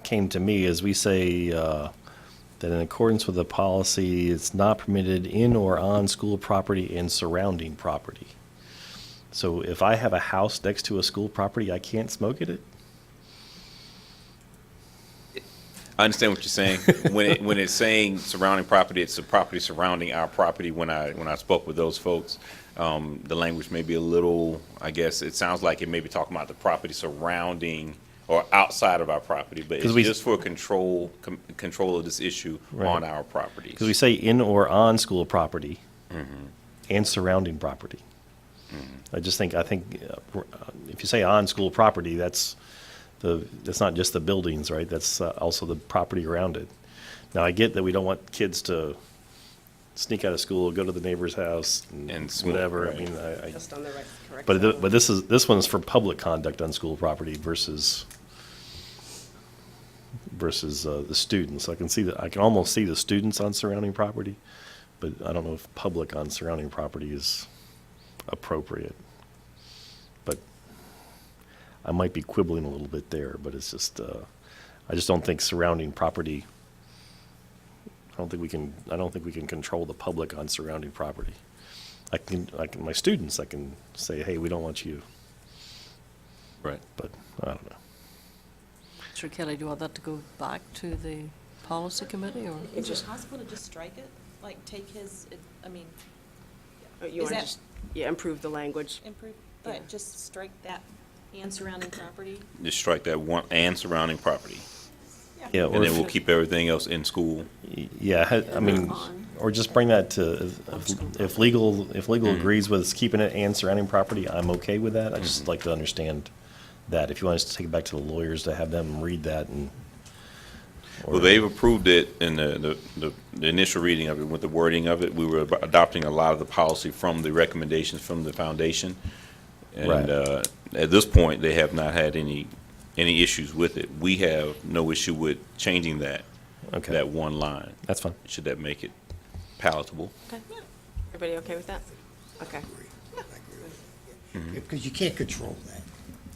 came to me is we say that in accordance with the policy, it's not permitted in or on school property and surrounding property. So if I have a house next to a school property, I can't smoke at it? I understand what you're saying. When it's saying surrounding property, it's the property surrounding our property. When I spoke with those folks, the language may be a little, I guess, it sounds like it may be talking about the property surrounding or outside of our property, but 'Cause it's we- just for control of this issue Right. on our properties. Because we say in or on school property and surrounding property. I think if you say on school property, that's not just the buildings, right? That's also the property around it. Now, I get that we don't want kids to sneak out of school, go to the neighbor's house, And smoke, whatever. right. I mean, Just on the right, correct. but this one's for public conduct on school property versus the students. I can almost see the students on surrounding property, but I don't know if public on surrounding property is appropriate. But I might be quibbling a little bit there, but it's just, I just don't think surrounding property, I don't think we can control the public on surrounding property. My students, I can say, hey, we don't want you, Right. but I don't know. Mr. Kelly, do you want that to go back to the policy committee, or? Is it possible to just strike it? Like, take his, I mean, You is want to that- just, improve the language? improve, Yeah. but just strike that and surrounding property? Just strike that one and surrounding property. Yeah, And then we'll keep everything else in school. Yeah, I mean, or just bring that to, if legal agrees with us keeping it and surrounding property, I'm okay with that. I just like to understand that. If you want us to take it back to the lawyers to have them read that and. Well, they've approved it in the initial reading of it, with the wording of it. We were adopting a lot of the policy from the recommendations from the foundation. Right. And at this point, they have not had any issues with it. We have no issue with changing that one line. That's fine. Should that make it palatable? Okay. Everybody okay with that? Okay. I agree with that. Because you can't control that.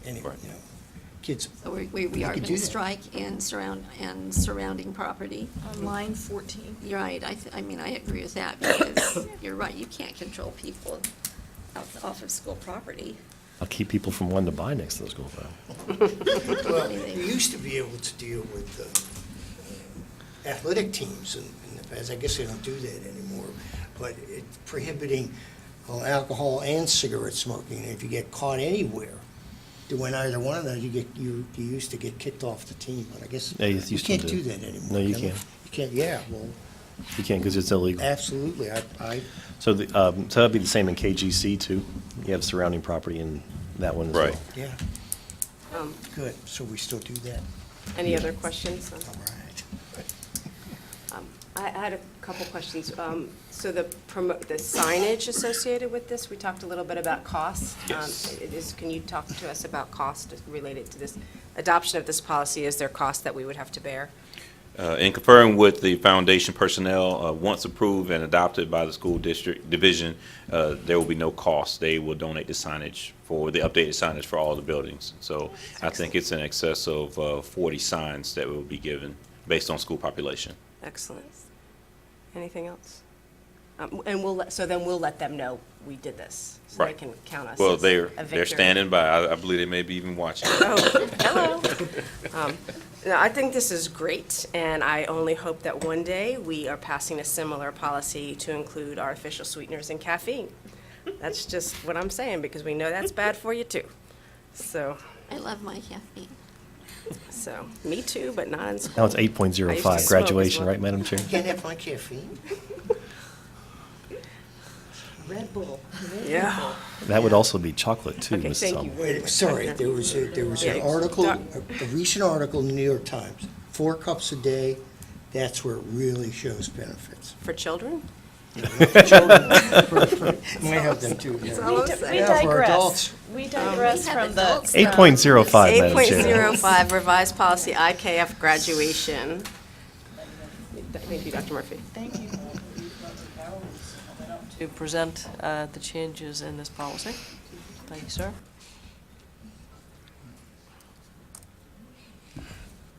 Anyway, Right. So we You are could going do to that. strike and surrounding property. On line 14. You're right, I mean, I agree with that, because you're right, you can't control people off of school property. I'll keep people from wanting to buy next to the school property. Well, you used to be able to deal with athletic teams in the past. I guess they don't do that anymore. But it's prohibiting alcohol and cigarette smoking. If you get caught anywhere doing either one of those, you used to get kicked off the team. But I guess Yeah, you you used to can't do. do that anymore. No, you can can't. You can't, yeah, well, You can't because it's illegal. absolutely. So that'd be the same in KGC too? You have surrounding property in that one as well? Right. Yeah, Um, good. So we still do that? Any other questions? All right. I had a couple questions. So the signage associated with this, we talked a little bit about cost. Yes. Can you talk to us about cost related to this adoption of this policy? Is there cost that we would have to bear? In conferring with the foundation personnel, once approved and adopted by the school district division, there will be no cost. They will donate the signage for the updated signage for all the buildings. So I think it's in excess of 40 signs that will be given based on school population. Excellent. Anything else? And then we'll let them know we did this, so they Right. can count us Well, as a they're victor. standing by. I believe they may be even watching. Oh, hello. No, I think this is great, and I only hope that one day we are passing a similar policy to include artificial sweeteners and caffeine. That's just what I'm saying, because we know that's bad for you too. So, I love my caffeine. me too, but not in school. Now it's I used to 8.05 smoke as graduation, well. right, Madam Chair? Can't have my caffeine? Red Bull. Yeah. That would also be chocolate too, Okay, Mrs. thank Hummel. you. Wait, sorry, there was Yeah, an article, Doc- a recent article in the New York Times, 4 cups a day, that's where it really shows benefits. For children? Children, might have them too. yeah. all I'm We saying. Yeah, for digress. adults. We digress We have from the. adults. 8.05, Madam Chair. 8.05 revised policy IKF graduation. Thank you, Dr. Murphy. Thank you. To present the changes in this policy. Thank you, sir.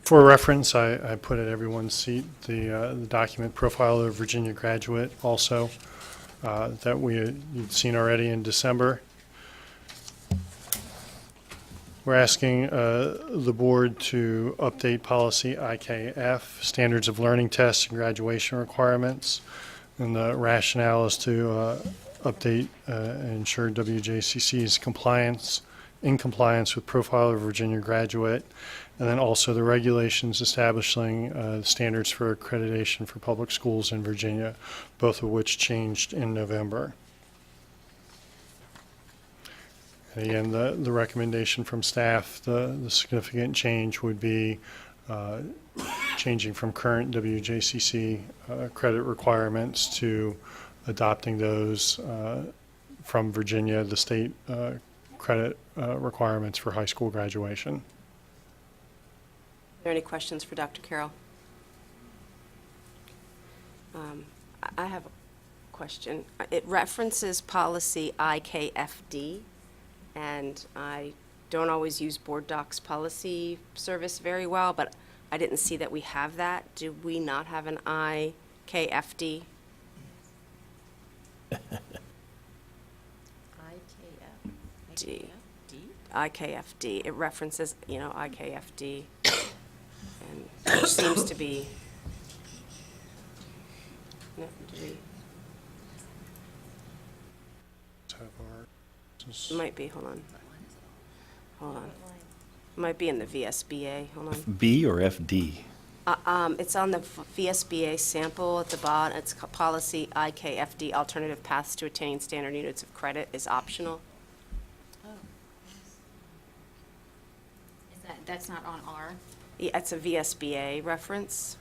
For reference, I put at everyone's seat the document profile of a Virginia graduate also that you'd seen already in December. We're asking the board to update policy IKF, standards of learning tests and graduation requirements. And the rationale is to update and ensure WJCC's compliance in compliance with Profile of Virginia Graduate, and then also the regulations establishing standards for accreditation for public schools in Virginia, both of which changed in November. And again, the recommendation from staff, the significant change would be changing from current WJCC credit requirements to adopting those from Virginia, the state credit requirements for high school graduation. Are there any questions for Dr. Carroll? I have a question. It references policy IKFD, and I don't always use Board Docs policy service very well, but I didn't see that we have that. Do we not have an IKFD? D. IKFD. It references, IKFD, and which seems to be. No, do we? It might be. Hold on. It might be in the VSBA. Hold on. B or FD? It's on the VSBA sample at the bottom. It's policy IKFD. Alternative paths to attaining standard units of credit is optional. That's not on our? Yeah, it's a VSBA reference.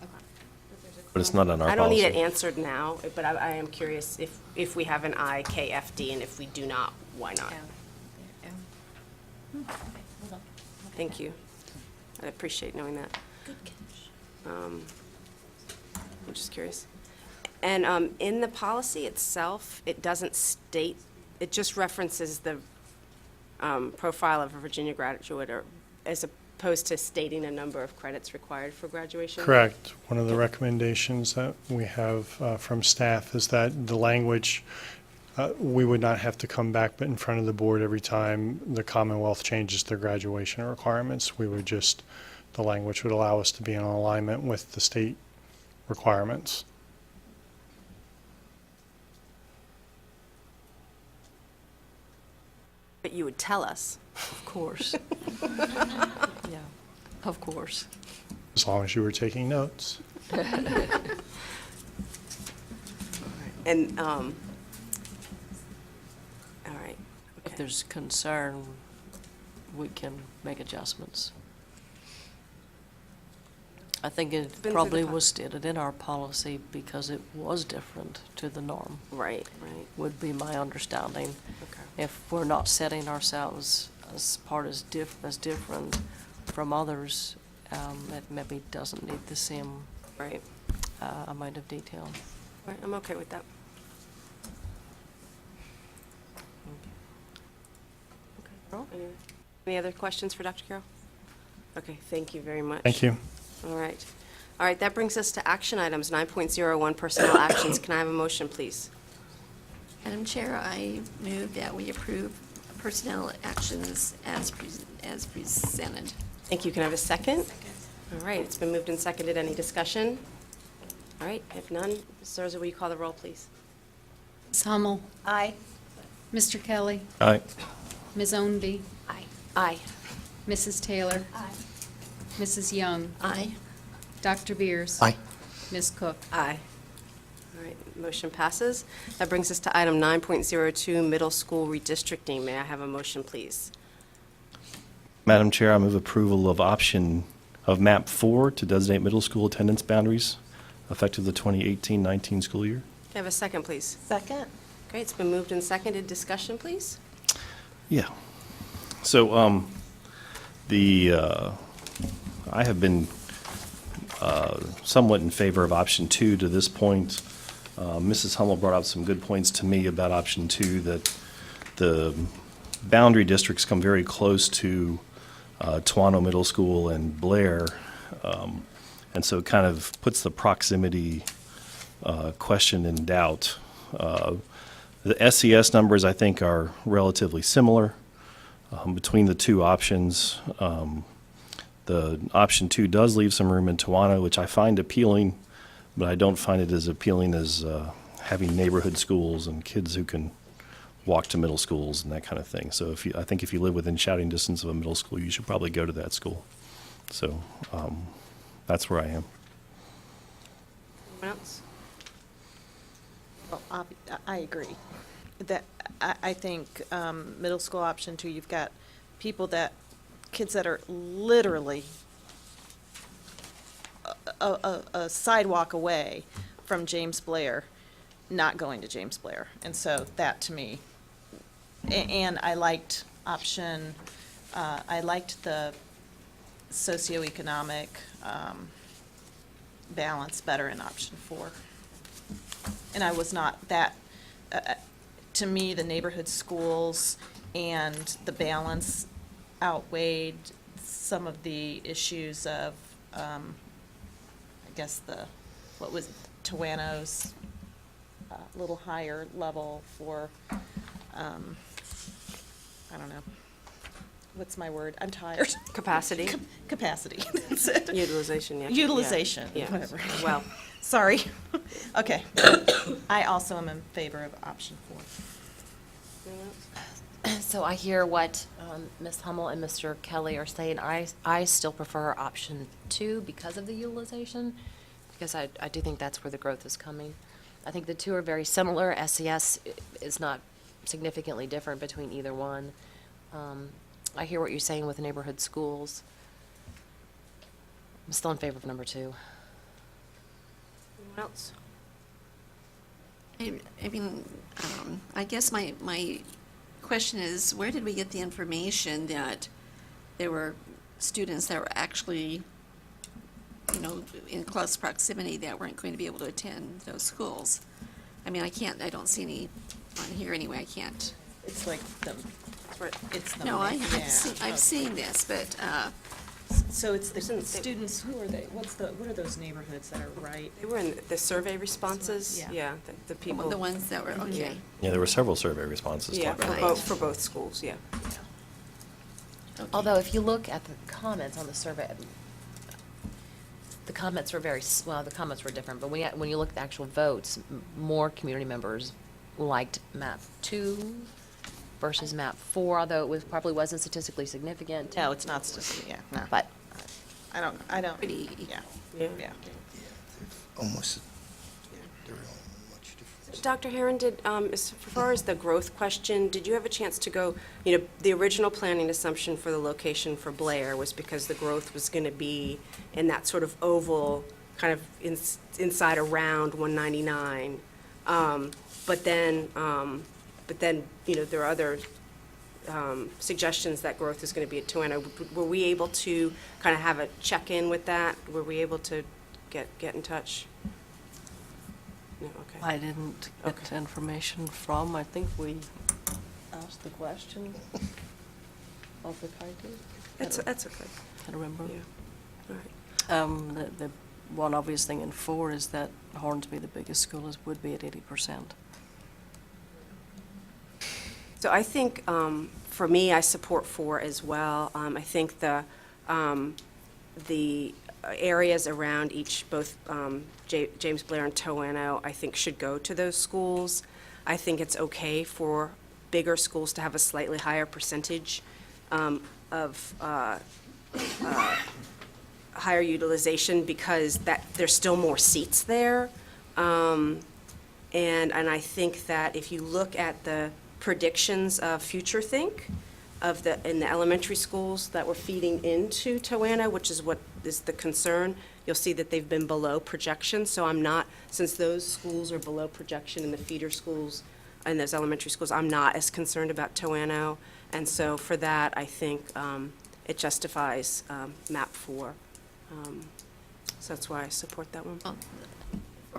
But it's not on our policy. I don't need it answered now, but I am curious if we have an IKFD, and if we do not, why not? Thank you. I appreciate knowing that. Good catch. I'm just curious. And in the policy itself, it doesn't state, it just references the profile of a Virginia graduate, or as opposed to stating a number of credits required for graduation? Correct. One of the recommendations that we have from staff is that the language, we would not have to come back but in front of the board every time the Commonwealth changes their graduation requirements. We would just, the language would allow us to be in alignment with the state requirements. But you would tell us. Of course. Yeah, of course. As long as you were taking notes. And, all right. If there's concern, we can make adjustments. I think it through the probably po- was stated in our policy because it was different to the norm, Right. would be my understanding. Okay. If we're not setting ourselves as different from others, it maybe doesn't need the same Right. amount of detail. Right, I'm okay with that. Okay. Any other questions for Dr. Carroll? Okay, thank you very much. Thank you. All right. All right, that brings us to action items, 9.01 personnel actions. Can I have a motion, please? Madam Chair, I move that we approve personnel actions as presented. Thank you. Can I have a second? All right, it's been moved and seconded. Any discussion? All right, if none, Ms. Zarza, will you call the roll, please? Ms. Hummel. Aye. Mr. Kelly. Aye. Ms. Ownby. Aye. Aye. Mrs. Taylor. Aye. Mrs. Young. Aye. Dr. Beers. Aye. Ms. Cook. Aye. All right, motion passes. That brings us to item 9.02, middle school redistricting. May I have a motion, please? Madam Chair, I move approval of option of map 4 to designate middle school attendance boundaries effective the 2018-19 school year. Can I have a second, please? Second? Okay, it's been moved and seconded. Discussion, please? Yeah. So, I have been somewhat in favor of option 2 to this point. Mrs. Hummel brought up some good points to me about option 2, that the boundary districts come very close to Toano Middle School and Blair, and so it kind of puts the proximity question in doubt. The SES numbers, I think, are relatively similar between the two options. The option 2 does leave some room in Toano, which I find appealing, but I don't find it as appealing as having neighborhood schools and kids who can walk to middle schools and that kind of thing. So I think if you live within shouting distance of a middle school, you should probably go to that school. So that's where I am. Anyone else? Well, I agree. I think middle school option 2, you've got kids that are literally a sidewalk away from James Blair, not going to James Blair. And so that to me, and I liked I liked the socioeconomic balance better in option 4. And I was not that, to me, the neighborhood schools and the balance outweighed some of the issues of, I guess what was Tawano's little higher level for, I don't know, what's my word? I'm tired. Capacity? Capacity, that's it. Utilization, yeah. Utilization, Yeah. whatever. Well, Sorry. Okay. I also am in favor of option 4. So I hear what Ms. Hummel and Mr. Kelly are saying. I still prefer option 2 because of the utilization, because I do think that's where the growth is coming. I think the two are very similar. SES is not significantly different between either one. I hear what you're saying with neighborhood schools. I'm still in favor of number 2. anyone else? I mean, I guess my question is, where did we get the information that there were students that were actually, in close proximity that weren't going to be able to attend those schools? I mean, I don't see any on here anyway, I can't. It's like it's the. No, yeah, I've seen this, but, So it's the Isn't it- students, who are they? What are those neighborhoods that are right? They were in the survey responses, Yeah. yeah, the people. the ones that were, okay. Yeah, there were several survey responses. Yeah, talking for about both, for both schools, yeah. Okay. Although if you look at the comments on the survey, the comments were the comments were different, but when you look at the actual votes, more community members liked map 2 versus map 4, although it probably wasn't statistically significant. No, it's not, yeah, no. But I don't, Pretty, yeah, Yeah. yeah. Almost, there aren't much difference. Dr. Herron, as far as the growth question, did you have a chance to go, the original planning assumption for the location for Blair was because the growth was going to be in that sort of oval, kind of inside around 199. But then, there are other suggestions that growth is going to be at 200. Were we able to kind of have a check-in with that? Were we able to get in touch? No, okay. I didn't get information from, I think we asked the question of the county. That's okay. I don't remember. Yeah. All right. The one obvious thing in 4 is that Hornsby, the biggest school, would be at 80%. So I think, for me, I support 4 as well. I think the areas around both James Blair and Towano, I think should go to those schools. I think it's okay for bigger schools to have a slightly higher percentage of higher utilization because there's still more seats there. And I think that if you look at the predictions of Future Think in the elementary schools that were feeding into Towano, which is what is the concern, you'll see that they've been below projection. So since those schools are below projection in the feeder schools and those elementary schools, I'm not as concerned about Towano. And so for that, I think it justifies map 4. So that's why I support that one.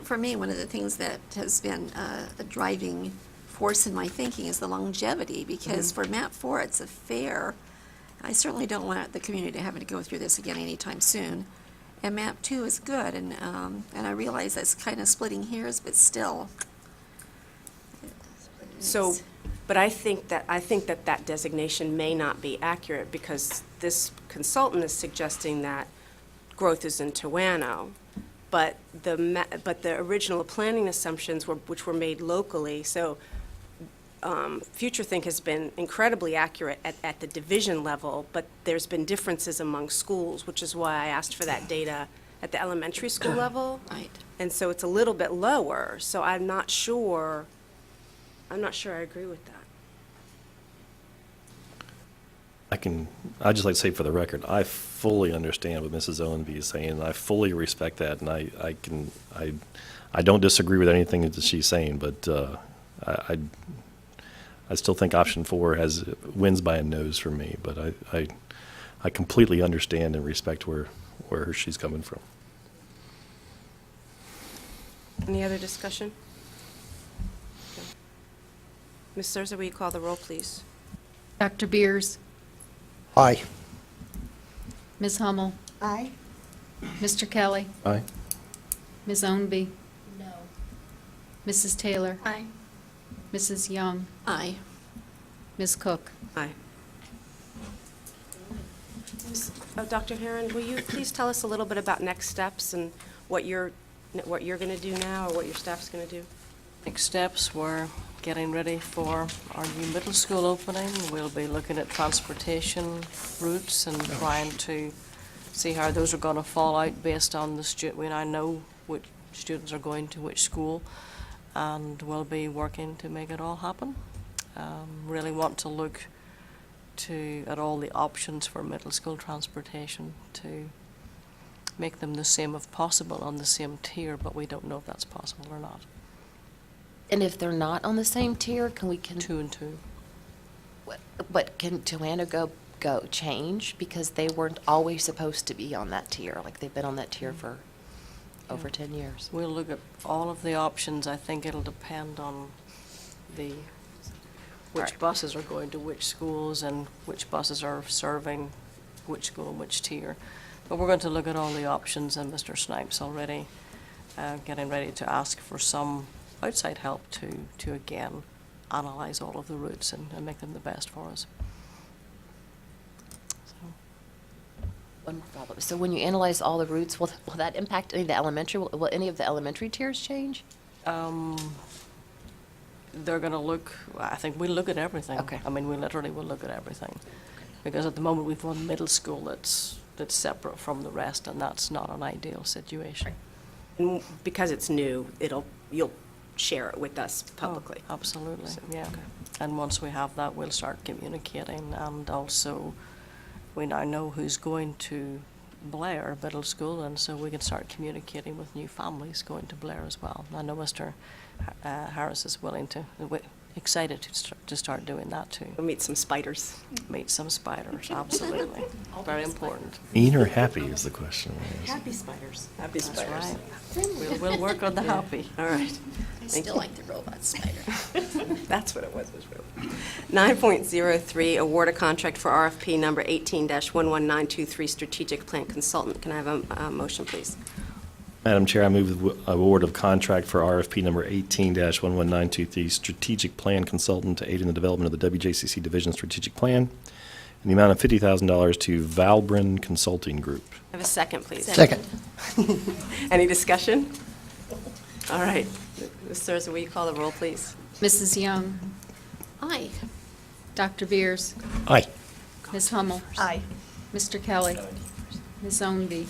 For me, one of the things that has been a driving force in my thinking is the longevity, because for map 4, it's a fair. I certainly don't want the community to have to go through this again anytime soon. And map 2 is good, and I realize that's kind of splitting hairs, but still. So, but I think that designation may not be accurate because this consultant is suggesting that growth is in Towano, but the original planning assumptions which were made locally, so FutureThink has been incredibly accurate at the division level, but there's been differences among schools, which is why I asked for that data at the elementary school level. Right. And so it's a little bit lower, so I'm not sure I agree with that. I'd just like to say for the record, I fully understand what Mrs. Owenby is saying, and I fully respect that, and I don't disagree with anything that she's saying, but I still think option 4 wins by a nose for me, but I completely understand and respect where she's coming from. Any other discussion? Okay. Ms. Surza, will you call the roll, please? Dr. Beers? Aye. Ms. Hummel? Aye. Mr. Kelly? Aye. Ms. Ownby? No. Mrs. Taylor? Aye. Mrs. Young? Aye. Ms. Cook? Aye. Dr. Herron, will you please tell us a little bit about next steps and what you're going to do now, or what your staff's going to do? Next steps, we're getting ready for our new middle school opening. We'll be looking at transportation routes and trying to see how those are going to fall out based on the student. We now know which students are going to which school, and we'll be working to make it all happen. Really want to look at all the options for middle school transportation to make them the same if possible on the same tier, but we don't know if that's possible or not. And if they're not on the same tier, can we? 2 and 2. But can Joanna go change? Because they weren't always supposed to be on that tier, like they've been on that tier for over 10 years. We'll look at all of the options. I think it'll depend on which Right. buses are going to which schools and which buses are serving which school and which tier. But we're going to look at all the options, and Mr. Snipes already getting ready to ask for some outside help to again analyze all of the routes and make them the best for us. So, One more follow-up. So when you analyze all the routes, will that impact any of the elementary? Will any of the elementary tiers change? they're going to look, I think we'll look at everything. Okay. I mean, we literally will look at everything. Because at the moment, we've one middle school that's separate from the rest, and that's not an ideal situation. And because it's new, you'll share it with us publicly. Oh, absolutely, So, yeah. okay. And once we have that, we'll start communicating, and also, we now know who's going to Blair Middle School, and so we can start communicating with new families going to Blair as well. I know Mr. Harris is excited to start doing that too. We'll meet some spiders. Meet some spiders, absolutely. Very important. Mean or happy is the question. Happy spiders. Happy That's spiders. right. We'll work on the happy. All right. I still like the robot spider. That's what it was. 9.03, award a contract for RFP number 18-11923, strategic plant consultant. Can I have a motion, please? Madam Chair, I move the award of contract for RFP number 18-11923, strategic plan consultant to aid in the development of the WJCC Division Strategic Plan, in the amount of $50,000 to Valbrun Consulting Group. Have a second, please. Second. Any discussion? All right. Ms. Surza, will you call the roll, please? Mrs. Young? Aye. Dr. Beers? Aye. Ms. Hummel? Aye. Mr. Kelly? Ms. Ownby?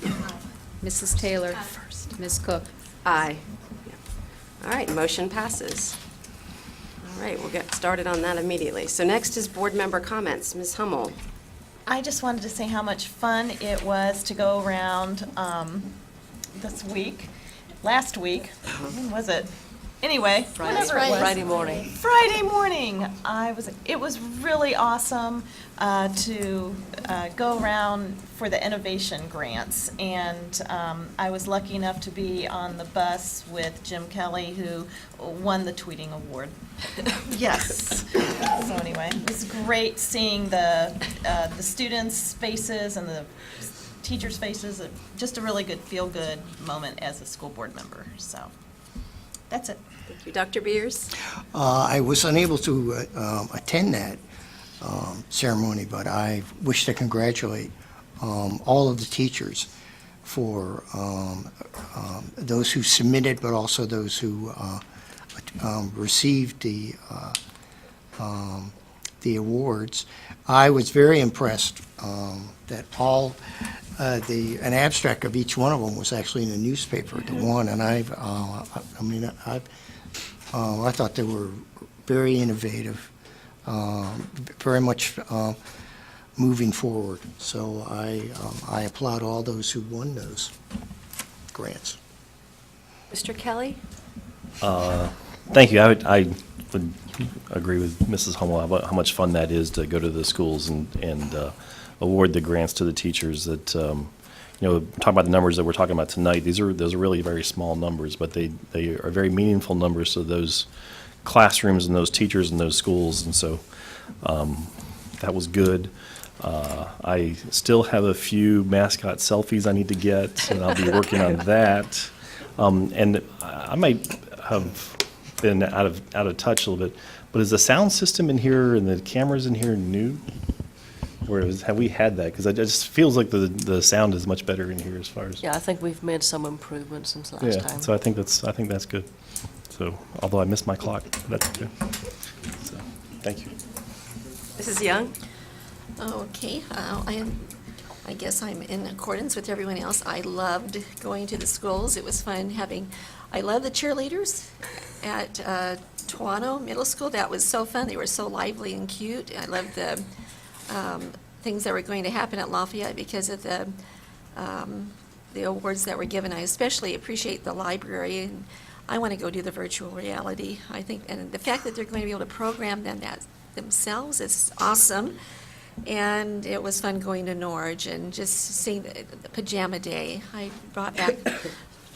Mrs. Taylor? Ms. Cook? Aye. All right, motion passes. All right, we'll get started on that immediately. So next is board member comments. Ms. Hummel. I just wanted to say how much fun it was to go around last week. When was it? Anyway, whenever it was. Friday morning. Friday morning. It was really awesome to go around for the innovation grants, and I was lucky enough to be on the bus with Jim Kelly, who won the tweeting award. Yes. So anyway, it was great seeing the students' faces and the teachers' faces. Just a really good feel-good moment as a school board member. So that's it. Thank you. Dr. Beers? I was unable to attend that ceremony, but I wish to congratulate all of the teachers for those who submitted, but also those who received the the awards. I was very impressed that an abstract of each one of them was actually in the newspaper, the one, and I thought they were very innovative, very much moving forward. So I applaud all those who won those grants. Mr. Kelly? Thank you. I would agree with Mrs. Hummel about how much fun that is to go to the schools and award the grants to the teachers that, talking about the numbers that we're talking about tonight, those are really very small numbers, but they are very meaningful numbers to those classrooms and those teachers and those schools, and so that was good. I still have a few mascot selfies I need to get, and I'll be working on that. And I might have been out of touch a little bit, but is the sound system in here and the cameras in here new? Or have we had that? Because it just feels like the sound is much better in here as far as. Yeah, I think we've made some improvements since last time. So I think that's good. So although I missed my clock, that's good. So thank you. Mrs. Young? Okay, I guess I'm in accordance with everyone else. I loved going to the schools. It was fun I love the cheerleaders at Toano Middle School. That was so fun. They were so lively and cute. I loved the things that were going to happen at Lafayette because of the awards that were given. I especially appreciate the library, and I want to go do the virtual reality. I think, and the fact that they're going to be able to program them themselves is awesome. And it was fun going to Norge and just seeing the pajama day. I brought back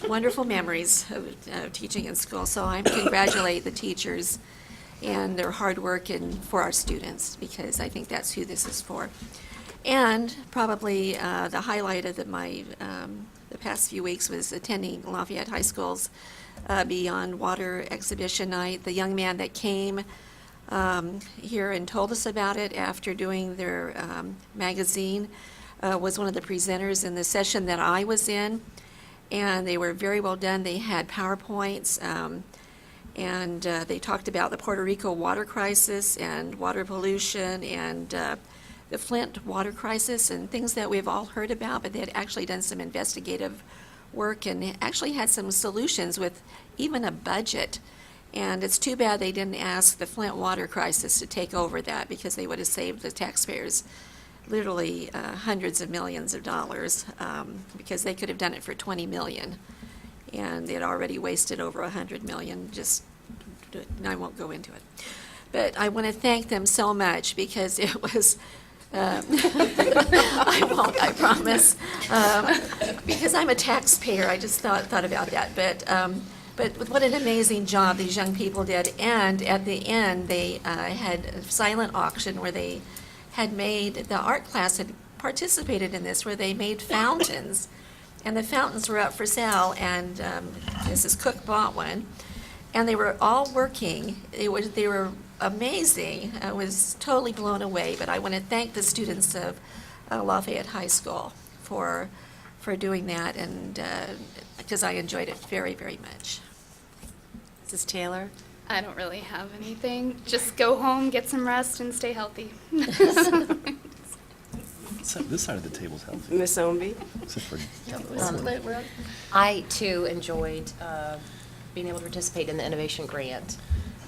wonderful memories of teaching in school. So I congratulate the teachers and their hard work and for our students, because I think that's who this is for. And probably the highlight of the past few weeks was attending Lafayette High School's Beyond Water exhibition night. The young man that came here and told us about it after doing their magazine was one of the presenters in the session that I was in, and they were very well done. They had PowerPoints, and they talked about the Puerto Rico water crisis and water pollution and the Flint water crisis and things that we've all heard about, but they had actually done some investigative work and actually had some solutions with even a budget. And it's too bad they didn't ask the Flint water crisis to take over that, because they would have saved the taxpayers literally hundreds of millions of dollars, because they could have done it for $20 million. And they had already wasted over $100 million. And I won't go into it. But I want to thank them so much, because it was, I won't, I promise. Because I'm a taxpayer, I just thought about that. But what an amazing job these young people did. And at the end, they had a silent auction where they had made, the art class had participated in this, where they made fountains. And the fountains were up for sale, and Mrs. Cook bought one. And they were all working. They were amazing. I was totally blown away. But I want to thank the students of Lafayette High School for doing that, and because I enjoyed it very, very much. Mrs. Taylor? I don't really have anything. Just go home, get some rest, and stay healthy. This side of the table's healthy. Ms. Ownby? Except for I, too, enjoyed being able to participate in the innovation grant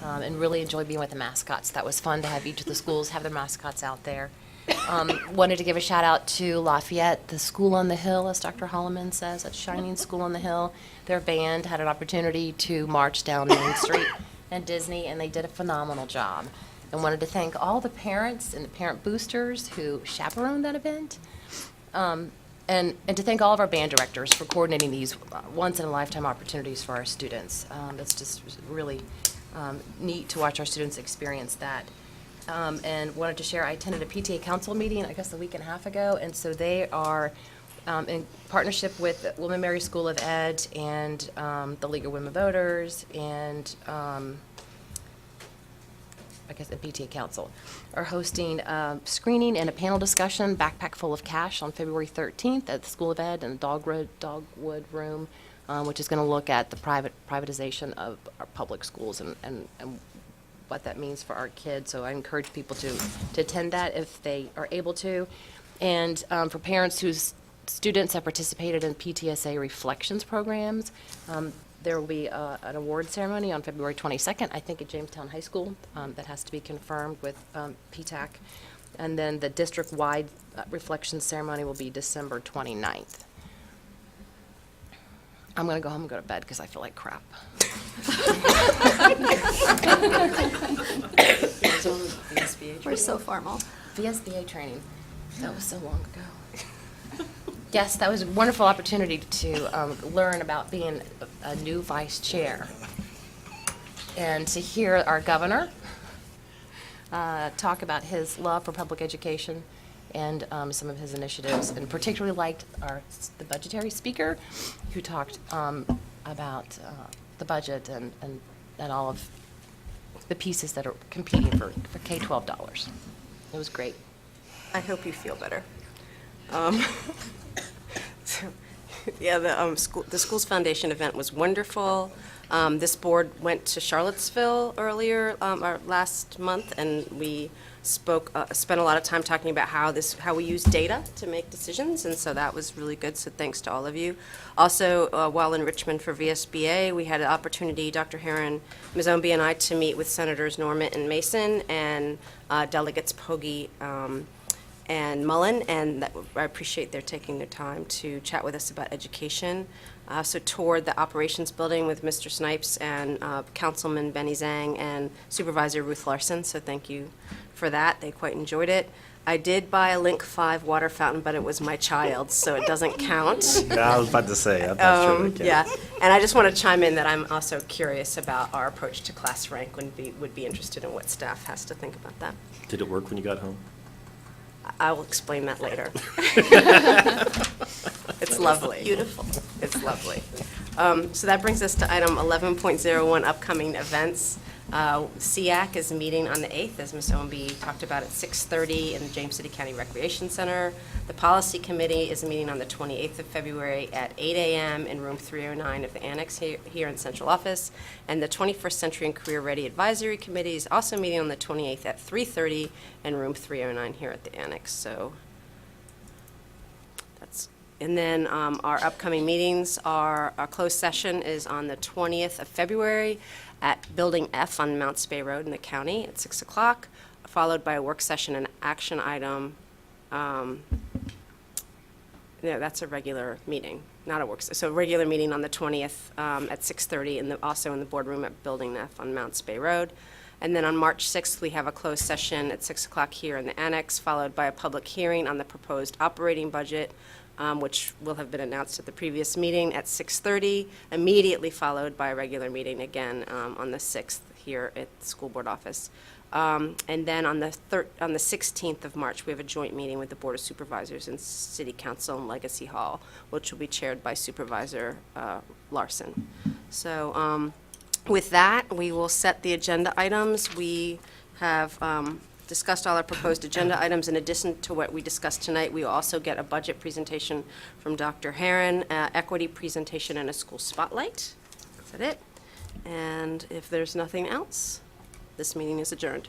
and really enjoyed being with the mascots. That was fun to have each of the schools have their mascots out there. Wanted to give a shout out to Lafayette, the School on the Hill, as Dr. Holloman says, that shining school on the hill. Their band had an opportunity to march down Main Street and Disney, and they did a phenomenal job. And wanted to thank all the parents and the parent boosters who chaperoned that event. And to thank all of our band directors for coordinating these once-in-a-lifetime opportunities for our students. It's just really neat to watch our students experience that. And wanted to share, I attended a PTA council meeting, I guess a week and a half ago, and so they are in partnership with William & Mary School of Ed and the League of Women Voters and I guess the PTA Council, are hosting a screening and a panel discussion, Backpack Full of Cash, on February 13th at the School of Ed in the Dogwood Room, which is going to look at the privatization of our public schools and what that means for our kids. So I encourage people to attend that if they are able to. And for parents whose students have participated in PTSA reflections programs, there will be an award ceremony on February 22nd, I think at Jamestown High School, that has to be confirmed with PTAC. And then the district-wide reflection ceremony will be December 29th. I'm going to go home and go to bed because I feel like crap. We're so formal. VSBA training. That was so long ago. Yes, that was a wonderful opportunity to learn about being a new vice chair and to hear our governor talk about his love for public education and some of his initiatives, and particularly liked the budgetary speaker who talked about the budget and all of the pieces that are competing for K-12 dollars. It was great. I hope you feel better. Yeah, the Schools Foundation event was wonderful. This board went to Charlottesville earlier, last month, and we spent a lot of time talking about how we use data to make decisions, and so that was really good, so thanks to all of you. Also, while in Richmond for VSBA, we had an opportunity, Dr. Herron, Ms. Ombie, and I, to meet with Senators Norman and Mason and Delegates Pogge and Mullen, and I appreciate their taking their time to chat with us about education. So toured the operations building with Mr. Snipes and Councilman Benny Zhang and Supervisor Ruth Larson, so thank you for that. They quite enjoyed it. I did buy a Link 5 water fountain, but it was my child's, so it doesn't count. Yeah, I was about to say, I'm not sure that counts. Yeah, and I just want to chime in that I'm also curious about our approach to class rank, would be interested in what staff has to think about that. Did it work when you got home? I will explain that later. It's lovely. Beautiful. It's lovely. So that brings us to item 11.01, upcoming events. SEAC is meeting on the 8th, as Ms. Ombie talked about, at 6:30 in the James City County Recreation Center. The Policy Committee is meeting on the 28th of February at 8 a.m. in room 309 of the Annex here in Central Office. And the 21st Century and Career Ready Advisory Committee is also meeting on the 28th at 3:30 in room 309 here at the Annex. So that's, and then our upcoming meetings are, our closed session is on the 20th of February at Building F on Mounts Bay Road in the county at 6 o'clock, followed by a work session and action item. No, that's a regular meeting, not a work session. So a regular meeting on the 20th at 6:30, and also in the boardroom at Building F on Mounts Bay Road. And then on March 6th, we have a closed session at 6 o'clock here in the Annex, followed by a public hearing on the proposed operating budget, which will have been announced at the previous meeting at 6:30, immediately followed by a regular meeting again on the 6th here at the school board office. And then on the 16th of March, we have a joint meeting with the Board of Supervisors and City Council in Legacy Hall, which will be chaired by Supervisor Larson. So with that, we will set the agenda items. We have discussed all our proposed agenda items. In addition to what we discussed tonight, we will also get a budget presentation from Dr. Herron, equity presentation, and a school spotlight. Is that it? And if there's nothing else, this meeting is adjourned.